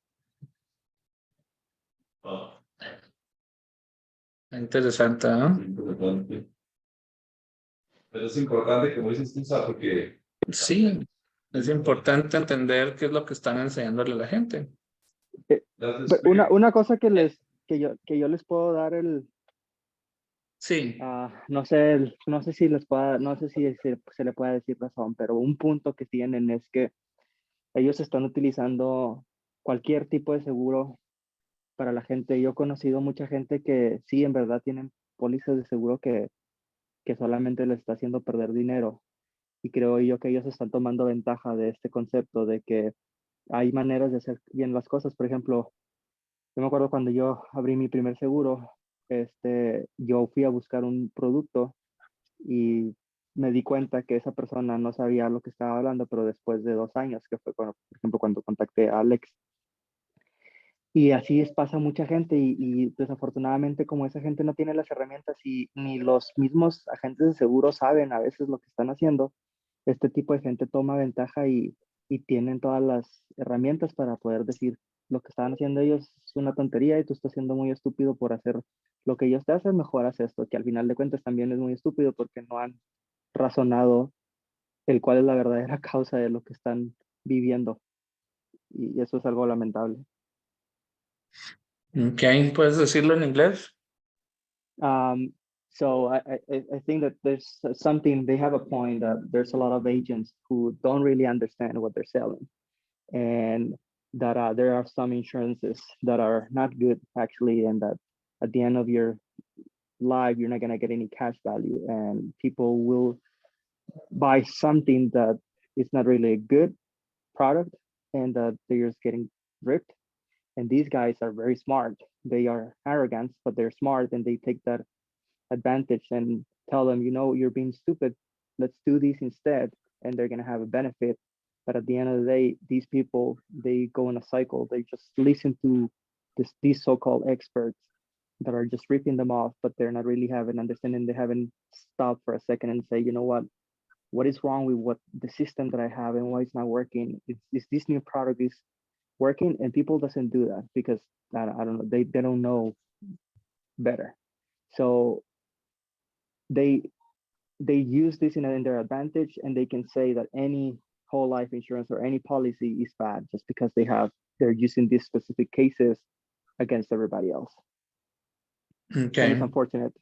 Interesante, ¿no? Importante. Pero es importante, como dices tú, Sa, porque Sí, es importante entender qué es lo que están enseñándole a la gente. that's the Pero spirit. una cosa que yo les puedo dar Sí, no sé si no sé si se le puede decir razón, pero un punto que tienen es que ellos están utilizando cualquier tipo de seguro para la gente. Yo he conocido mucha gente que sí, en verdad tienen pólizas de seguro que que solamente les está haciendo perder dinero. Y creo yo que ellos están tomando ventaja de este concepto de que hay maneras de hacer bien las cosas. Por ejemplo, yo me acuerdo cuando yo abrí mi primer seguro, yo fui a buscar un producto y me di cuenta que esa persona no sabía lo que estaba hablando, pero después de 2 años, que fue cuando, por ejemplo, cuando contacté a Alex. Y así pasa mucha gente y desafortunadamente como esa gente no tiene las herramientas y ni los mismos agentes de seguro saben a veces lo que están haciendo, este tipo de gente toma ventaja y tienen todas las herramientas para poder decir lo que estaban haciendo ellos es una tontería y tú estás siendo muy estúpido por hacer lo que ellos te hacen, mejor haz esto, que al final de cuentas también es muy estúpido porque no han razonado el cuál es la verdadera causa de lo que están viviendo. Y eso es algo lamentable. Okay, ¿puedes decirlo en inglés? So I think that there's something, they have a point that there's a lot of agents who don't really understand what they're selling. And that there are some insurances that are not good actually, and that at the end of your life, you're not gonna get any cash value and people will buy something that is not really a good product and that they're just getting ripped. And these guys are very smart. They are arrogant, but they're smart and they take that advantage and tell them, you know, you're being stupid. Let's do this instead. And they're going to have a benefit. But at the end of the day, these people, they go in a cycle. They just listen to these so-called experts that are just ripping them off, but they're not really having understanding. They haven't stopped for a second and say, you know what is wrong with what the system that I have and why it's not working? Is this new product is working? And people doesn't do that because I don't know, they don't know better. So they use this in their advantage, and they can say that any whole life insurance or any policy is bad just because they're using these specific cases against everybody else. Okay. And it's unfortunate.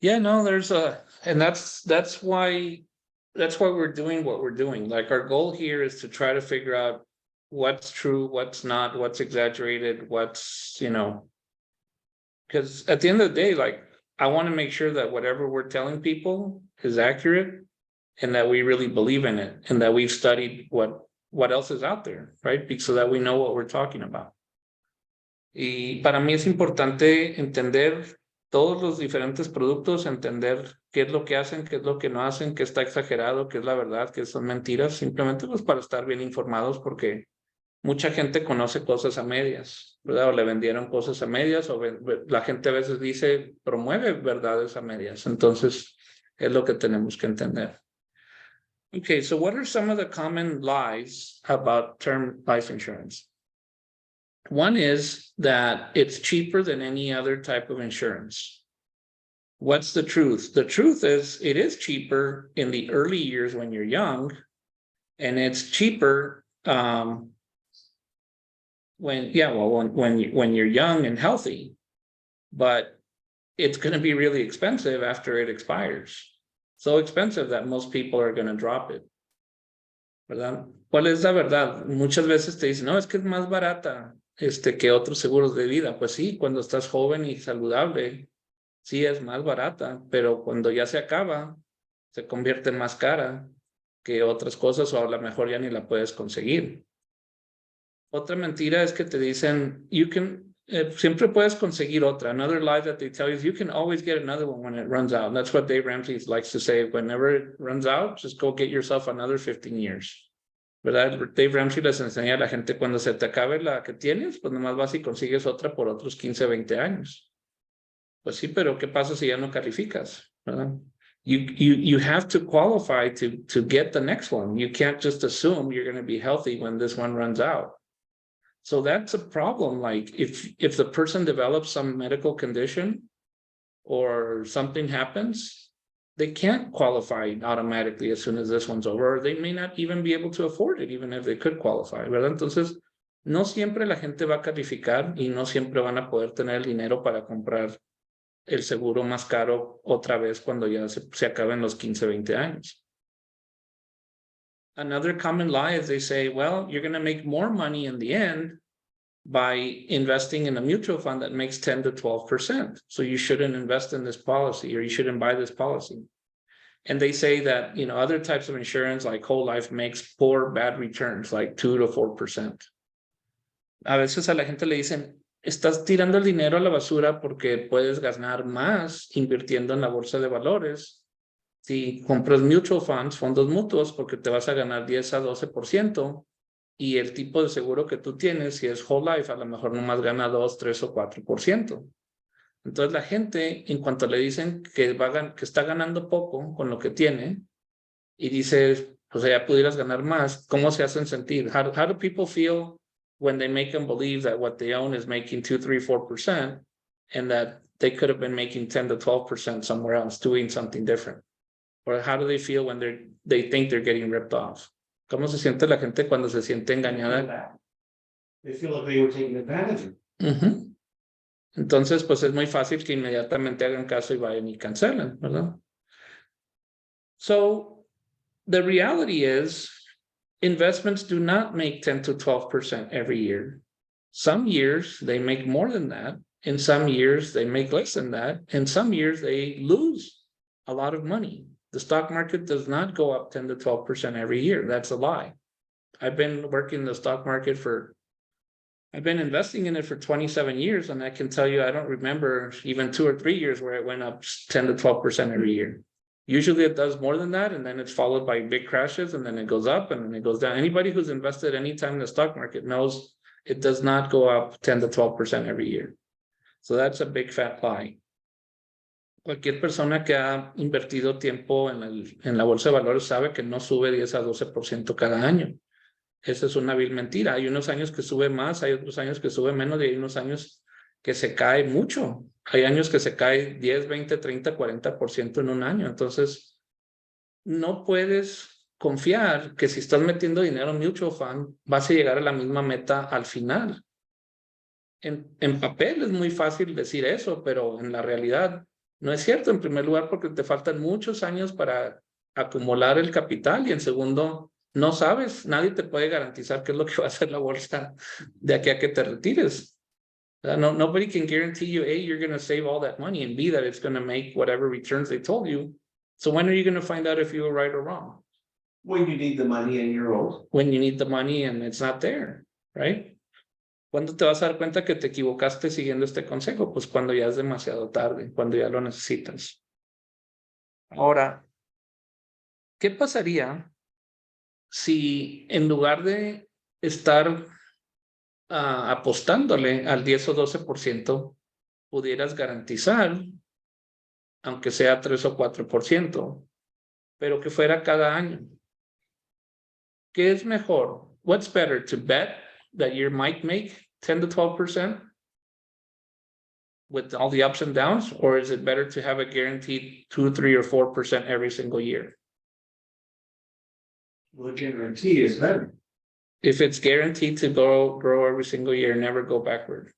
Yeah, no, and that's why we're doing what we're doing. Like our goal here is to try to figure out what's true, what's not, what's exaggerated, what's, because at the end of the day, like I want to make sure that whatever we're telling people is accurate and that we really believe in it and that we've studied what else is out there, right? So that we know what we're talking about. Y para mí es importante entender todos los diferentes productos, entender qué es lo que hacen, qué es lo que no hacen, qué está exagerado, qué es la verdad, qué son mentiras, simplemente pues para estar bien informados, porque mucha gente conoce cosas a medias, ¿verdad? O le vendieron cosas a medias, o la gente a veces dice, promueve verdades a medias. Entonces, es lo que tenemos que entender. Okay, so what are some of the common lies about term life insurance? One is that it's cheaper than any other type of insurance. What's the truth? The truth is it is cheaper in the early years when you're young, and it's cheaper when you're young and healthy, but it's going to be really expensive after it expires. So expensive that most people are going to drop it. ¿Verdad? ¿Cuál es la verdad? Muchas veces te dicen, no, es que es más barata que otros seguros de vida. Pues sí, cuando estás joven y saludable, sí es más barata, pero cuando ya se acaba, se convierte en más cara que otras cosas, o a lo mejor ya ni la puedes conseguir. Otra mentira es que te dicen, siempre puedes conseguir otra. Another lie that they tell you is you can always get another one when it runs out. And that's what Dave Ramsey likes to say. Whenever it runs out, just go get yourself another 15 years. ¿Verdad? Dave Ramsey les enseña a la gente cuando se te acabe la que tienes, pues nomás vas y consigues otra por otros 15, 20 años. Pues sí, pero ¿qué pasa si ya no calificas? ¿Verdad? You have to qualify to get the next one. You can't just assume you're going to be healthy when this one runs out. So that's a problem. Like if the person develops some medical condition or something happens, they can't qualify automatically as soon as this one's over, or they may not even be able to afford it, even if they could qualify, ¿verdad? Entonces, no siempre la gente va a calificar y no siempre van a poder tener el dinero para comprar el seguro más caro otra vez cuando ya se acaben los 15, 20 años. Another common lie is they say, well, you're going to make more money in the end by investing in a mutual fund that makes 10 to 12%. So you shouldn't invest in this policy, or you shouldn't buy this policy. And they say that, you know, other types of insurance like whole life makes poor, bad returns, like 2 to 4%. A veces a la gente le dicen, estás tirando el dinero a la basura porque puedes ganar más invirtiendo en la bolsa de valores. Si compras mutual funds, fondos mutuos, porque te vas a ganar 10 a 12%. Y el tipo de seguro que tú tienes, si es whole life, a lo mejor nomás gana 2, 3 o 4%. Entonces la gente, en cuanto le dicen que está ganando poco con lo que tiene, y dice, pues ya pudieras ganar más, ¿cómo se hacen sentir? How do people feel when they make them believe that what they own is making 2, 3, 4%, and that they could have been making 10 to 12% somewhere else, doing something different? Or how do they feel when they think they're getting ripped off? ¿Cómo se siente la gente cuando se siente engañada? They feel like they were taken advantage of. Entonces, pues es muy fácil que inmediatamente hagan caso y vayan y cancelen, ¿verdad? So, the reality is, investments do not make 10 to 12% every year. Some years they make more than that. In some years they make less than that. In some years they lose a lot of money. The stock market does not go up 10 to 12% every year. That's a lie. I've been working the stock market I've been investing in it for 27 years, and I can tell you, I don't remember even 2 or 3 years where it went up 10 to 12% every year. Usually it does more than that, and then it's followed by big crashes, and then it goes up, and then it goes down. Anybody who's invested any time in the stock market knows it does not go up 10 to 12% every year. So that's a big fat lie. Cualquier persona que ha invertido tiempo en la bolsa de valores sabe que no sube 10 a 12% cada año. Esa es una vil mentira. Hay unos años que sube más, hay otros años que sube menos, y hay unos años que se cae mucho. Hay años que se cae 10, 20, 30, 40% en un año. Entonces, no puedes confiar que si estás metiendo dinero en mutual fund, vas a llegar a la misma meta al final. En papel es muy fácil decir eso, pero en la realidad no es cierto. En primer lugar, porque te faltan muchos años para acumular el capital, y en segundo, no sabes, nadie te puede garantizar qué es lo que va a hacer la bolsa de aquí a que te retires. Nobody can guarantee you, A, you're going to save all that money, and B, that it's going to make whatever returns they told you. So when are you going to find out if you were right or wrong? When you need the money and you're old. When you need the money and it's not there, right? ¿Cuándo te vas a dar cuenta que te equivocaste siguiendo este consejo? Pues cuando ya es demasiado tarde, cuando ya lo necesitas. Ahora, ¿qué pasaría si en lugar de estar apostándole al 10 o 12%, pudieras garantizar, aunque sea 3 o 4%, pero que fuera cada año? ¿Qué es mejor? What's better, to bet that you might make 10 to 12% with all the ups and downs, or is it better to have a guaranteed 2, 3, or 4% every single year? Well, the guarantee is better. If it's guaranteed to grow every single year, never go backward.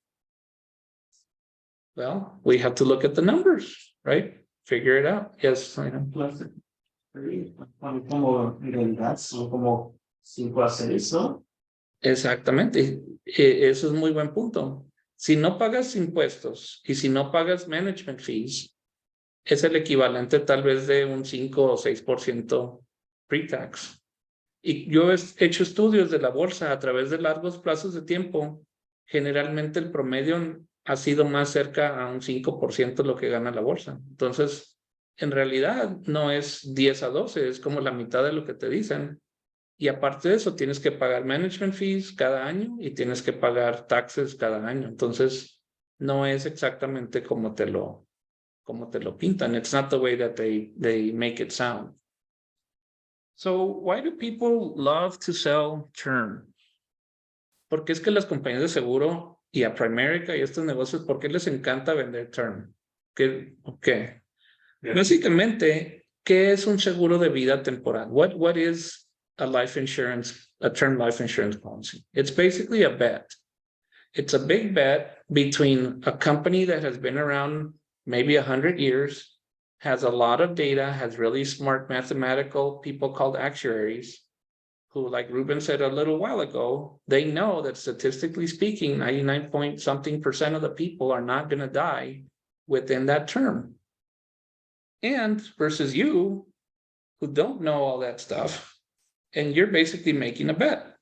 Well, we have to look at the numbers, right? Figure it out. Yes, I know. Como en realidad son como 5 a 6, ¿no? Exactamente. Eso es muy buen punto. Si no pagas impuestos y si no pagas management fees, es el equivalente tal vez de un 5 o 6% pre-tax. Y yo he hecho estudios de la bolsa a través de largos plazos de tiempo. Generalmente el promedio ha sido más cerca a un 5% lo que gana la bolsa. Entonces, en realidad no es 10 a 12, es como la mitad de lo que te dicen. Y aparte de eso, tienes que pagar management fees cada año y tienes que pagar taxes cada año. Entonces, no es exactamente como te lo pintan. It's not the way that they make it sound. So, why do people love to sell term? ¿Por qué es que las compañías de seguro y a Primerica y estos negocios, por qué les encanta vender term? ¿Qué? Yeah. Básicamente, ¿qué es un seguro de vida temporal? What is a life insurance, a term life insurance policy? It's basically a bet. It's a big bet between a company that has been around maybe 100 years, has a lot of data, has really smart mathematical people called actuaries, who, like Ruben said a little while ago, they know that statistically speaking, 99-point-something% of the people are not going to die within that term. And versus you, who don't know all that stuff, and you're basically making a bet.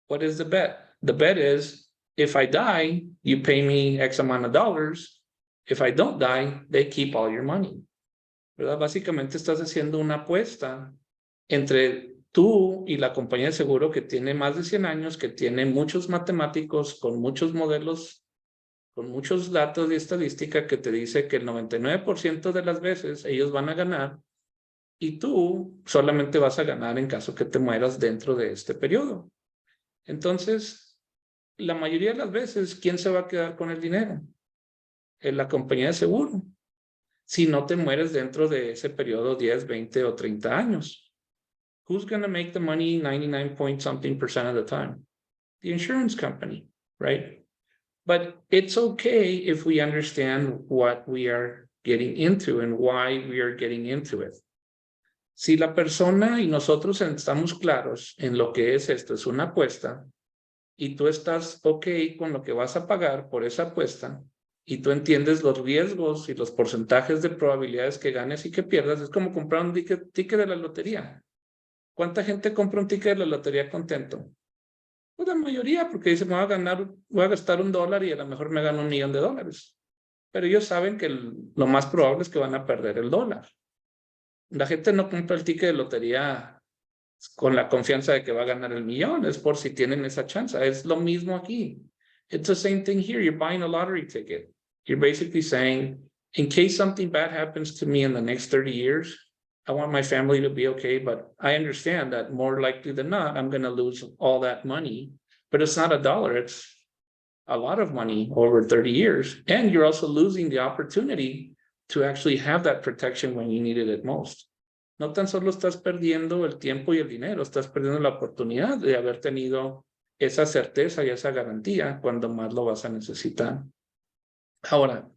What is the bet? The bet is, if I die, you pay me X amount of dollars. If I don't die, they keep all your money. ¿Verdad? Básicamente estás haciendo una apuesta entre tú y la compañía de seguro que tiene más de 100 años, que tiene muchos matemáticos con muchos modelos, con muchos datos y estadística que te dice que el 99% de las veces ellos van a ganar y tú solamente vas a ganar en caso que te mueras dentro de este periodo. Entonces, la mayoría de las veces, ¿quién se va a quedar con el dinero? La compañía de seguro. Si no te mueres dentro de ese periodo 10, 20 o 30 años. Who's going to make the money 99-point-something% of the time? The insurance company, right? But it's okay if we understand what we are getting into and why we are getting into it. Si la persona y nosotros estamos claros en lo que es esto, es una apuesta, y tú estás ok con lo que vas a pagar por esa apuesta, y tú entiendes los riesgos y los porcentajes de probabilidades que ganes y que pierdas, es como comprar un ticket de la lotería. ¿Cuánta gente compra un ticket de la lotería contento? Pues la mayoría, porque dice, voy a gastar $1 y a lo mejor me gano $1 millón. Pero ellos saben que lo más probable es que van a perder el dólar. La gente no compra el ticket de lotería con la confianza de que va a ganar el millón, es por si tienen esa chance. Es lo mismo aquí. It's the same thing here. You're buying a lottery ticket. You're basically saying, in case something bad happens to me in the next 30 years, I want my family to be okay, but I understand that more likely than not, I'm going to lose all that money. But it's not $1, it's a lot of money over 30 years. And you're also losing the opportunity to actually have that protection when you needed it most. No tan solo estás perdiendo el tiempo y el dinero, estás perdiendo la oportunidad de haber tenido esa certeza y esa garantía cuando más lo vas a necesitar. Ahora,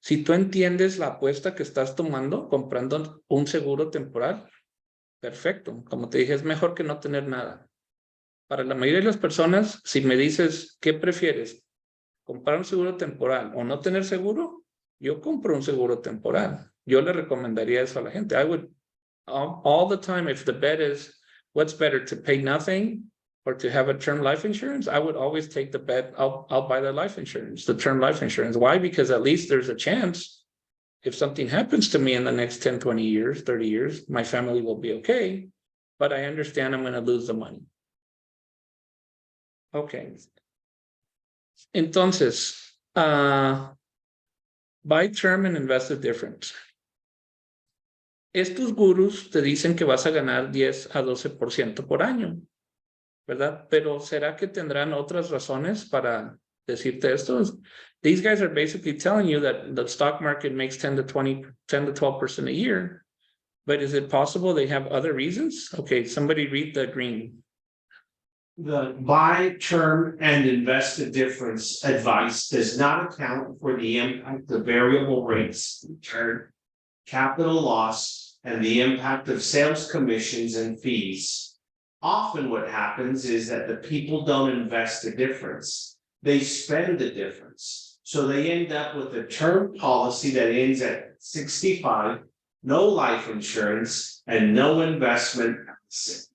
si tú entiendes la apuesta que estás tomando comprando un seguro temporal, perfecto. Como te dije, es mejor que no tener nada. Para la mayoría de las personas, si me dices, ¿qué prefieres? ¿Comprar un seguro temporal o no tener seguro? Yo compro un seguro temporal. Yo le recomendaría eso a la gente. I would, all the time, if the bet is, what's better, to pay nothing or to have a term life insurance? I would always take the bet, I'll buy the life insurance, the term life insurance. Why? Because at least there's a chance if something happens to me in the next 10, 20 years, 30 years, my family will be okay, but I understand I'm going to lose the money. Okay. Entonces, buy term and invest it different. Estos gurús te dicen que vas a ganar 10 a 12% por año, ¿verdad? Pero ¿será que tendrán otras razones para decirte esto? These guys are basically telling you that the stock market makes 10 to 12% a year, but is it possible they have other reasons? Okay, somebody read the green. The buy, term, and invest the difference advice does not account for the impact of variable rates, return, capital loss, and the impact of sales commissions and fees. Often what happens is that the people don't invest the difference. They spend the difference. So they end up with a term policy that ends at 65, no life insurance, and no investment.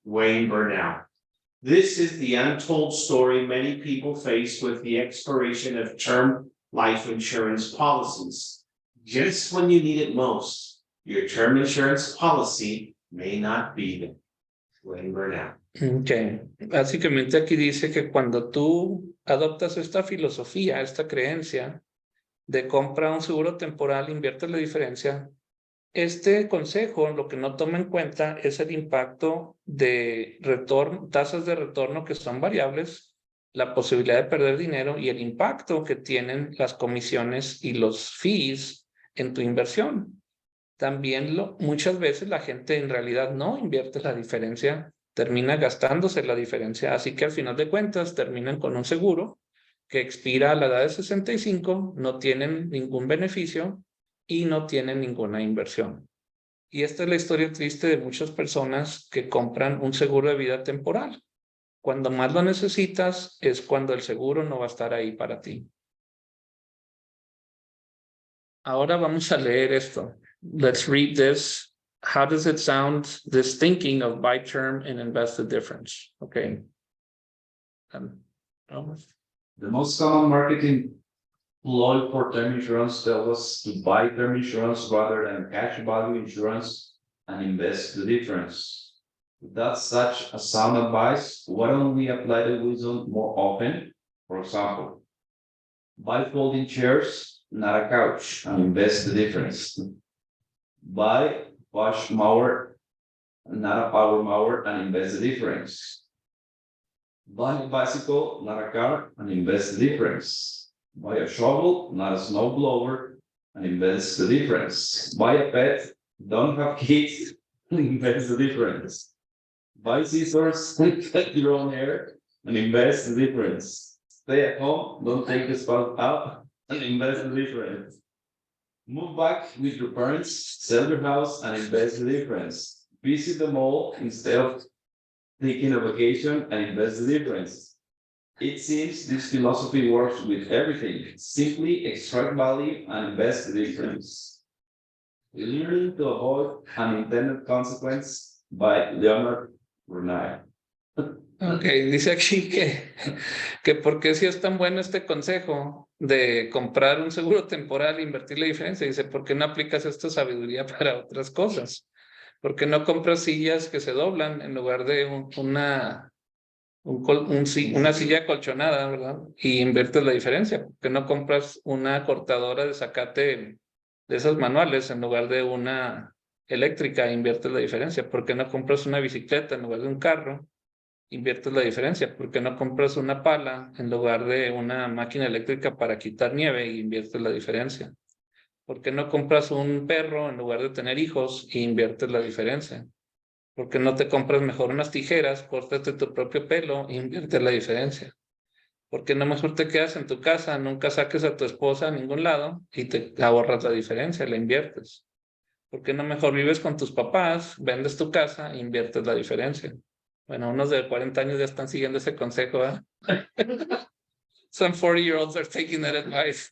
Wayne Burnell. This is the untold story many people face with the expiration of term life insurance policies. Just when you need it most, your term insurance policy may not be there. Wayne Burnell. Okay. Básicamente aquí dice que cuando tú adoptas esta filosofía, esta creencia de compra un seguro temporal, invierte la diferencia, este consejo lo que no toma en cuenta es el impacto de retorno, tasas de retorno que son variables, la posibilidad de perder dinero y el impacto que tienen las comisiones y los fees en tu inversión. También muchas veces la gente en realidad no invierte la diferencia, termina gastándose la diferencia, así que al final de cuentas terminan con un seguro que expira a la edad de 65, no tienen ningún beneficio y no tienen ninguna inversión. Y esta es la historia triste de muchas personas que compran un seguro de vida temporal. Cuando más lo necesitas es cuando el seguro no va a estar ahí para ti. Ahora vamos a leer esto. Let's read this. How does it sound, this thinking of buy term and invest the difference? Okay. The most common marketing ploy for term insurance tells us to buy term insurance rather than cash value insurance and invest the difference. If that's such a sound advice, why don't we apply the wisdom more often? For example, buy folding chairs, not a couch, and invest the difference. Buy wash mower, not a power mower, and invest the difference. Buy a bicycle, not a car, and invest the difference. Buy a shovel, not a snow blower, and invest the difference. Buy a pet, don't have kids, and invest the difference. Buy scissors, cut your own hair, and invest the difference. Stay at home, don't take the spout out, and invest the difference. Move back with your parents, sell your house, and invest the difference. Visit the mall instead of taking a vacation and invest the difference. It seems this philosophy works with everything. Simply extract value and invest the difference. Learning to avoid unintended consequence by Leonard Brunei. Ok, dice aquí que por qué si es tan bueno este consejo de comprar un seguro temporal e invertir la diferencia. Dice, ¿por qué no aplicas esta sabiduría para otras cosas? ¿Por qué no compras sillas que se doblan en lugar de una silla colchonada, ¿verdad? Y inviertes la diferencia. ¿Por qué no compras una cortadora de zacate de esas manuales en lugar de una eléctrica e inviertes la diferencia? ¿Por qué no compras una bicicleta en lugar de un carro? Inviertes la diferencia. ¿Por qué no compras una pala en lugar de una máquina eléctrica para quitar nieve y inviertes la diferencia? ¿Por qué no compras un perro en lugar de tener hijos y inviertes la diferencia? ¿Por qué no te compras mejor unas tijeras, córtate tu propio pelo e inviertes la diferencia? ¿Por qué no mejor te quedas en tu casa, nunca saques a tu esposa a ningún lado y te ahorras la diferencia, la inviertes? ¿Por qué no mejor vives con tus papás, vendes tu casa e inviertes la diferencia? Bueno, unos de 40 años ya están siguiendo ese consejo, ¿eh? Some 40-year-olds are taking that advice.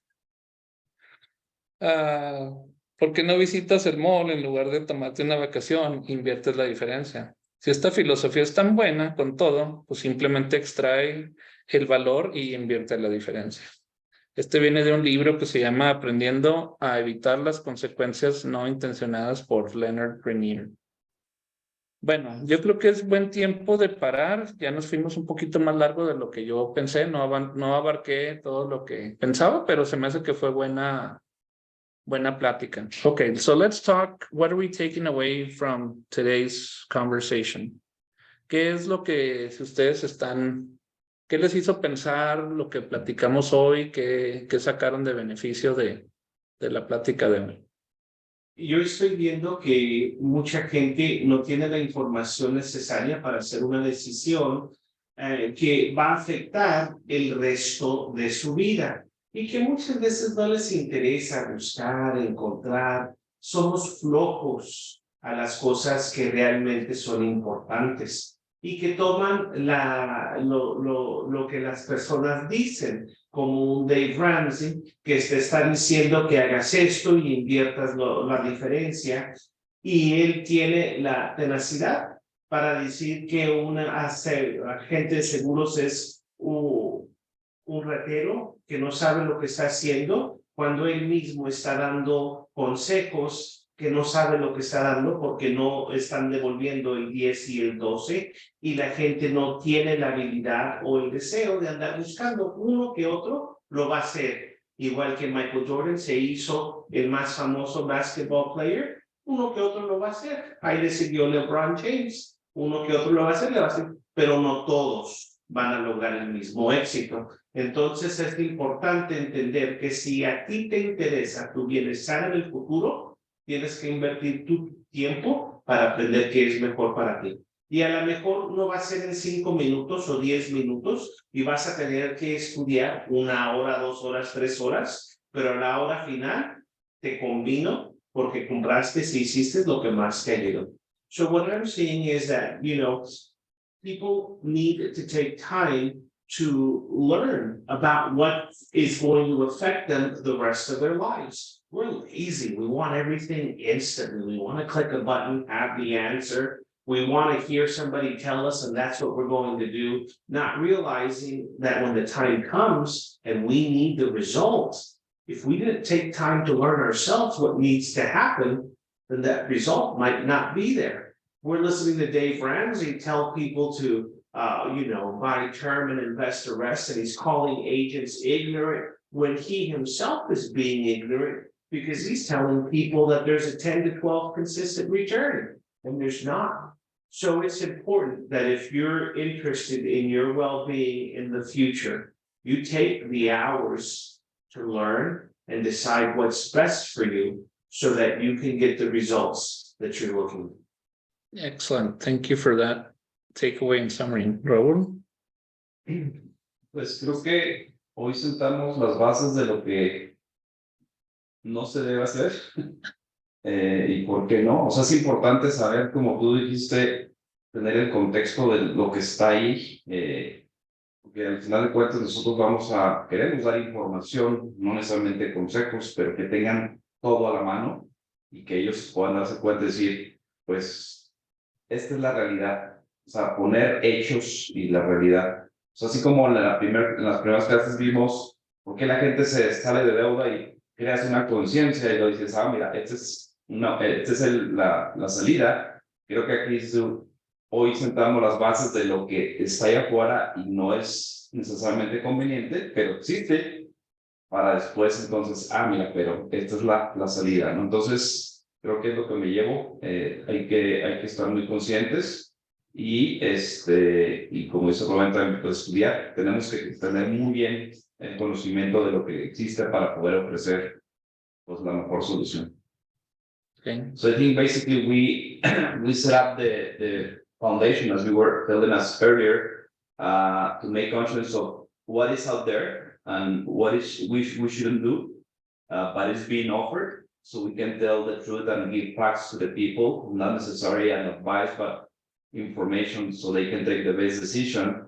¿Por qué no visitas el mall en lugar de tomarte una vacación? Inviertes la diferencia. Si esta filosofía es tan buena con todo, pues simplemente extrae el valor y invierte la diferencia. Este viene de un libro que se llama Aprendiendo a evitar las consecuencias no intencionadas por Leonard Brunier. Bueno, yo creo que es buen tiempo de parar. Ya nos fuimos un poquito más largo de lo que yo pensé. No abarqué todo lo que pensaba, pero se me hace que fue buena plática. Okay, so let's talk. What are we taking away from today's conversation? ¿Qué es lo que, si ustedes qué les hizo pensar lo que platicamos hoy? ¿Qué sacaron de beneficio de la plática de hoy? Yo estoy viendo que mucha gente no tiene la información necesaria para hacer una decisión que va a afectar el resto de su vida y que muchas veces no les interesa buscar, encontrar. Somos flojos a las cosas que realmente son importantes y que toman lo que las personas dicen, como un Dave Ramsey, que te está diciendo que hagas esto y inviertas la diferencia, y él tiene la tenacidad para decir que un agente de seguros es un ratero que no sabe lo que está haciendo, cuando él mismo está dando consejos que no sabe lo que está dando porque no están devolviendo el 10 y el 12 y la gente no tiene la habilidad o el deseo de andar buscando. Uno que otro lo va a hacer. Igual que Michael Jordan se hizo el más famoso basketball player, uno que otro lo va a hacer. Ahí le siguió LeBron James, uno que otro lo va a hacer, pero no todos van a lograr el mismo éxito. Entonces es importante entender que si a ti te interesa tu bienestar en el futuro, tienes que invertir tu tiempo para aprender qué es mejor para ti. Y a lo mejor no va a ser en 5 minutos o 10 minutos y vas a tener que estudiar 1 hora, 2 horas, 3 horas, pero a la hora final te convino porque compraste y hiciste lo que más te ayudó. So what I'm saying is that, people need to take time to learn about what is going to affect them the rest of their lives. We're lazy. We want everything instantly. We want to click a button, have the answer. We want to hear somebody tell us, and that's what we're going to do, not realizing that when the time comes and we need the results, if we didn't take time to learn ourselves what needs to happen, then that result might not be there. We're listening to Dave Ramsey tell people to, buy term and invest the rest, and he's calling agents ignorant when he himself is being ignorant because he's telling people that there's a 10 to 12 consistent return, and there's not. So it's important that if you're interested in your well-being in the future, you take the hours to learn and decide what's best for you so that you can get the results that you're looking for. Excellent. Thank you for that takeaway and summary. Raúl? Pues creo que hoy sentamos las bases de lo que no se debe hacer y por qué no. O sea, es importante saber, como tú dijiste, tener el contexto de lo que está ahí, porque al final de cuentas nosotros queremos dar información, no necesariamente consejos, pero que tengan todo a la mano y que ellos puedan darse cuenta y decir, pues, esta es la realidad. O sea, poner hechos y la realidad. O sea, así como en las primeras clases vimos por qué la gente se sale de deuda y creas una conciencia y lo dices, mira, esta es la salida. Creo que aquí hoy sentamos las bases de lo que está allá afuera y no es necesariamente conveniente, pero existe para después entonces, mira, pero esta es la salida, ¿no? Entonces, creo que es lo que me llevo. Hay que estar muy conscientes. Y como dice Rubén también, pues estudiar, tenemos que tener muy bien el conocimiento de lo que existe para poder ofrecer pues la mejor solución. Okay. So I think basically we set up the foundation, as we were telling us earlier, to make conscious of what is out there and what is we shouldn't do, but it's being offered, so we can tell the truth and give facts to the people, not necessarily an advice, but information so they can take the best decision.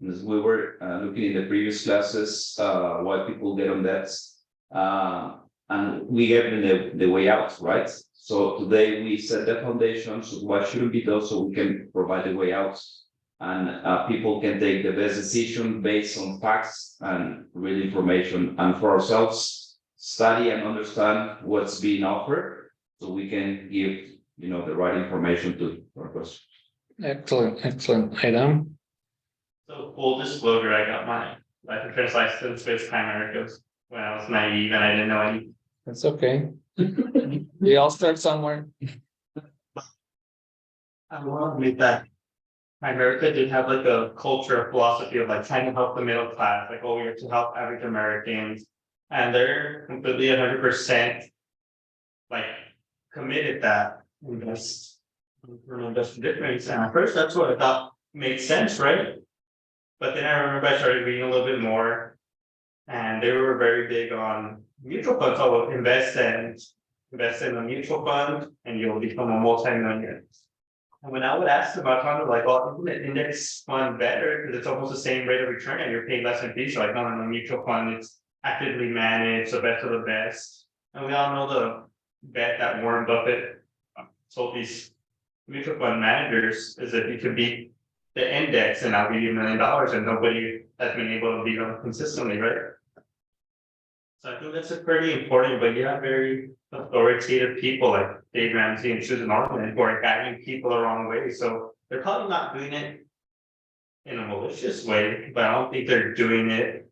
As we were looking in the previous classes, why people get on debts, and we gave them the way out, right? So today we set the foundations of what shouldn't be done so we can provide the way out, and people can take the best decision based on facts and real information, and for ourselves study and understand what's being offered so we can give the right information to our customers. Excellent. Adam? So full disclosure, I got my life insurance license with Primerica when I was naive and I didn't know any. That's okay. We all start somewhere. I want to admit that Primerica did have like a culture, philosophy of like trying to help the middle class, like we are to help average Americans, and they're completely 100% like committed that invest difference. And at first that's what I thought made sense, right? But then I remember I started reading a little bit more, and they were very big on mutual funds. So invest in a mutual fund and you'll become a multi-millionaire. And when I would ask them, I found it like, well, isn't an index fund better because it's almost the same rate of return and you're paying less in fees? Like, no, mutual fund, it's actively managed, the best of the best. And we all know the bet that Warren Buffett told these mutual fund managers is that you can beat the index and I'll give you $1 million, and nobody has been able to beat them consistently, right? So I think that's a pretty important, but you have very authoritative people like Dave Ramsey and Susan Altman who are guiding people the wrong way. So they're probably not doing it in a malicious way, but I don't think they're doing it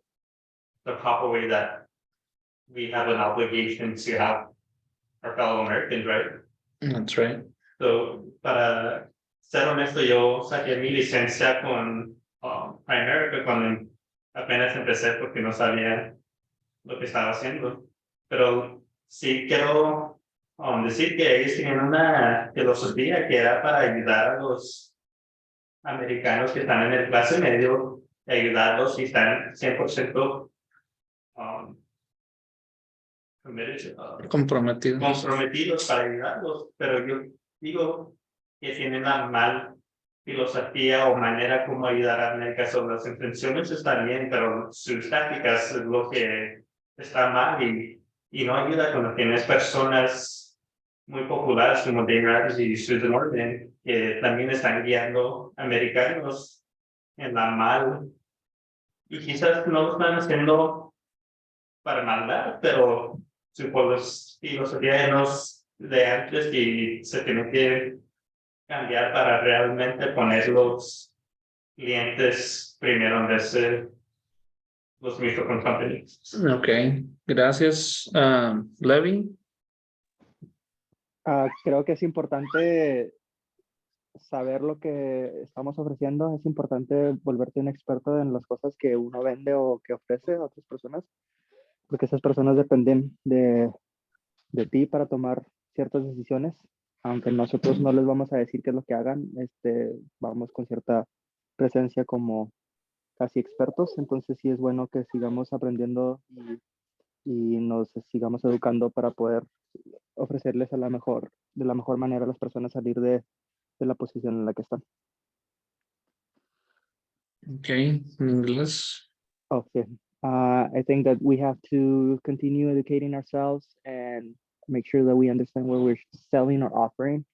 the proper way that we have an obligation to have our fellow Americans, right? That's right. So, para ser honesto, yo saqué mi licencia con Primerica cuando apenas empecé porque no sabía lo que estaba haciendo. Pero sí quiero decir que ellos tenían una filosofía que era para ayudar a los americanos que están en el clase medio, ayudarlos y están 100% comprometidos para ayudarlos, pero yo digo que tienen la mal filosofía o manera como ayudar a América sobre las intenciones está bien, pero sus tácticas es lo que está mal y no ayuda cuando tienes personas muy populares como Dave Ramsey y Susan Orman que también están guiando americanos en la mal y quizás no lo están haciendo para maldad, pero su filosofía de antes y se tiene que cambiar para realmente poner los clientes primero en vez de los mutual companies. Ok, gracias. Levin. Creo que es importante saber lo que estamos ofreciendo. Es importante volverte un experto en las cosas que uno vende o que ofrece a otras personas, porque esas personas dependen de ti para tomar ciertas decisiones. Aunque nosotros no les vamos a decir qué es lo que hagan, vamos con cierta presencia como casi expertos. Entonces sí es bueno que sigamos aprendiendo y nos sigamos educando para poder ofrecerles de la mejor manera a las personas salir de la posición en la que están. Okay, in English. Okay. I think that we have to continue educating ourselves and make sure that we understand what we're selling or offering.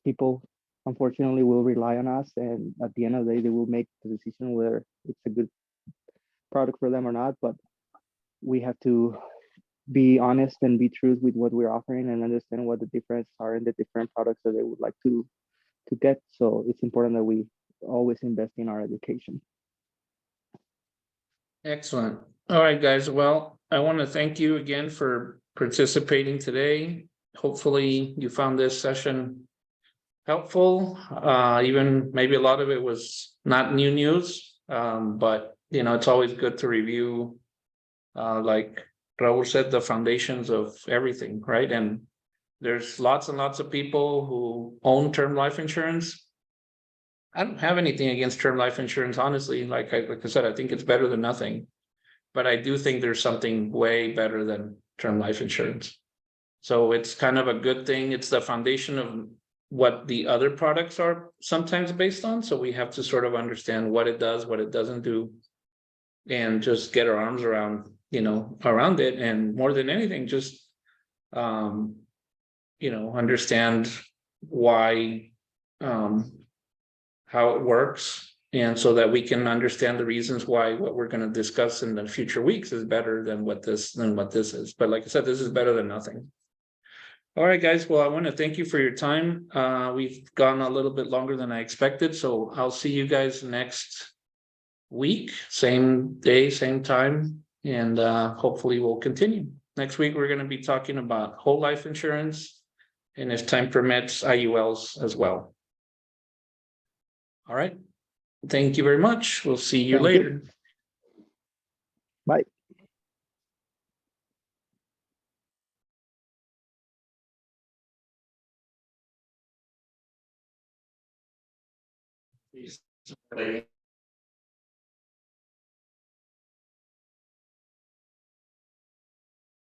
People, unfortunately, will rely on us, and at the end of the day, they will make the decision whether it's a good product for them or not. But we have to be honest and be true with what we're offering and understand what the differences are in the different products that they would like to get. So it's important that we always invest in our education. Excellent. All right, guys. Well, I want to thank you again for participating today. Hopefully you found this session helpful. Even maybe a lot of it was not new news, but you know, it's always good to review, like Raul said, the foundations of everything, right? And there's lots and lots of people who own term life insurance. I don't have anything against term life insurance, honestly. Like I said, I think it's better than nothing. But I do think there's something way better than term life insurance. So it's kind of a good thing. It's the foundation of what the other products are sometimes based on. So we have to sort of understand what it does, what it doesn't do, and just get our arms around, you know, around it. And more than anything, just, you know, understand why, how it works, and so that we can understand the reasons why what we're going to discuss in the future weeks is better than what this is. But like I said, this is better than nothing. All right, guys. Well, I want to thank you for your time. We've gone a little bit longer than I expected, so I'll see you guys next week, same day, same time, and hopefully we'll continue. Next week, we're going to be talking about whole life insurance, and if time permits, IULs as well. All right. Thank you very much. We'll see you later. Bye. Like,